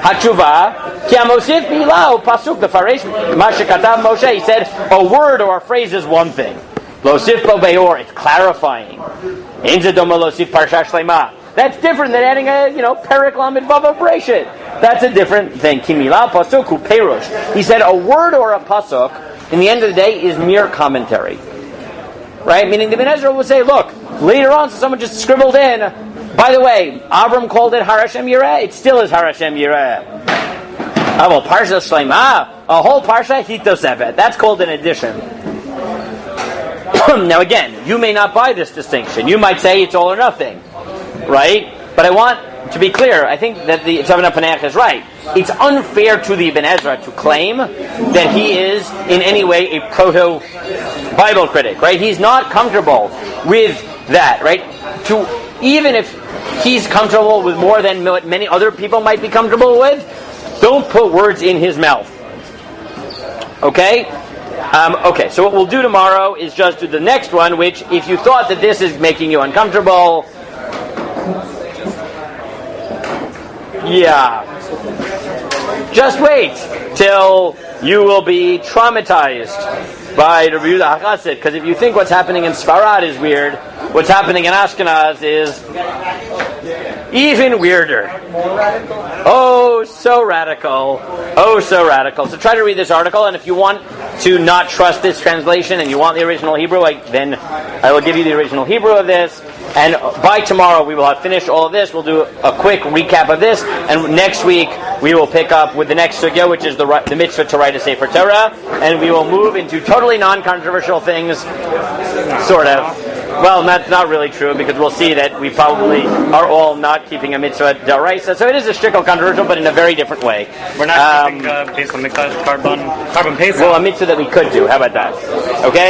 Hatshuva Ki Amosif Bilau Pasuk the Farish Mashikatav Moshe. He said a word or a phrase is one thing. Losif Bo Beor, it's clarifying. Inzadoma Losif Parsha Shlema. That's different than adding a, Perek Lamed Vav of Breshit. That's a different thing. Kimila pasuk hu perush. He said a word or a pasuk, in the end of the day, is mere commentary. Right? Meaning the Ibn Ezra will say, look, later on, so someone just scribbled in, by the way, Avram called it Har Hashem Yireh, it still is Har Hashem Yireh. Well, Parsha Shlema, a whole Parsha Hitosefet. That's called an addition. Now again, you may not buy this distinction. You might say it's all or nothing. Right? But I want to be clear, I think that the Tzavnat Paneach is right. It's unfair to the Ibn Ezra to claim that he is in any way a proto-Bible critic, right? He's not comfortable with that, right? Even if he's comfortable with more than what many other people might be comfortable with, don't put words in his mouth. Okay? Okay, so what we'll do tomorrow is just do the next one, which, if you thought that this is making you uncomfortable, yeah, just wait till you will be traumatized by Rabbi Yehuda HaChassid, because if you think what's happening in Sfarad is weird, what's happening in Ashkenaz is even weirder. Oh, so radical. Oh, so radical. So try to read this article, and if you want to not trust this translation and you want the original Hebrew, then I will give you the original Hebrew of this. And by tomorrow we will have finished all of this. We'll do a quick recap of this, and next week we will pick up with the next sugya, which is the mitzvah to write a Sefer Torah, and we will move into totally non-controversial things, sort of. Well, that's not really true, because we'll see that we probably are all not keeping a mitzvah d'oraisa. So it is a shtickle controversial, but in a very different way. We're not keeping based on carbon paste. Well, a mitzvah that we could do. How about that? Okay.